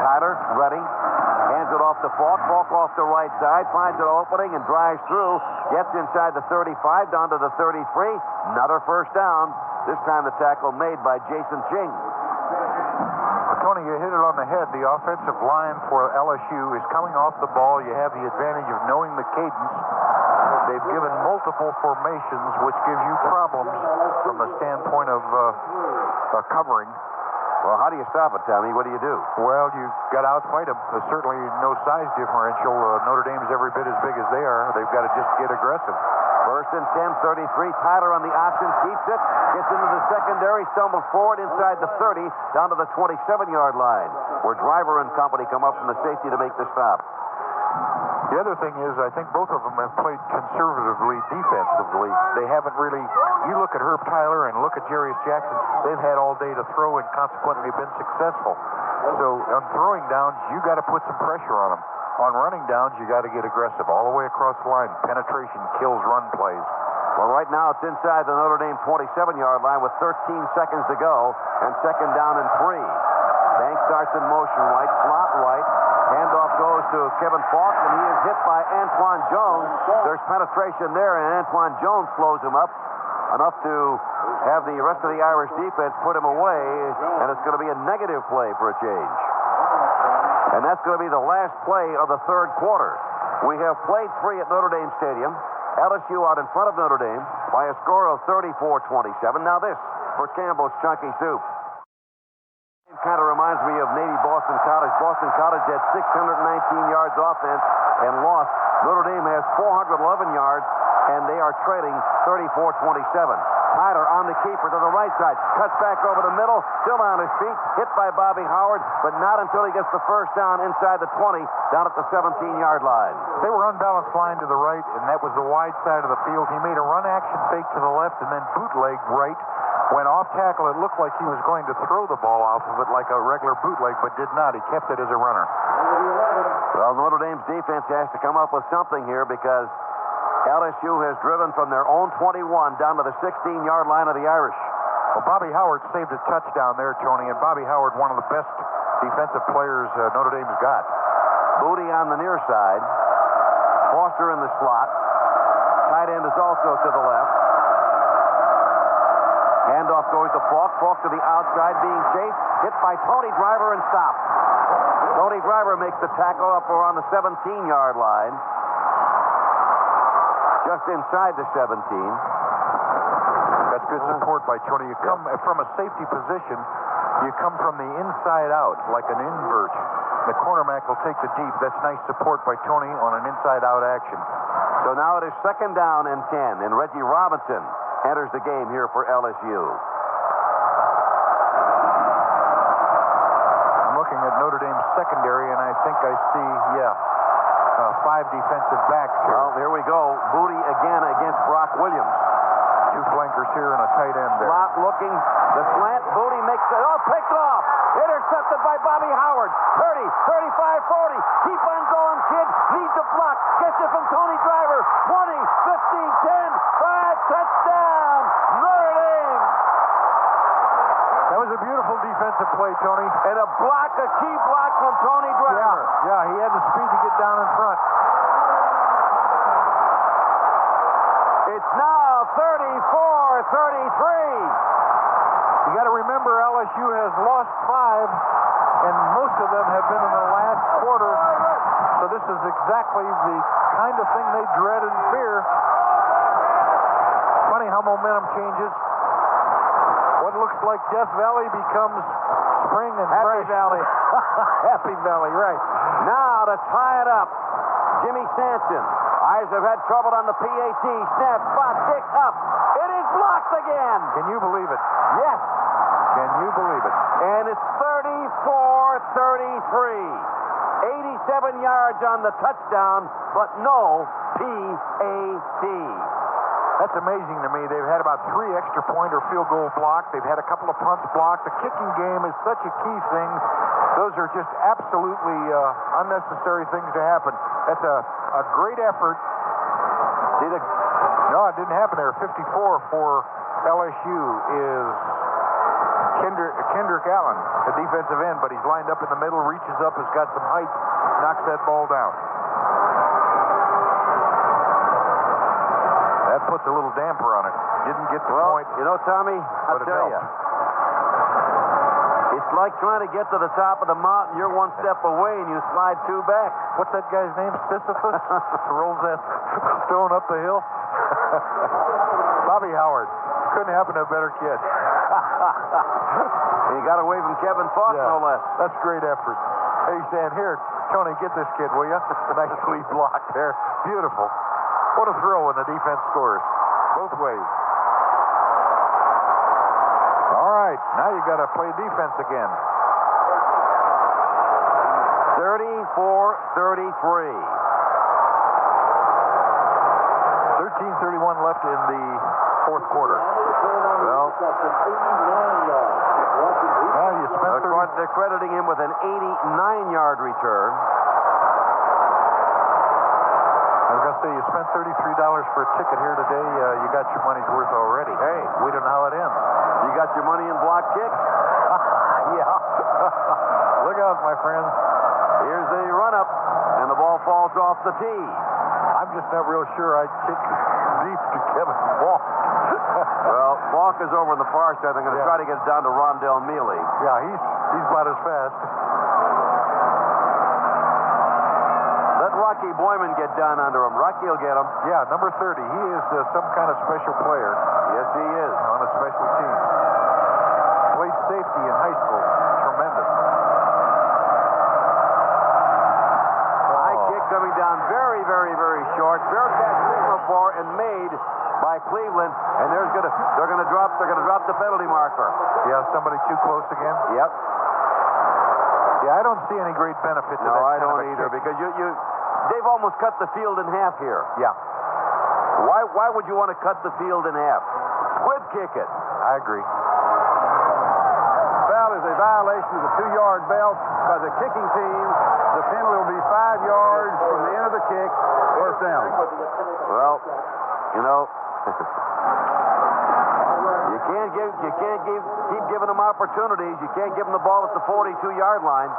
Tyler, ready. Hands it off to Falk. Falk off the right side. Finds an opening and drives through. Gets inside the 35, down to the 33. Another first down. This time the tackle made by Jason Ching. Tony, you hit it on the head. The offensive line for LSU is coming off the ball. You have the advantage of knowing the cadence. They've given multiple formations, which gives you problems from the standpoint of covering. Well, how do you stop it, Tommy? What do you do? Well, you got to outfight them. There's certainly no size differential. Notre Dame's every bit as big as they are. They've got to just get aggressive. First and 10, 33. Tyler on the option, keeps it, gets into the secondary, stumbles forward inside the 30, down to the 27-yard line, where Driver and company come up from the safety to make the stop. The other thing is, I think both of them have played conservatively defensively. They haven't really, you look at Herb Tyler and look at Jarius Jackson, they've had all day to throw and consequently been successful. So on throwing downs, you got to put some pressure on them. On running downs, you got to get aggressive all the way across the line. Penetration kills run plays. Well, right now it's inside the Notre Dame 27-yard line with 13 seconds to go, and second down and 3. Banks starts in motion right, slot right. Handoff goes to Kevin Falk, and he is hit by Antoine Jones. There's penetration there, and Antoine Jones slows him up enough to have the rest of the Irish defense put him away, and it's going to be a negative play for a change. And that's going to be the last play of the third quarter. We have played 3 at Notre Dame Stadium. LSU out in front of Notre Dame by a score of 34-27. Now this for Campbell's Chunky Soup. It kind of reminds me of Navy Boston College. Boston College had 619 yards offense and lost. Notre Dame has 411 yards, and they are trailing 34-27. Tyler on the keeper to the right side. Cuts back over the middle. Still on his feet. Hit by Bobby Howard, but not until he gets the first down inside the 20, down at the 17-yard line. They were unbalanced line to the right, and that was the wide side of the field. He made a run action fake to the left and then bootlegged right. When off tackle, it looked like he was going to throw the ball off of it like a regular bootleg, but did not. He kept it as a runner. Well, Notre Dame's defense has to come up with something here because LSU has driven from their own 21 down to the 16-yard line of the Irish. Well, Bobby Howard saved a touchdown there, Tony, and Bobby Howard, one of the best defensive players Notre Dame's got. Booty on the near side. Foster in the slot. Tight end is also to the left. Handoff goes to Falk. Falk to the outside, being chased. Hit by Tony Driver and stopped. Tony Driver makes the tackle up around the 17-yard line. Just inside the 17. That's good support by Tony. You come from a safety position, you come from the inside out like an invert. The cornerback will take the deep. That's nice support by Tony on an inside-out action. So now it is 2nd down and 10, and Reggie Robinson enters the game here for LSU. I'm looking at Notre Dame's secondary, and I think I see, 5 defensive backs here. Well, here we go. Booty again against Brock Williams. 2 flankers here and a tight end there. Slot looking. The slant. Booty makes it. Oh, picked off. Intercepted by Bobby Howard. 30, 35, 40. Keep on going, kid. Needs a block. Gets it from Tony Driver. 20, 15, 10, 5. Touchdown. Notre Dame. That was a beautiful defensive play, Tony. And a block, a key block from Tony Driver. Yeah, he had the speed to get down in front. It's now 34-33. You got to remember, LSU has lost 5, and most of them have been in the last quarter. So this is exactly the kind of thing they dread and fear. Funny how momentum changes. What looks like Death Valley becomes spring and Happy fresh. Valley. Happy Valley, right. Now to tie it up, Jimmy Sanchez. Irish have had trouble on the PAT. Snap, spot, kick up. It is blocked again. Can you believe it? Yes. Can you believe it? And it's 34-33. 87 yards on the touchdown, but no PAT. That's amazing to me. They've had about 3 extra point or field goal blocked. They've had a couple of punts blocked. The kicking game is such a key thing. Those are just absolutely unnecessary things to happen. That's a great effort. No, it didn't happen there. 54 for LSU is Kendrick Allen, the defensive end, but he's lined up in the middle, reaches up, has got some height, knocks that ball down. That puts a little damper on it. Didn't get the point. You know, Tommy, I'll tell you. It's like trying to get to the top of the mountain. You're 1 step away and you slide 2 back. What's that guy's name? Sisyphus? Rolls that stone up the hill. Bobby Howard. Couldn't happen to a better kid. He got away from Kevin Falk, no less. That's great effort. Hey, Stan, here, Tony, get this kid, will you? A nice lead block there. Beautiful. What a throw when the defense scores. Both ways. All right, now you got to play defense again. 34-33. 13:31 left in the fourth quarter. Well, you spent they're crediting him with an 89-yard return. I was going to say, you spent $33 for a ticket here today. You got your money's worth already. Hey, we don't know how it ends. You got your money in block kicks? Yeah. Look out, my friends. Here's the run-up, and the tee. I'm just not real sure I'd kick deep to Kevin Falk. Well, Falk is over in the far side. They're going to try to get it down to Rondell Mealy. Yeah, he's about as fast. Let Rocky Boyman get down under him. Rocky will get him. Yeah, number 30. He is some kind of special player. Yes, he is. On a special team. Played safety in high school. Tremendous. High kick coming down very, very, very short. Bearcats signal for and made by Cleveland, and they're gonna drop the penalty marker. Yeah, somebody too close again. Yep. Yeah, I don't see any great benefit to that. No, I kind of don't a either, kick. because they've almost cut the field in half here. Yeah, Why would you want to cut the field in half? Squib kick it. I agree. Foul is a violation of the 2-yard belt by the kicking team. The penalty will be 5 yards from the end of the kick. First down. Well, you know, you can't keep giving them opportunities. You can't give them the ball at the 42-yard line.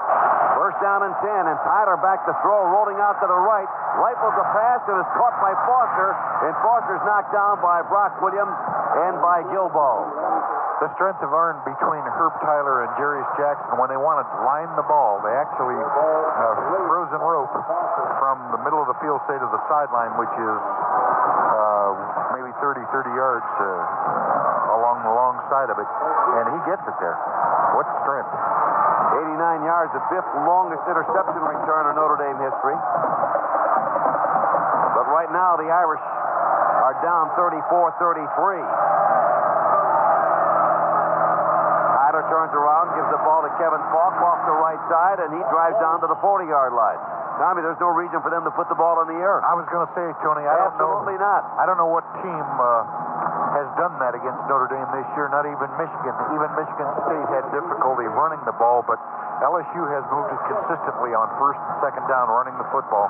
First down and 10, and Tyler back to throw, rolling out to the right. Rifles a pass and is caught by Foster, and Foster's knocked down by Brock Williams and by Gilbo. The strength of arm between Herb Tyler and Jarius Jackson, when they want to line the ball, they actually frozen rope from the middle of the field, say, to the sideline, which is maybe 30 yards along the long side of it, and he gets it there. What strength. 89 yards, the 5th longest interception return in Notre Dame history. But right now, the Irish are down 34-33. Tyler turns around, gives the ball to Kevin Falk off the right side, and he drives down to the 40-yard line. Tommy, there's no reason for them to put the ball in the air. I was going to say, Tony, Absolutely not. I don't know what team has done that against Notre Dame this year. Not even Michigan. Even Michigan State had difficulty running the ball, but LSU has moved it consistently on first and second down running the football.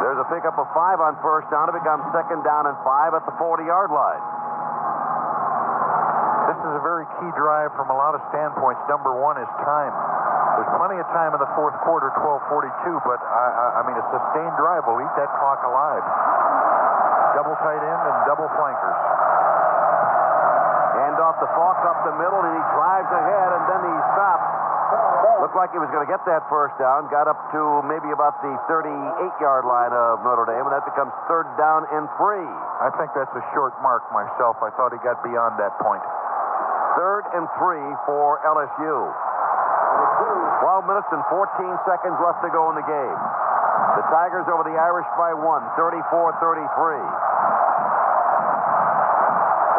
There's a pickup of 5 on first down. It becomes second down and 5 at the 40-yard line. This is a very key drive from a lot of standpoints. Number 1 is time. There's plenty of time in the fourth quarter, 12:42, but I mean, a sustained drive will eat that clock alive. Double tight end and double flankers. Hand off the Falk up the middle, and he drives ahead, and then he stops. Looked like he was going to get that first down. Got up to maybe about the 38-yard line of Notre Dame, and that becomes third down and 3. I think that's a short mark myself. I thought he got beyond that point. Third and 3 for LSU. 12 minutes and 14 seconds left to go in the game. The Tigers over the Irish by 1, 34-33.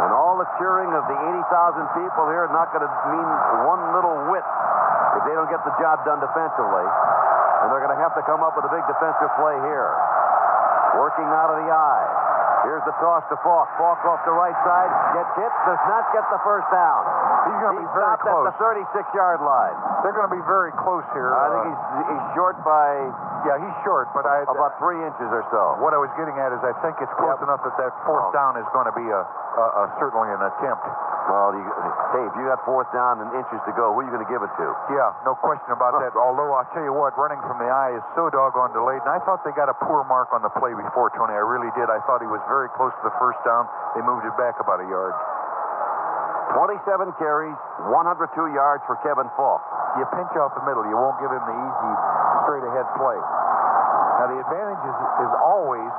And all the cheering of the 80,000 people here are not going to mean one little whit if they don't get the job done defensively. And they're going to have to come up with a big defensive play here. Working out of the eye. Here's the toss to Falk. Falk off the right side. Gets hit. Does not get the first down. He's going to be very stopped close. At the 36-yard line. They're going to be very close here. I think he's short by... Yeah, he's short, but about 3 inches or so. What I was getting at is I think it's close enough that fourth down is going to be certainly an attempt. Well, hey, if you got fourth down and inches to go, who are you going to give it to? Yeah, no question about that. Although, I'll tell you what, running from the eye is so doggone delayed. And I thought they got a poor mark on the play before, Tony. I really did. I thought he was very close to the first down. They moved it back about a yard. 27 carries, 102 yards for Kevin Falk. You pinch off the middle. You won't give him the easy, straight-ahead play. Now, the advantage is always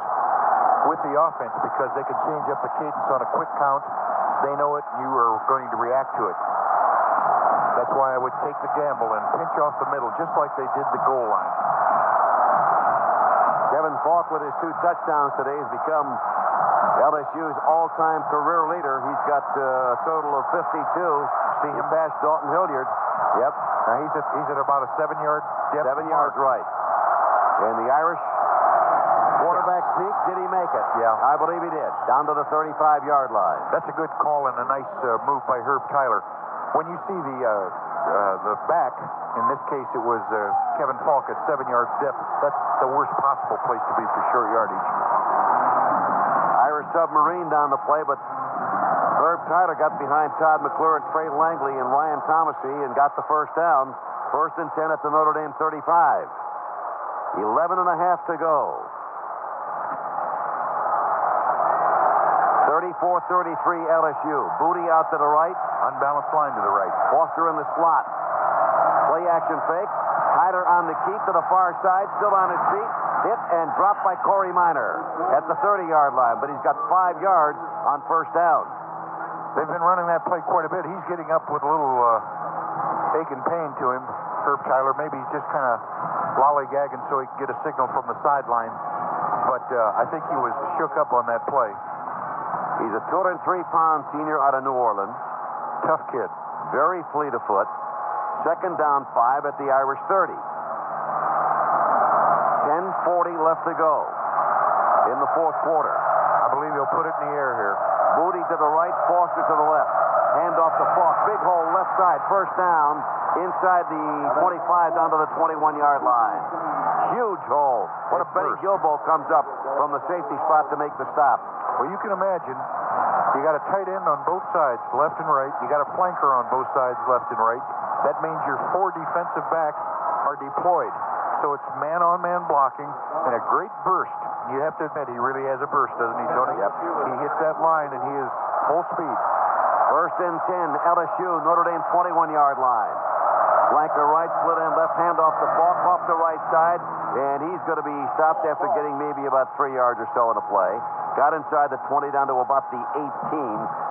with the offense because they can change up the cadence on a quick count. They know it, and you are going to react to it. That's why I would take the gamble and pinch off the middle, just like they did the goal line. Kevin Falk, with his 2 touchdowns today, has become LSU's all-time career leader. He's got a total of 52. See him pass Dalton Hilliard. Yep. Now he's at about a 7-yard depth. 7 yards right. And the Irish quarterback sneak, did he make it? Yeah. I believe he did. Down to the 35-yard line. That's a good call and a nice move by Herb Tyler. When you see the back, in this case it was Kevin Falk at 7 yards depth, that's the worst possible place to be for short yardage. Irish submarine down the play, but Herb Tyler got behind Todd McClure and Trey Langley and Ryan Thomasy and got the first down. First and 10 at the Notre Dame 35. 11 and a half to go. 34-33 LSU. Booty out to the right. Unbalanced line to the right. Foster in the slot. Play action fake. Hyder on the keep to the far side. Still on his feet. Hit and dropped by Corey Minor at the 30-yard line. But he's got 5 yards on first down. They've been running that play quite a bit. He's getting up with a little ache and pain to him, Herb Tyler. Maybe he's just kind of lollygagging so he can get a signal from the sideline. But I think he was shook up on that play. He's a 203-pound senior out of New Orleans. Tough kid. Very fleet of foot. Second down 5 at the Irish 30. 10:40 left to go in the fourth quarter. I believe he'll put it in the air here. Booty to the right, Foster to the left. Hand off to Falk. Big hole left side. First down inside the 25 down to the 21-yard line. Huge hole. What a Benny burst. Gilbo comes up from the safety spot to make the stop. Well, you can imagine, you got a tight end on both sides, left and right. You got a flanker on both sides, left and right. That means your 4 defensive backs are deployed. So it's man-on-man blocking and a great burst. You have to admit, he really has a burst, doesn't he, Tony? Yep. He hits that line, and he is full speed. First and 10, LSU, Notre Dame 21-yard line. Flanker right, split end left, hand off the Falk, off the right side, and he's going to be stopped after getting maybe about 3 yards or so in the play. Got inside the 20 down to about the 18.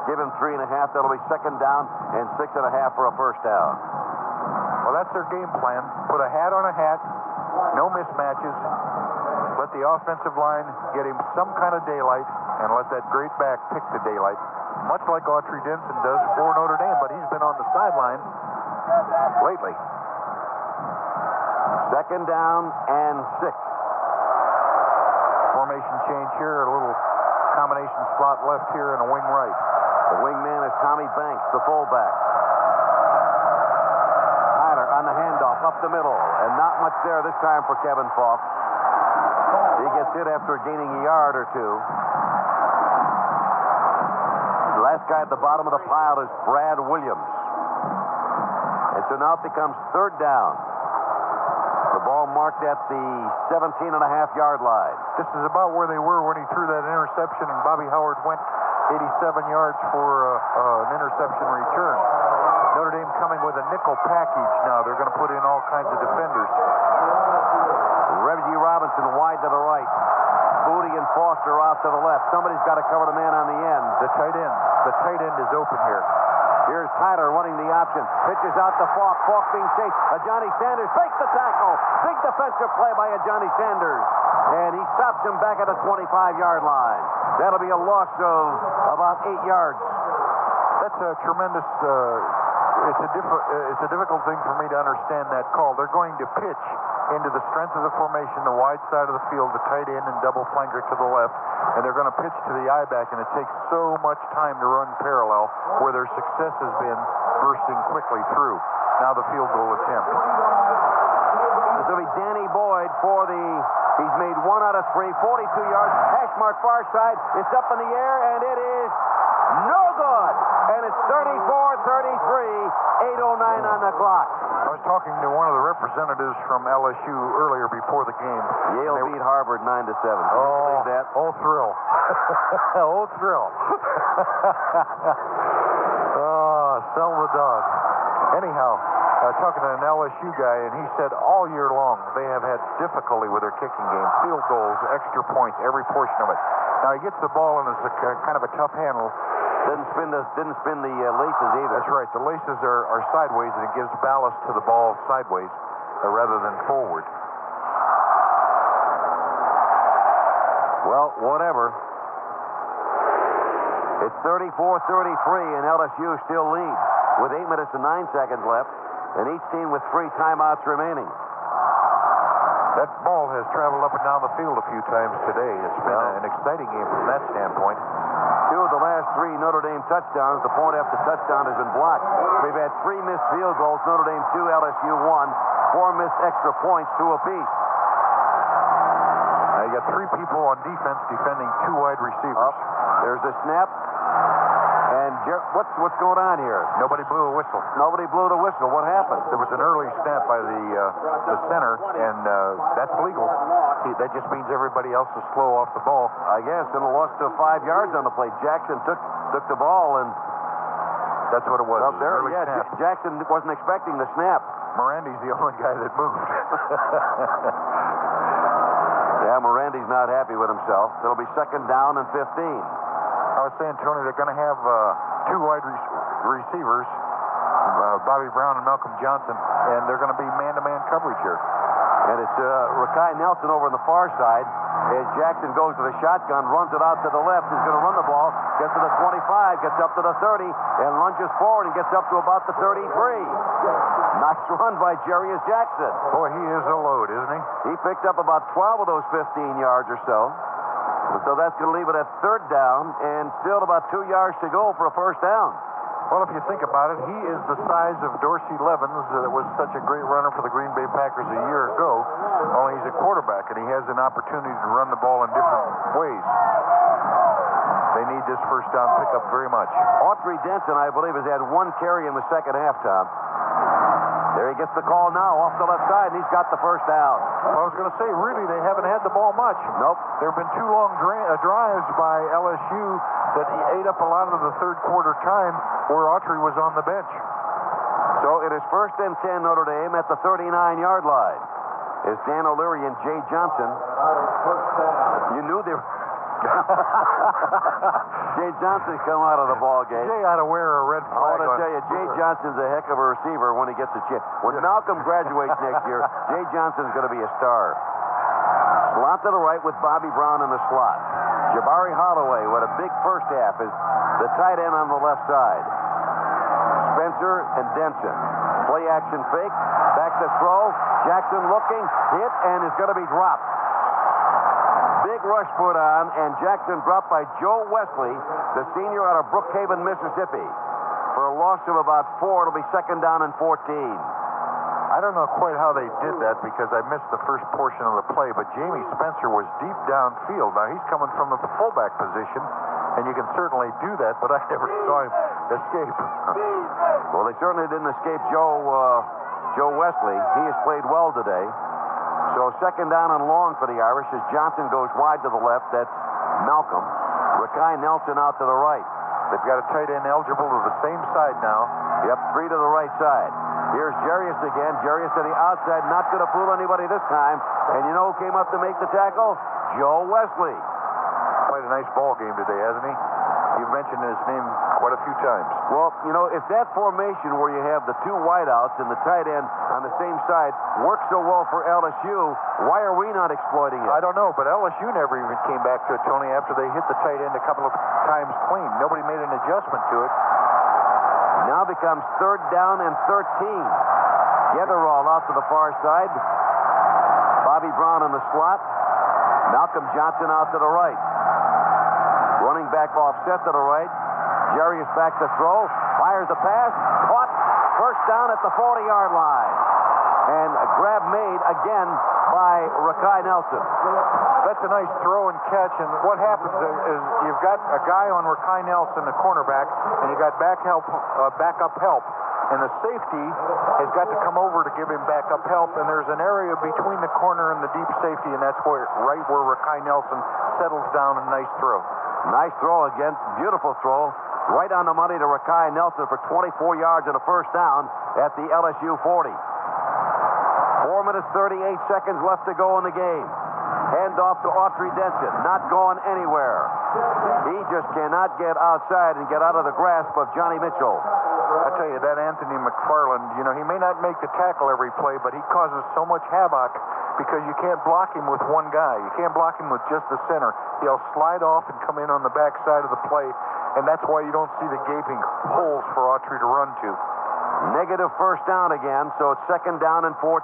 Give him 3.5. That'll be second down and 6.5 for a first down. Well, that's their game plan. Put a hat on a hat, no mismatches. Let the offensive line get him some kind of daylight, and let that great back pick the daylight, much like Autry Denson does for Notre Dame, but he's been on the sideline lately. Second down and 6. Formation change here, a little combination slot left here and a wing right. The wingman is Tommy Banks, the fullback. Hyder on the handoff up the middle, and not much there this time for Kevin Falk. He gets hit after gaining a yard or two. The last guy at the bottom of the pile is Brad Williams. And so now it becomes third down. The ball marked at the 17.5-yard line. This is about where they were when he threw that interception, and Bobby Howard went 87 yards for an interception return. Notre Dame coming with a nickel package now. They're going to put in all kinds of defenders. Reggie Robinson wide to the right. Booty and Foster out to the left. Somebody's got to cover the man on the end. The tight end is open here. Here's Hyder running the option. Pitches out to Falk. Falk being chased. Johnny Sanders fakes the tackle. Big defensive play by Johnny Sanders. And he stops him back at the 25-yard line. That'll be a loss of about 8 yards. That's a tremendous... It's a difficult thing for me to understand that call. They're going to pitch into the strength of the formation, the wide side of the field, the tight end and double flanker to the left, and they're going to pitch to the I-back, and it takes so much time to run parallel, where their success has been bursting quickly through. Now the field goal attempt. This will be Danny Boyd for the... He's made 1 out of 3, 42 yards. Hash mark far side. It's up in the air, and it is no good. And it's 34-33, 8:09 on the clock. I was talking to one of the representatives from LSU earlier before the game. Yale beat Harvard 9-7. Can you believe that? Oh, thrill. Oh, thrill. Oh, sell the dog. Anyhow, talking to an LSU guy, and he said all year long they have had difficulty with their kicking game. Field goals, extra points, every portion of it. Now, he gets the ball, and it's a kind of a tough handle. Didn't spin the laces either. That's right. The laces are sideways, and it gives ballast to the ball sideways rather than forward. Well, whatever. It's 34-33, and LSU still leads with 8 minutes and 9 seconds left, and each team with 3 timeouts remaining. That ball has traveled up and down the field a few times today. It's been an exciting game from that standpoint. 2 of the last 3 Notre Dame touchdowns, the point after touchdown has been blocked. We've had 3 missed field goals, Notre Dame 2, LSU 1, 4 missed extra points, 2 apiece. Now you got 3 people on defense defending 2 wide receivers. There's a snap. And what's going on here? Nobody blew a whistle. Nobody blew the whistle. What happened? There was an early snap by the center, and that's legal. That just means everybody else is slow off the ball. I guess, and a loss to 5 yards on the play. Jackson took the ball, and that's what it was. up there, early yeah, snap. Jackson wasn't expecting the snap. Mirandy's the only guy that moved. Yeah, Mirandy's not happy with himself. It'll be second down and 15. I was saying, Tony, they're going to have two wide receivers, Bobby Brown and Malcolm Johnson, and they're going to be man-to-man coverage here. And it's Rakai Nelson over on the far side as Jackson goes to the shotgun, runs it out to the left. He's going to run the ball, gets to the 25, gets up to the 30, and lunges forward and gets up to about the 33. Nice run by Jarius Jackson. Boy, he is a load, isn't he? He picked up about 12 of those 15 yards or so. So that's going to leave it at third down and still about 2 yards to go for a first down. Well, if you think about it, he is the size of Dorsey Levens, that was such a great runner for the Green Bay Packers a year ago. Only he's a quarterback, and he has an opportunity to run the ball in different ways. They need this first down pickup very much. Autry Denson, I believe, has had one carry in the second half, Tom. There he gets the call now off the left side, and he's got the first down. Well, I was going to say, really, they haven't had the ball much. Nope. There have been two long drives by LSU that ate up a lot of the third quarter time where Autry was on the bench. So it is first and 10 Notre Dame at the 39-yard line. It's Dan O'Leary and Jay Johnson. You knew they were... Jay Johnson come out of the ball game. Jay ought to wear a red flag. I want to tell you, Jay Johnson's a heck of a receiver when he gets a chance. When Malcolm graduates next year, Jay Johnson's going to be a star. Slot to the right with Bobby Brown in the slot. Jabari Holloway, what a big first half, is the tight end on the left side. Spencer and Denson. Play action fake. Back to throw. Jackson looking. Hit and is going to be dropped. Big rush put on, and Jackson dropped by Joe Wesley, the senior out of Brookhaven, Mississippi. For a loss of about 4, it'll be second down and 14. I don't know quite how they did that because I missed the first portion of the play, but Jamie Spencer was deep downfield. Now, he's coming from the fullback position, and you can certainly do that, but I never saw him escape. Well, they certainly didn't escape Joe Wesley. He has played well today. So second down and long for the Irish as Johnson goes wide to the left. That's Malcolm. Rakai Nelson out to the right. They've got a tight end eligible to the same side now. Yep, 3 to the right side. Here's Jarius again. Jarius to the outside. Not going to fool anybody this time. And you know who came up to make the tackle? Joe Wesley. Played a nice ball game today, hasn't he? You've mentioned his name quite a few times. Well, you know, if that formation where you have the two wideouts and the tight end on the same side works so well for LSU, why are we not exploiting it? I don't know, but LSU never even came back to it, Tony, after they hit the tight end a couple of times clean. Nobody made an adjustment to it. Now becomes third down and 13. Getherall out to the far side. Bobby Brown in the slot. Malcolm Johnson out to the right. Running back offset to the right. Jarius back to throw. Fires the pass. Caught. First down at the 40-yard line. And a grab made again by Rakai Nelson. That's a nice throw and catch. And what happens is you've got a guy on Rakai Nelson, the cornerback, and you got backup help. And the safety has got to come over to give him backup help. And there's an area between the corner and the deep safety, and that's right where Rakai Nelson settles down. A nice throw. Nice throw again. Beautiful throw. Right on the money to Rakai Nelson for 24 yards and a first down at the LSU 40. 4 minutes, 38 seconds left to go in the game. Hand off to Autry Denson. Not going anywhere. He just cannot get outside and get out of the grasp of Johnny Mitchell. I tell you, that Anthony McFarland, you know, he may not make the tackle every play, but he causes so much havoc because you can't block him with one guy. You can't block him with just the center. He'll slide off and come in on the back side of the play, and that's why you don't see the gaping holes for Autry to run to. Negative first down again, so it's second down and 14.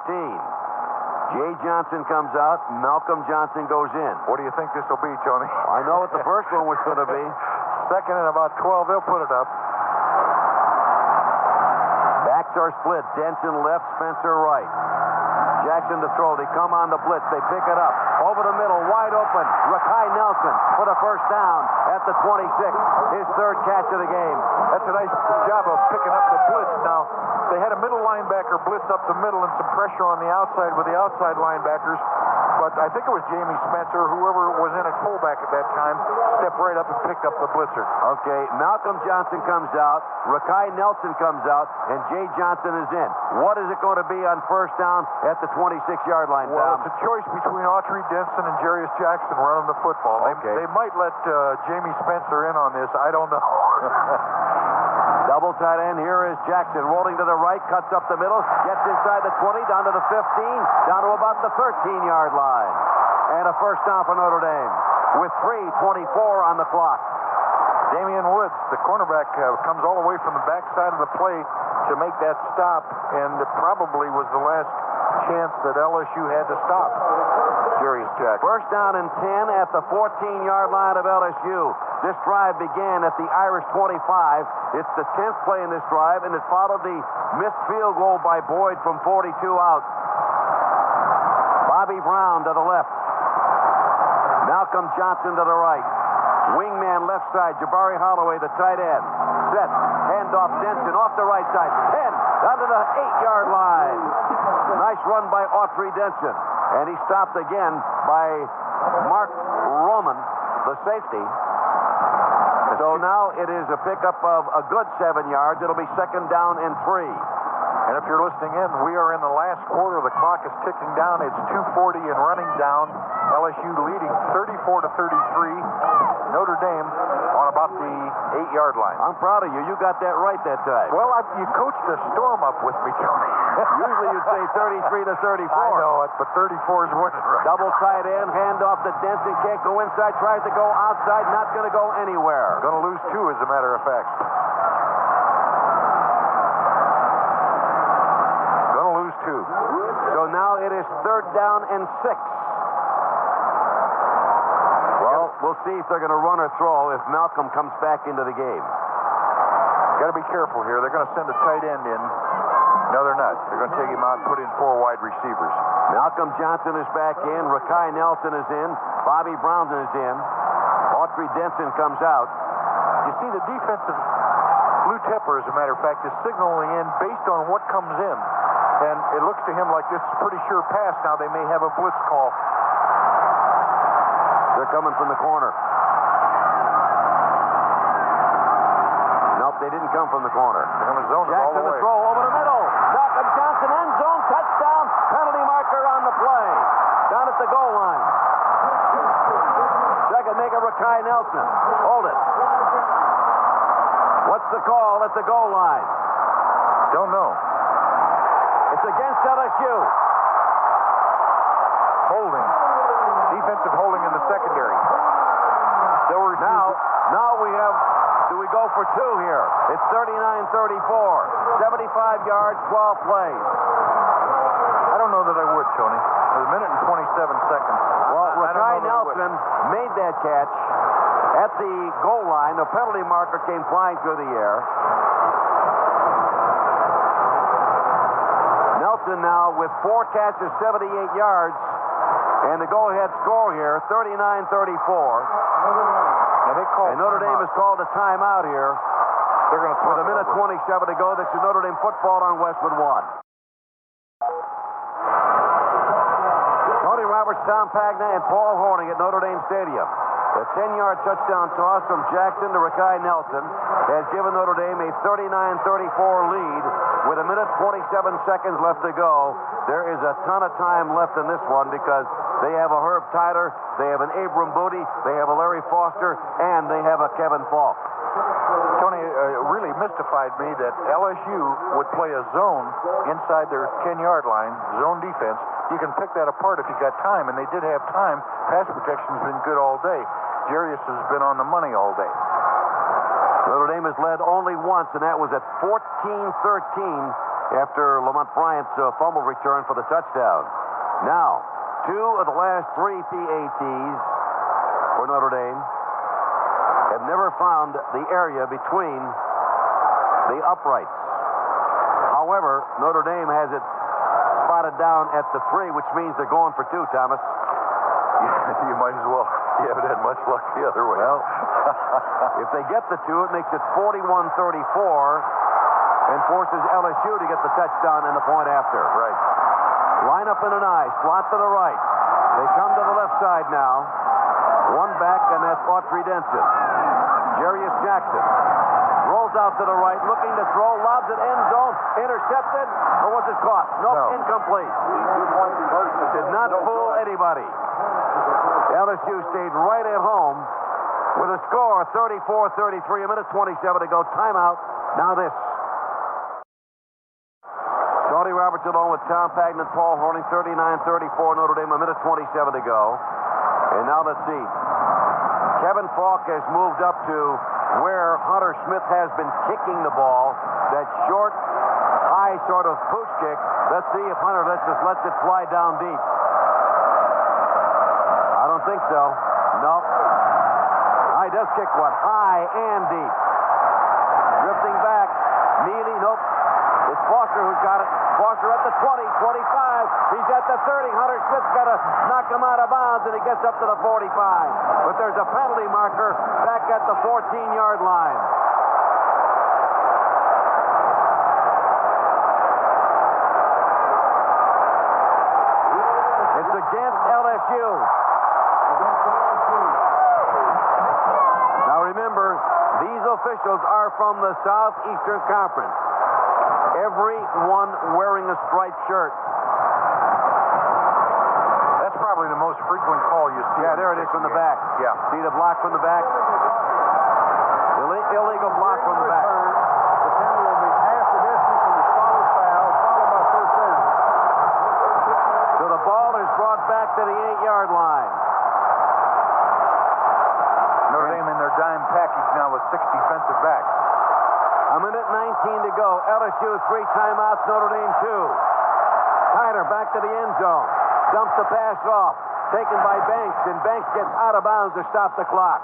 Jay Johnson comes out. Malcolm Johnson goes in. What do you think this will be, Tony? I know what the first one was going to be. Second and about 12, they'll put it up. Backs are split. Denson left, Spencer right. Jackson to throw. They come on the blitz. They pick it up. Over the middle, wide open. Rakai Nelson for the first down at the 26. His third catch of the game. That's a nice job of picking up the blitz. Now, they had a middle linebacker blitz up the middle and some pressure on the outside with the outside linebackers. but I think it was Jamie Spencer, whoever was in at fullback at that time, stepped right up and picked up the blitzer. Okay, Malcolm Johnson comes out, Rakai Nelson comes out, and Jay Johnson is in. What is it going to be on first down at the 26-yard line, Well, Tom? it's a choice between Autry Denson and Jarius Jackson running the football. Okay. They might let Jamie Spencer in on this. I don't know. Double tight end. Here is Jackson rolling to the right, cuts up the middle, gets inside the 20, down to the 15, down to about the 13-yard line. And a first down for Notre Dame with 3:24 on the clock. Damian Woods, the cornerback, comes all the way from the backside of the play to make that stop, and it probably was the last chance that LSU had to stop Jarius Jackson. First down and 10 at the 14-yard line of LSU. This drive began at the Irish 25. It's the 10th play in this drive, and it followed the missed field goal by Boyd from 42 out. Bobby Brown to the left. Malcolm Johnson to the right. Wingman left side, Jabari Holloway, the tight end. Sets, handoff Denson off the right side. 10, down to the 8-yard line. Nice run by Autry Denson. And he stopped again by Mark Roman, the safety. So now it is a pickup of a good 7 yards. It'll be second down and 3. And if you're listening in, we are in the last quarter. The clock is ticking down. It's 2:40 and running down. LSU leading 34-33. Notre Dame on about the 8-yard line. I'm proud of you. You got that right that time. Well, you coached the storm up with me, Tony. Usually you'd say 33-34. I know it, but 34 is winning right. Double tight end, handoff to Denson. Can't go inside. Tries to go outside. Not going to go anywhere. Going to lose 2, as a matter of fact. Going to lose 2. So now it is third down and 6. Well, we'll see if they're going to run or throw if Malcolm comes back into the game. Got to be careful here. They're going to send a tight end in. No, they're not. They're going to take him out and put in 4 wide receivers. Malcolm Johnson is back in. Rakai Nelson is in. Bobby Brown is in. Autry Denson comes out. You see, the defensive, Lou Tepper, as a matter of fact, is signaling in based on what comes in. And it looks to him like this is a pretty sure pass. Now they may have a blitz call. They're coming from the corner. Nope, they didn't come from the corner. They're going to zone it all Jackson the the way. throw over the middle. Malcolm Johnson end zone touchdown. Penalty marker on the play. Down at the goal line. Second maker Rakai Nelson. Hold it. What's the call at the goal line? Don't know. It's against LSU. Holding. Defensive holding in the secondary. They'll refuse it. Now we have, do we go for 2 here? It's 39-34. 75 yards, 12 plays. I don't know that I would, Tony. There's a minute and 27 seconds. Well, I don't Rakai know that I would. Nelson made that catch at the goal line. The penalty marker came flying through the air. Nelson now with 4 catches, 78 yards. And the go-ahead score here, 39-34. And Notre Dame has called a timeout here. They're going to With a minute 27 to go. This is Notre Dame football on Westwood 1. Tony Roberts, Tom Pagna, and Paul Horning at Notre Dame Stadium. The 10-yard touchdown toss from Jackson to Rakai Nelson has given Notre Dame a 39-34 lead with a minute 27 seconds left to go. There is a ton of time left in this one because they have a Herb Tyler, they have an Abram Booty, they have a Larry Foster, and they have a Kevin Falk. Tony, really mystified me that LSU would play a zone inside their 10-yard line, zone defense. You can pick that apart if you got time, and they did have time. Pass protection's been good all day. Jarius has been on the money all day. Notre Dame has led only once, and that was at 14-13 after Lamont Bryant's fumble return for the touchdown. Now, 2 of the last 3 PATs for Notre Dame have never found the area between the uprights. However, Notre Dame has it spotted down at the 3, which means they're going for 2, Thomas. You might as well. You haven't had much luck the other way. Well, if they get the 2, it makes it 41-34 and forces LSU to get the touchdown and the point after. Right. Line up in an I, slot to the right. They come to the left side now. One back, and that's Autry Denson. Jarius Jackson rolls out to the right, looking to throw, lobs it end zone, intercepted, or was it caught? Nope, No. incomplete. Did not fool anybody. LSU stayed right at home with a score 34-33, a minute 27 to go. Timeout. Now this. Tony Roberts along with Tom Pagnon, Paul Horning, 39-34 Notre Dame, a minute 27 to go. And now let's see. Kevin Falk has moved up to where Hunter Smith has been kicking the ball. That short, high sort of pooch kick. Let's see if Hunter lets it fly down deep. I don't think so. No. He does kick one high and deep. Drifting back. Neely, nope. It's Foster who's got it. Foster at the 20, 25. He's at the 30. Hunter Smith's got to knock him out of bounds, and he gets up to the 45. But there's a penalty marker back at the 14-yard line. It's against LSU. Now remember, these officials are from the Southeastern Conference. Everyone wearing a striped shirt. That's probably the most frequent call you see. Yeah, there it is from the back. Yeah. See the block from the back? Illegal block from the back. The penalty will be half the distance from the starter's foul, followed by first down. So the ball is brought back to the 8-yard line. Notre Dame in their dime package now with 6 defensive backs. A minute 19 to go. LSU 3 timeouts, Notre Dame 2. Tyner back to the end zone. Dumps the pass off. Taken by Banks, and Banks gets out of bounds to stop the clock.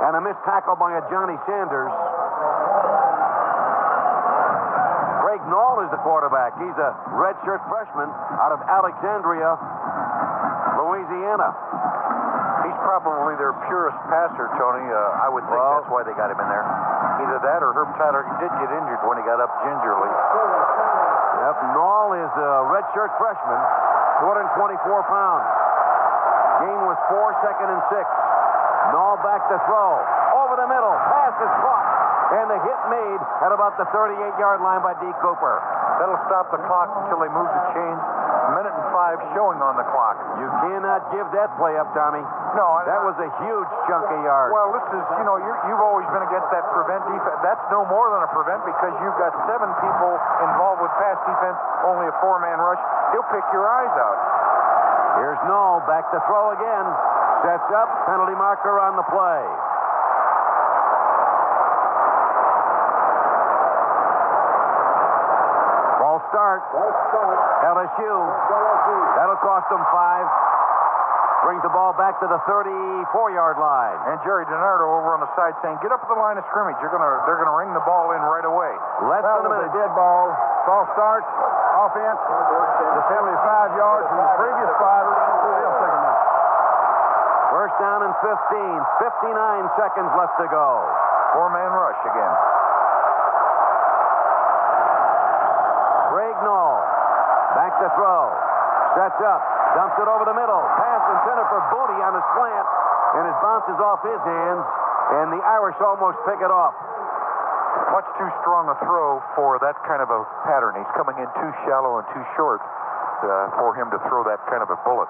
And a missed tackle by a Johnny Sanders. Greg Knoll is the quarterback. He's a redshirt freshman out of Alexandria, Louisiana. He's probably their purest passer, Tony. I would think that's why they got him in there. Either that or Herb Tyler did get injured when he got up gingerly. Yep, Knoll is a redshirt freshman, 224 pounds. Gain was 4, second and 6. Knoll back to throw. Over the middle. Pass is caught. And the hit made at about the 38-yard line by D. Cooper. That'll stop the clock until they move the chains. A minute and 5 showing on the clock. You cannot give that play up, Tommy. No, that was a huge chunk of yards. Well, this is, you've always been against that prevent defense. That's no more than a prevent because you've got 7 people involved with pass defense, only a 4-man rush. He'll pick your eyes out. Here's Knoll back to throw again. Sets up, penalty marker on the play. Ball start. LSU. That'll cost them 5. Brings the ball back to the 34-yard line. And Jerry DiNardo over on the side saying, get up at the line of scrimmage. They're gonna ring the ball in right away. Less than a minute. Dead ball. Ball starts. Offense. The penalty is 5 yards from the previous 5. First down and 15. 59 seconds left to go. 4-man rush again. Greg Knoll. Back to throw. Sets up. Dumps it over the middle. Pass intended for Booty on a slant. And it bounces off his hands. And the Irish almost pick it off. Much too strong a throw for that kind of a pattern. He's coming in too shallow and too short for him to throw that kind of a bullet.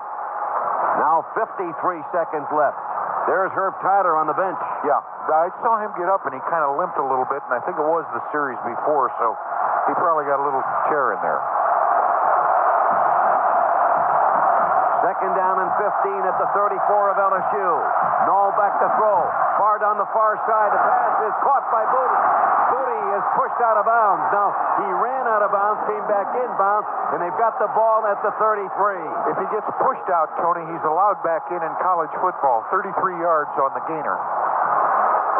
Now 53 seconds left. There's Herb Tyler on the bench. Yeah, I saw him get up and he kind of limped a little bit, and I think it was the series before, so he probably got a little tear in there. Second down and 15 at the 34 of LSU. Knoll back to throw. Far down the far side. The pass is caught by Booty. Booty is pushed out of bounds. Now, he ran out of bounds, came back inbounds, and they've got the ball at the 33. If he gets pushed out, Tony, he's allowed back in college football. 33 yards on the gainer.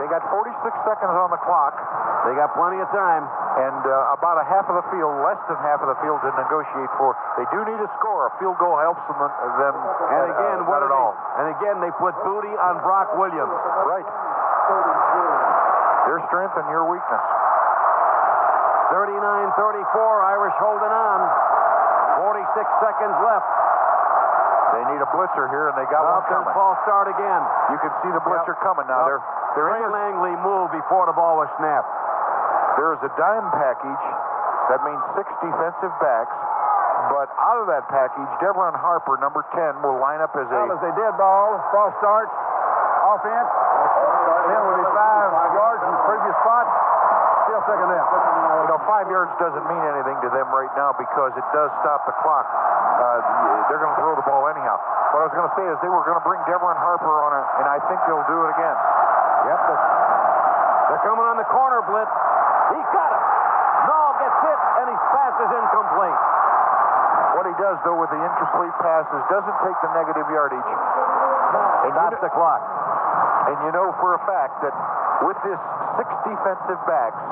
They got 46 seconds on the clock. They got plenty of time. And about a half of the field, less than half of the field to negotiate for. They do need a score. A field goal helps them and again, not at all. And again, they put Booty on Brock Williams. Right. Their strength and your weakness. 39-34, Irish holding on. 46 seconds left. They need a blitzer here, and they got one coming. False start again. You can see the blitzer coming now. They're Ray Langley moved before the ball was snapped. There is a dime package. That means 6 defensive backs. But out of that package, Devron Harper, number 10, will line up as Well, as they did ball, false start, offense. Penalty 5 yards from the previous spot. Still second down. 5 yards doesn't mean anything to them right now because it does stop the clock. They're going to throw the ball anyhow. What I was going to say is they were going to bring Devron Harper on it, and I think they'll do it again. Yep, they're coming on the corner blitz. He got it. Nall gets hit, and his pass is incomplete. What he does, though, with the incomplete passes, doesn't take the negative yardage. And stops the clock. And you know for a fact that with this 6 defensive backs,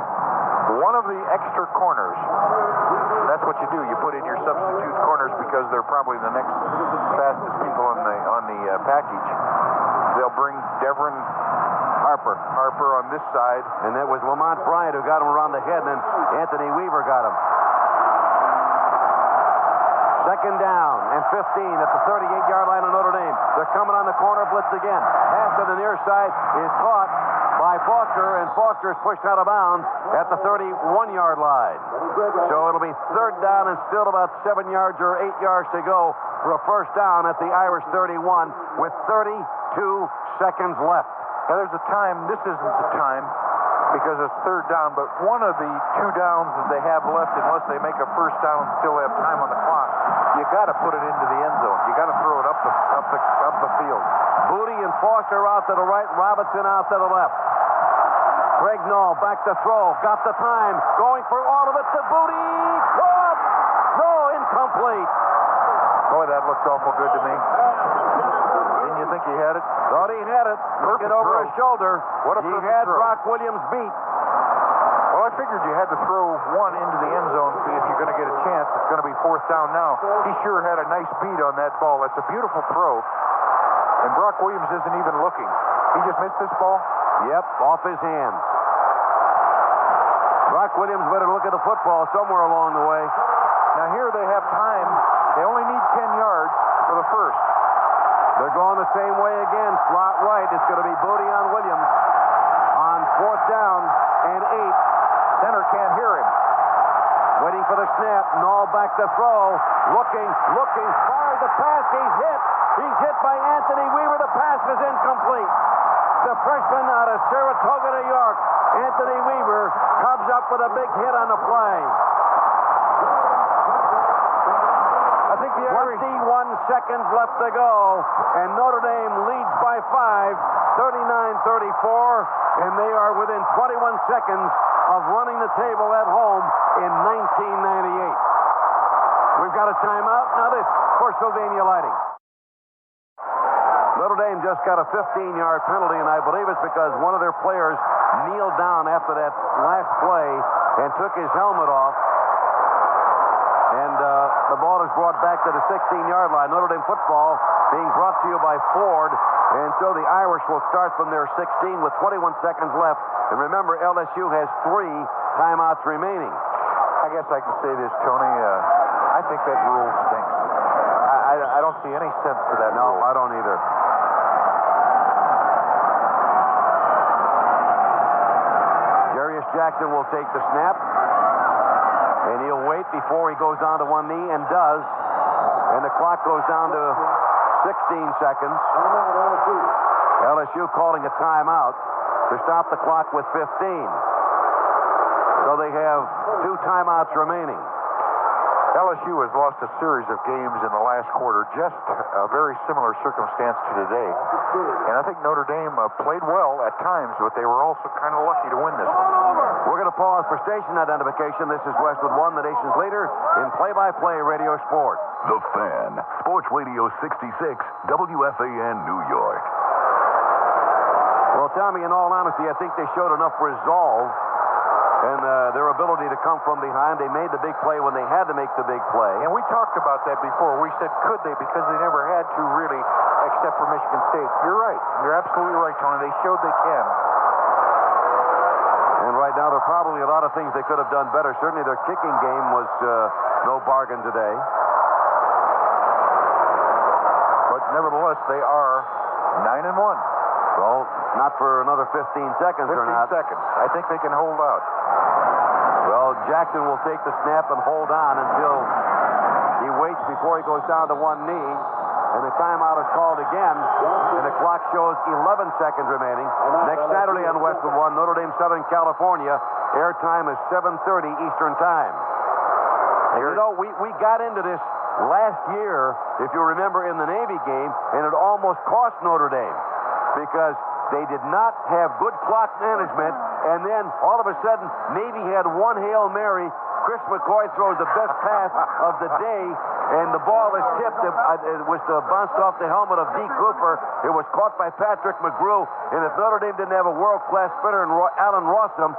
one of the extra corners, that's what you do. You put in your substitute corners because they're probably the next fastest people on the package. They'll bring Devron Harper on this side. And that was Lamont Bryant who got him around the head, and then Anthony Weaver got him. Second down and 15 at the 38-yard line of Notre Dame. They're coming on the corner blitz again. Pass to the near side is caught by Foster, and Foster is pushed out of bounds at the 31-yard line. So it'll be third down and still about 7 yards or 8 yards to go for a first down at the Irish 31 with 32 seconds left. Now there's a time, this isn't the time because it's third down, but one of the 2 downs that they have left, unless they make a first down and still have time on the clock, you got to put it into the end zone. You got to throw it up the field. Booty and Foster out to the right, Robinson out to the left. Craig Nall back to throw, got the time, going for all of it to Booty. Caught! No, incomplete. Boy, that looked awful good to me. Didn't you think he had it? Thought he had it. Looking over his shoulder. What a he perfect had throw. Brock Williams beat. Well, I figured you had to throw one into the end zone if you're going to get a chance. It's going to be fourth down now. He sure had a nice beat on that ball. That's a beautiful throw. And Brock Williams isn't even looking. He just missed this ball? Yep, off his hands. Brock Williams better look at the football somewhere along the way. Now here they have time. They only need 10 yards for the first. They're going the same way again. Slot right. It's going to be Booty on Williams. On fourth down and 8. Center can't hear him. Waiting for the snap. Nall back to throw. Looking. Fired the pass. He's hit. He's hit by Anthony Weaver. The pass is incomplete. The freshman out of Saratoga, New York, Anthony Weaver, comes up with a big hit on the play. I think the 21 seconds left to go, and Notre Dame leads by 5, 39-34, and they are within 21 seconds of running the table at home in 1998. We've got a timeout. Now this for Sylvania Lighting. Notre Dame just got a 15-yard penalty, and I believe it's because one of their players kneeled down after that last play and took his helmet off. And the ball is brought back to the 16-yard line. Notre Dame football being brought to you by Ford. And so the Irish will start from their 16 with 21 seconds left. And remember, LSU has 3 timeouts remaining. I guess I can say this, Tony. I think that rule stinks. I don't see any sense to that rule. No, I don't either. Darius Jackson will take the snap. And he'll wait before he goes down to one knee, and does. And the clock goes down to 16 seconds. LSU calling a timeout to stop the clock with 15. So they have 2 timeouts remaining. LSU has lost a series of games in the last quarter, just a very similar circumstance to today. And I think Notre Dame played well at times, but they were also kind of lucky to win this one. We're going to pause for station identification. This is Westwood One, the nation's leader in play-by-play radio sports. The Fan, Sports Radio 66, WFAN, New York. Well, Tommy, in all honesty, I think they showed enough resolve and their ability to come from behind. They made the big play when they had to make the big play. And we talked about that before. We said, could they? Because they never had to, really, except for Michigan State. You're right. You're absolutely right, Tony. They showed they can. And right now, there are probably a lot of things they could have done better. Certainly, their kicking game was no bargain today. nevertheless, they are 9-1. Well, not for another 15 seconds 15 or not. seconds. I think they can hold out. Well, Jackson will take the snap and hold on until he waits before he goes down to one knee. And the timeout is called again, and the clock shows 11 seconds remaining. Next Saturday on Westwood One, Notre Dame, Southern California, airtime is 7:30 Eastern Time. And you know, we got into this last year, if you remember, in the Navy game, and it almost cost Notre Dame because they did not have good clock management, and then all of a sudden, Navy had one Hail Mary. Chris McCoy throws the best pass of the day, and the ball is tipped. It was bounced off the helmet of D. Cooper. It was caught by Patrick McGrew, and if Notre Dame didn't have a world-class spinner in Alan Rossum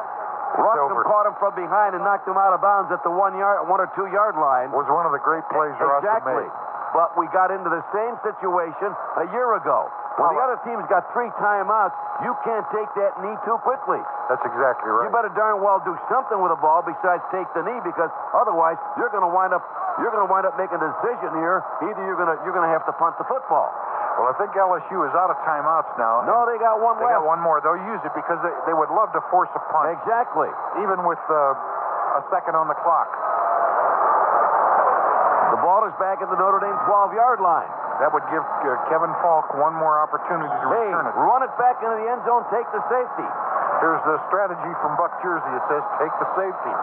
caught him from behind and knocked him out of bounds at the 1 or 2 yard line. Was one of the great plays Rossum made. But we got into the same situation a year ago. When the other team's got 3 timeouts, you can't take that knee too quickly. That's exactly right. You better darn well do something with the ball besides take the knee, because otherwise you're going to wind up making a decision here. Either you're going to have to punt the football. Well, I think LSU is out of timeouts now. No, they got one left. They got one more. They'll use it because they would love to force a punt. Exactly. Even with a second on the clock. The ball is back at the Notre Dame 12-yard line. That would give Kevin Falk one more opportunity to return it. Run it back into the end zone, take the safety. Here's the strategy from Buck Jersey. It says, take the safety.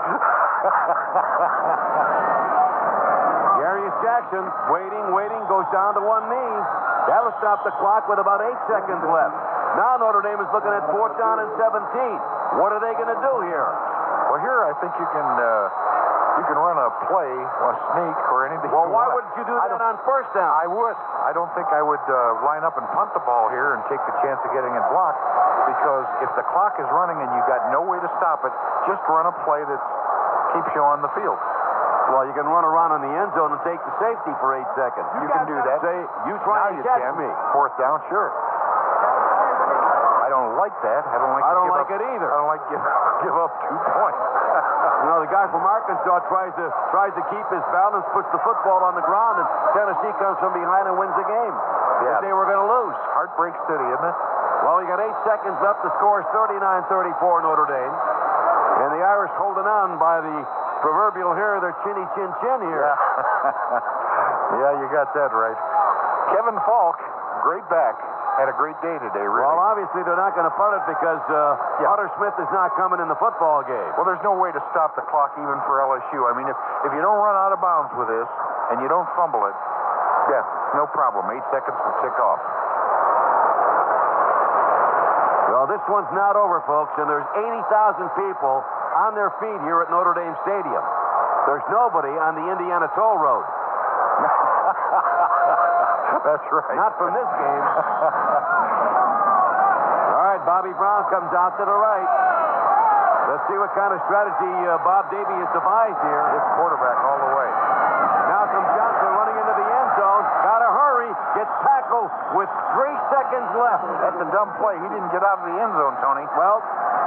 Darius Jackson, waiting, goes down to one knee. That'll stop the clock with about 8 seconds left. Now Notre Dame is looking at 4th down and 17. What are they going to do here? Well, here I think you can run a play, or a sneak, or anything. Well, why wouldn't you do that on 1st down? I would. I don't think I would line up and punt the ball here and take the chance of getting it blocked, because if the clock is running and you got no way to stop it, just run a play that keeps you on the field. Well, you can run around in the end zone and take the safety for 8 seconds. You can do that. Say, you try and catch me. 4th down, sure. I don't like that. I don't like it either. I don't like give up 2 points. You know, the guy from Arkansas tries to keep his balance, puts the football on the ground, and Tennessee comes from behind and wins the game. Yeah. They were going to lose. Heartbreak City, isn't it? Well, you got 8 seconds left. The score is 39-34 Notre Dame. And the Irish holding on by the proverbial hair of their chinny chin here. Yeah, you got that right. Kevin Falk, great back. Had a great day today, really. Well, obviously they're not going to punt it because Hunter Smith is not coming in the football game. Well, there's no way to stop the clock even for LSU. I mean, if you don't run out of bounds with this and you don't fumble it, yeah, no problem. 8 seconds to tick off. Well, this one's not over, folks, and there's 80,000 people on their feet here at Notre Dame Stadium. There's nobody on the Indiana Toll Road. That's right. Not from this game. All right, Bobby Brown comes out to the right. Let's see what kind of strategy Bob Davie has devised here. It's quarterback all the way. Malcolm Johnson running into the end zone. Got to hurry. Gets tackled with 3 seconds left. That's a dumb play. He didn't get out of the end zone, Tony. Well,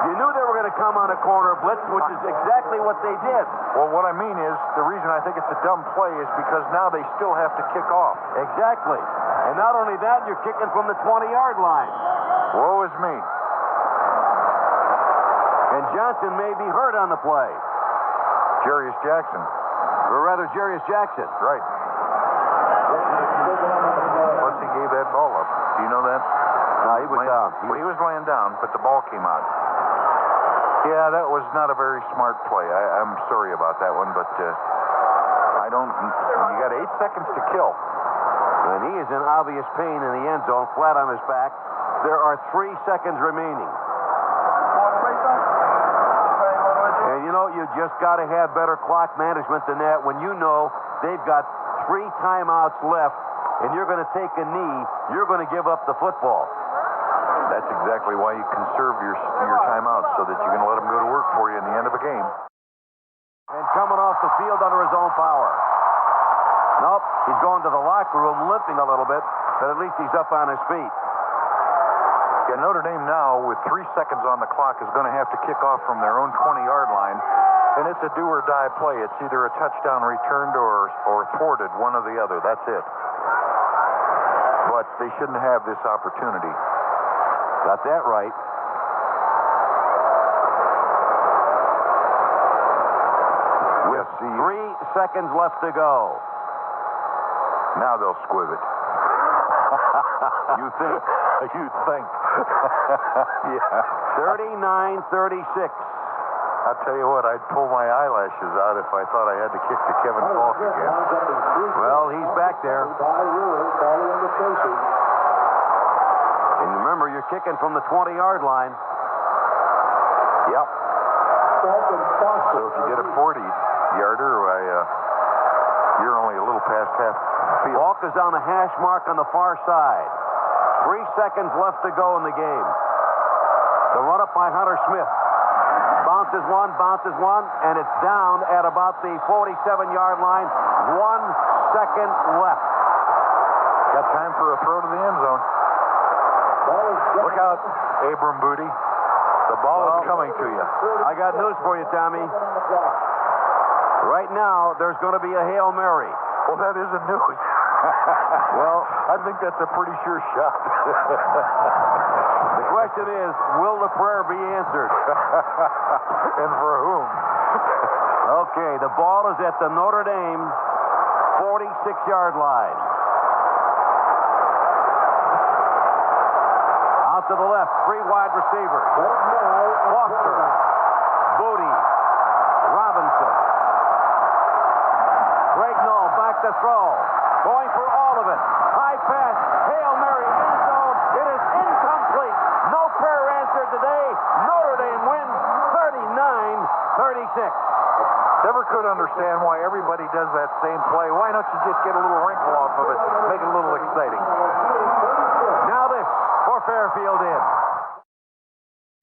you knew they were going to come on a corner blitz, which is exactly what they did. Well, what I mean is, the reason I think it's a dumb play is because now they still have to kick off. Exactly. And not only that, you're kicking from the 20-yard line. Woe is me. And Johnson may be hurt on the play. Jarius Jackson. Or rather, Jarius Jackson. Right. Plus, he gave that ball up. Do you know that? No, he was down. He was laying down, but the ball came out. Yeah, that was not a very smart play. I'm sorry about that one, but I don't... You got 8 seconds to kill. And he is in obvious pain in the end zone, flat on his back. There are 3 seconds remaining. And, you know, you just got to have better clock management than that when you know they've got 3 timeouts left, and you're going to take a knee, you're going to give up the football. That's exactly why you conserve your timeouts, so that you can let them go to work for you in the end of a game. And coming off the field under his own power. Nope, he's going to the locker room limping a little bit, but at least he's up on his feet. Yeah, Notre Dame now, with 3 seconds on the clock, is going to have to kick off from their own 20-yard line, and it's a do-or-die play. It's either a touchdown returned or thwarted, one or the other. That's it. Well, but they shouldn't have this opportunity. Got that right. With 3 seconds left to go. Now they'll squiv it. You think? You'd think. Yeah. 39-36. I'll tell you what, I'd pull my eyelashes out if I thought I had to kick to Kevin Falk again. Well, he's back there. And remember, you're kicking from the 20-yard line. Yep. So if you get a 40-yarder, you're only a little past half field. Falk is on the hash mark on the far side. 3 seconds left to go in the game. The run up by Hunter Smith. Bounces one, and it's down at about the 47-yard line. 1 second left. Got time for a throw to the end zone. Look out, Abram Booty. The ball is coming to you. I got news for you, Tommy. Right now, there's going to be a Hail Mary. Well, that isn't news. Well, I think that's a pretty sure shot. the question is, will the prayer be answered? And for whom? Okay, the ball is at the Notre Dame 46-yard line. Out to the left, 3 wide receivers. Foster, Booty, Robinson. Greg Null back to throw. Going for all of it. High pass. Hail Mary. End zone. It is incomplete. No prayer answered today. Notre Dame wins 39-36. Never could understand why everybody does that same play. Why don't you just get a little wrinkle off of it? Make it a little exciting. Now this for Fairfield in.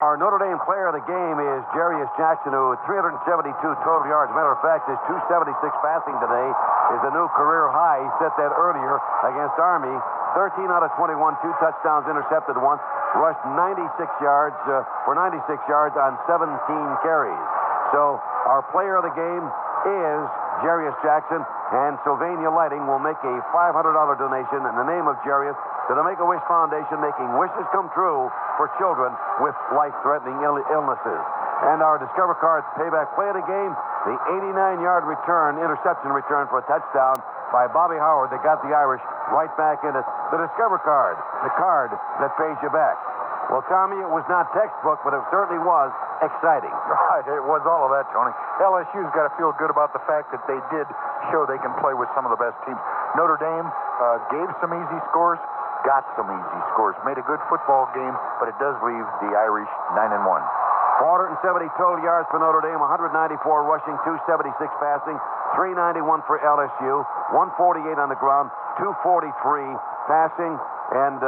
Our Notre Dame player of the game is Jarius Jackson, who had 372 total yards. Matter of fact, his 276 passing today is a new career high. He set that earlier against Army. 13 out of 21, 2 touchdowns, intercepted once, rushed 96 yards for 96 yards on 17 carries. So our player of the game is Jarius Jackson, and Sylvania Lighting will make a $500 donation in the name of Jarius to the Make-A-Wish Foundation, making wishes come true for children with life-threatening illnesses. And our Discover Cards payback play of the game, the 89-yard interception return for a touchdown by Bobby Howard that got the Irish right back in it. The Discover Card, the card that pays you back. Well, Tommy, it was not textbook, but it certainly was exciting. Right, it was all of that, Tony. LSU's got to feel good about the fact that they did show they can play with some of the best teams. Notre Dame gave some easy scores, got some easy scores, made a good football game, but it does leave the Irish 9-1. 470 total yards for Notre Dame, 194 rushing, 276 passing, 391 for LSU, 148 on the ground, 243 passing, and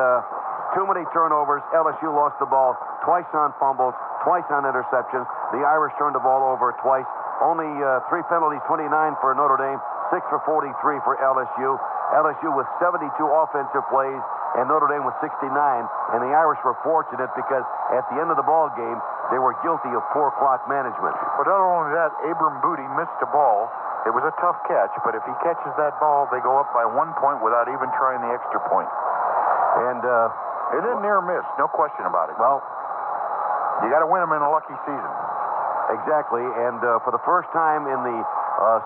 too many turnovers. LSU lost the ball twice on fumbles, twice on interceptions. The Irish turned the ball over twice. Only 3 penalties, 29 for Notre Dame, 6 for 43 for LSU. LSU with 72 offensive plays, and Notre Dame with 69. And the Irish were fortunate because at the end of the ball game, they were guilty of poor clock management. But not only that, Abram Booty missed a ball. It was a tough catch, but if he catches that ball, they go up by 1 point without even trying the extra point. And it didn't near miss, no question about it. Well, you got to win them in a lucky season. Exactly, and for the first time in the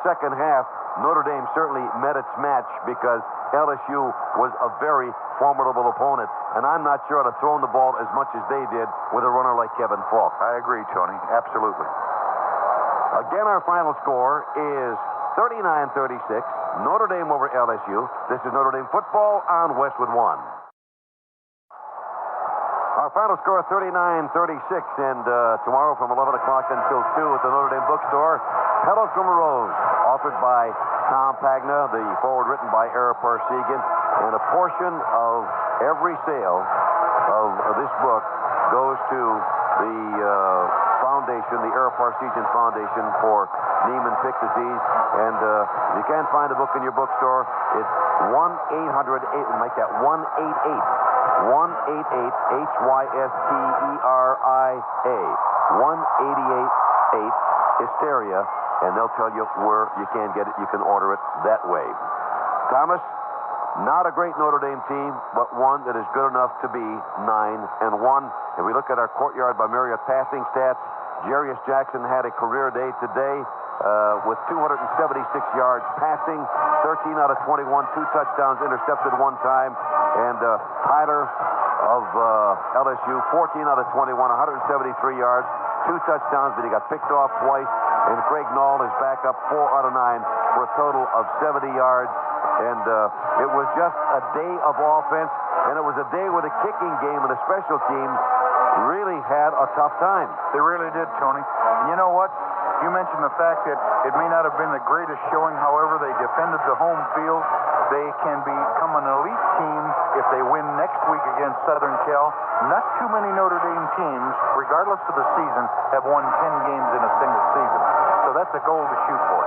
second half, Notre Dame certainly met its match because LSU was a very formidable opponent, and I'm not sure I'd have thrown the ball as much as they did with a runner like Kevin Falk. I agree, Tony, absolutely. Again, our final score is 39-36, Notre Dame over LSU. This is Notre Dame football on Westwood One. Our final score, 39-36, and tomorrow from 11 o'clock until 2 at the Notre Dame bookstore, Petals from a Rose, authored by Tom Pagna, the forward written by Ara Parsegian, and a portion of every sale of this book goes to the foundation, the Ara Parsegian Foundation for Niemann Pick disease, and you can't find the book in your bookstore. It's 1-800-8, make that 1-888-HYSTERIA, 1-888 Hysteria, and they'll tell you where you can get it. You can order it that way. Thomas, Not a great Notre Dame team, but one that is good enough to be 9-1. If we look at our Courtyard by Marriott passing stats, Jarius Jackson had a career day today with 276 yards passing, 13 out of 21, 2 touchdowns, intercepted 1 time. And Tyler of LSU, 14 out of 21, 173 yards, 2 touchdowns, but he got picked off twice. And Craig Nall is back up 4 out of 9 for a total of 70 yards. And it was just a day of offense, and it was a day where the kicking game and the special teams really had a tough time. They really did, Tony. And you know what? You mentioned the fact that it may not have been the greatest showing. However, they defended the home field. They can become an elite team if they win next week against Southern Cal. Not too many Notre Dame teams, regardless of the season, have won 10 games in a single season. So that's a goal to shoot for.